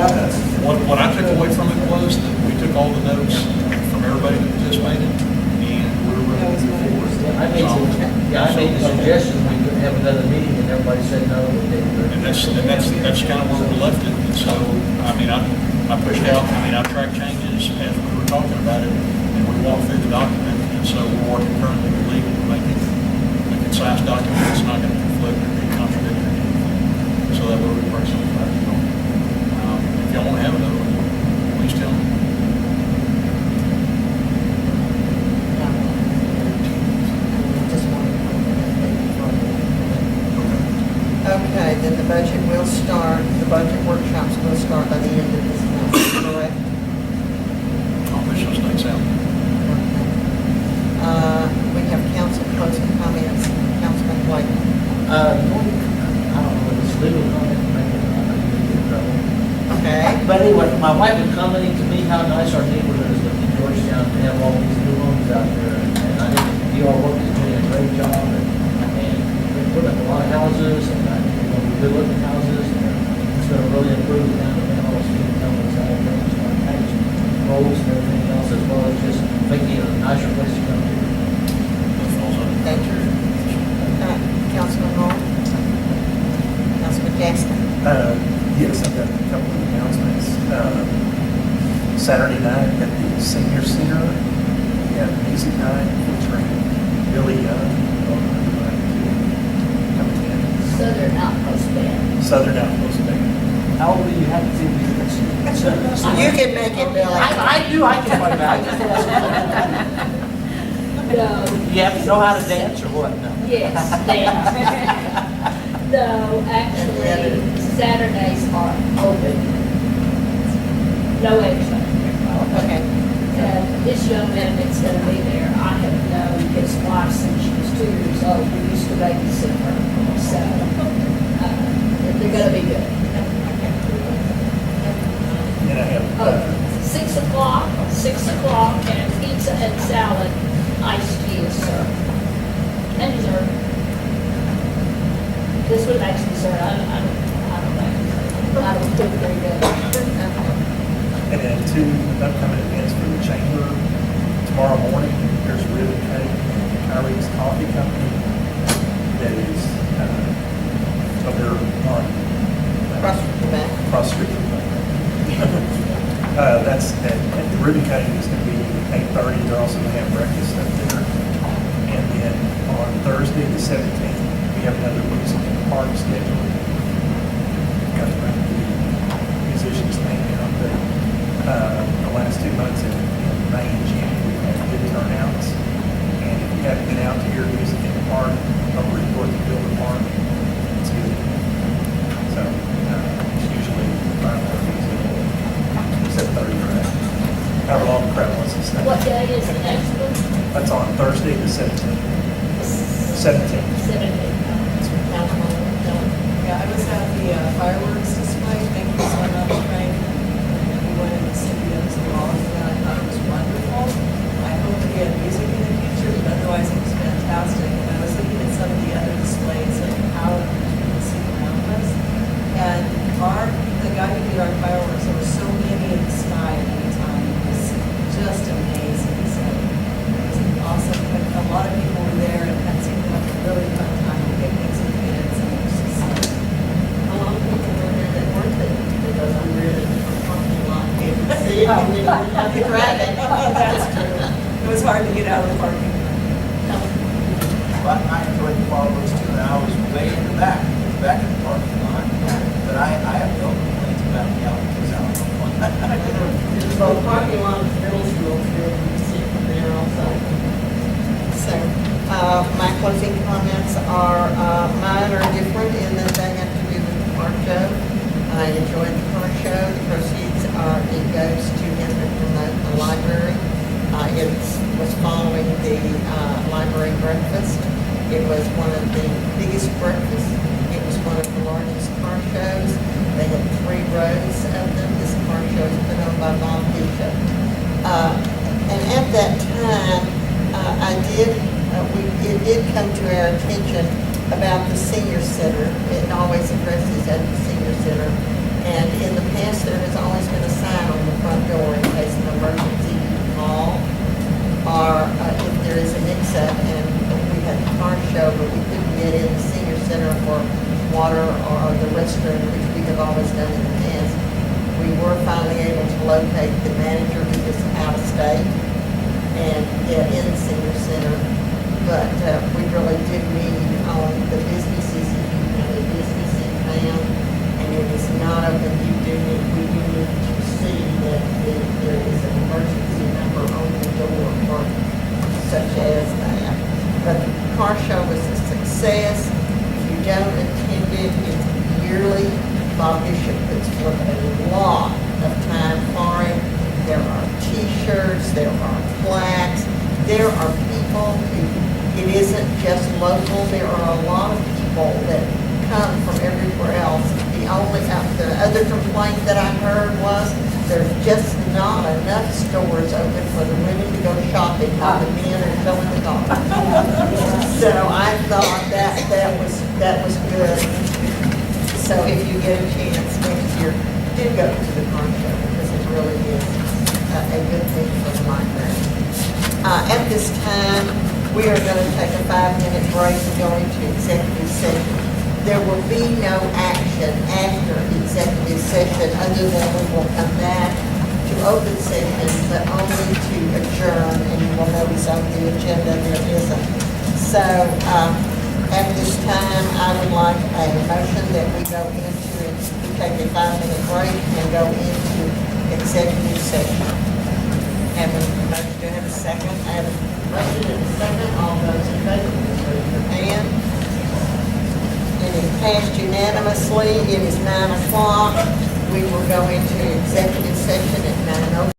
What I took away from it was that we took all the notes from everybody that participated, and we're really moving forward. I made the suggestion we could have another meeting and everybody said no. And that's kind of where we left it. And so, I mean, I pushed out, I tracked changes as we were talking about it, and we walked through the document, and so we're working currently with legal to make it a concise document that's not going to conflict or be contradictory. So that way we personally back it on. If y'all want to have another one, please tell me. Just wanted to Okay, then the budget will start, the budget workshops will start by the end of this month, correct? I'll push those dates out. We have council closing comments, Councilman Blake. I don't know if it's legal comment, maybe not, I could get in trouble. Okay. But anyway, my wife was commenting to me how nice our neighborhood is in Georgetown to have all these new homes out there. And I think you all work is doing a great job and we're putting up a lot of houses and good looking houses. And it's going to really improve the town of all street elements out there. It's going to package roads and everything else as well as just making it a nicer place to come to. Thank you. Councilman Moore? Councilman Jackson? Yes, I've got a couple of announcements. Saturday night at the Senior Center, we have music night featuring Billy Young. Coming in. Southern Outpost Band. Southern Outpost Band. How old do you have to see music? You can make it, Billy. I do, I can find out. No. You have to know how to dance or what? No. Yes, dance. No, actually, Saturdays are open. No extra. Okay. And this young man that's going to be there, I have known his wife since she was 2 years old. We used to babysit her. So they're going to be good. And I have 6 o'clock, and pizza and salad, iced tea is served. And dessert. This would actually dessert. I don't know. I don't cook very good. And then 2 upcoming events for the chamber. Tomorrow morning, there's ribbon cutting at Kyrie's Coffee Company that is up there on Cross the back. Cross Street. That's the ribbon cutting is going to be 8:30. They're also going to have breakfast up there. And then on Thursday the 17th, we have another music in the park scheduled. Got to write the musicians' name down, but the last 2 months in May and June, we've had good turnouts. And if you haven't been out to hear music in the park, over at North Building Park, it's good. So it's usually 7:30 for that. However long the crowd wants to stay. What day is the next one? That's on Thursday the 17th. 17th. 17th. Yeah, I was at the fireworks display. Thank you so much, Frank, and everyone in the city that was involved in that. I thought it was wonderful. I hope we get music in the future, but otherwise it was fantastic. And I was looking at some of the other displays of how you can see around us. And the guy who did our fireworks, there were so many in the sky at any time. It was just amazing. So it was awesome. But a lot of people were there and that seemed like a really fun time to picnics with kids. And it was just a lot of people were there that weren't there because I'm really talking a lot. See, you're right. That's true. It was hard to get out of the parking lot. But I enjoyed the fireworks too, and I was way in the back of the parking lot. But I have no complaints about the outfits out. So the parking lot of the middle school, you can see it from there also. So, my closing comments are, mine are different in that they have to do with the car show. I enjoyed the car show. The proceeds it goes to help and promote the library. It was following the library breakfast. It was one of the biggest breakfasts. It was one of the largest car shows. They had 3 rows of them. This car show was put on by Bob Bishop. And at that time, it did come to our attention about the senior center. It always addresses at the senior center. And in the past, there has and we had the car show, but we couldn't get in the senior center for water or the restroom, which we have always done in the past. We were finally able to locate the manager who was out of state and get in the senior center. But we really do need on the businesses, if you have a business in town and it is not open, we do need to see that there is an emergency number on the door for such as that. But the car show was a success. If you don't attend it, it's yearly. Bob Bishop puts forth a lot of time for it. There are T-shirts, there are plaques, there are people who, it isn't just local, there are a lot of people that come from everywhere else. The other complaint that I heard was there's just not enough stores open for the women to go shopping while the men are filling the cars. So I thought that was good. So if you get a chance next year, do go to the car show because it really is a good thing for the library. At this time, we are going to take a 5-minute break and go into executive session. There will be no action after executive session other than we will come back to open session, but only to adjourn, and you will notice on the agenda there isn't. So at this time, I would like a motion that we go into, we take a 5-minute break and go into executive session. Have a motion, do I have a second? I have a motion and a second. All those in favor, please raise your hand. And it passed unanimously. It is 9 o'clock. We will go into executive session at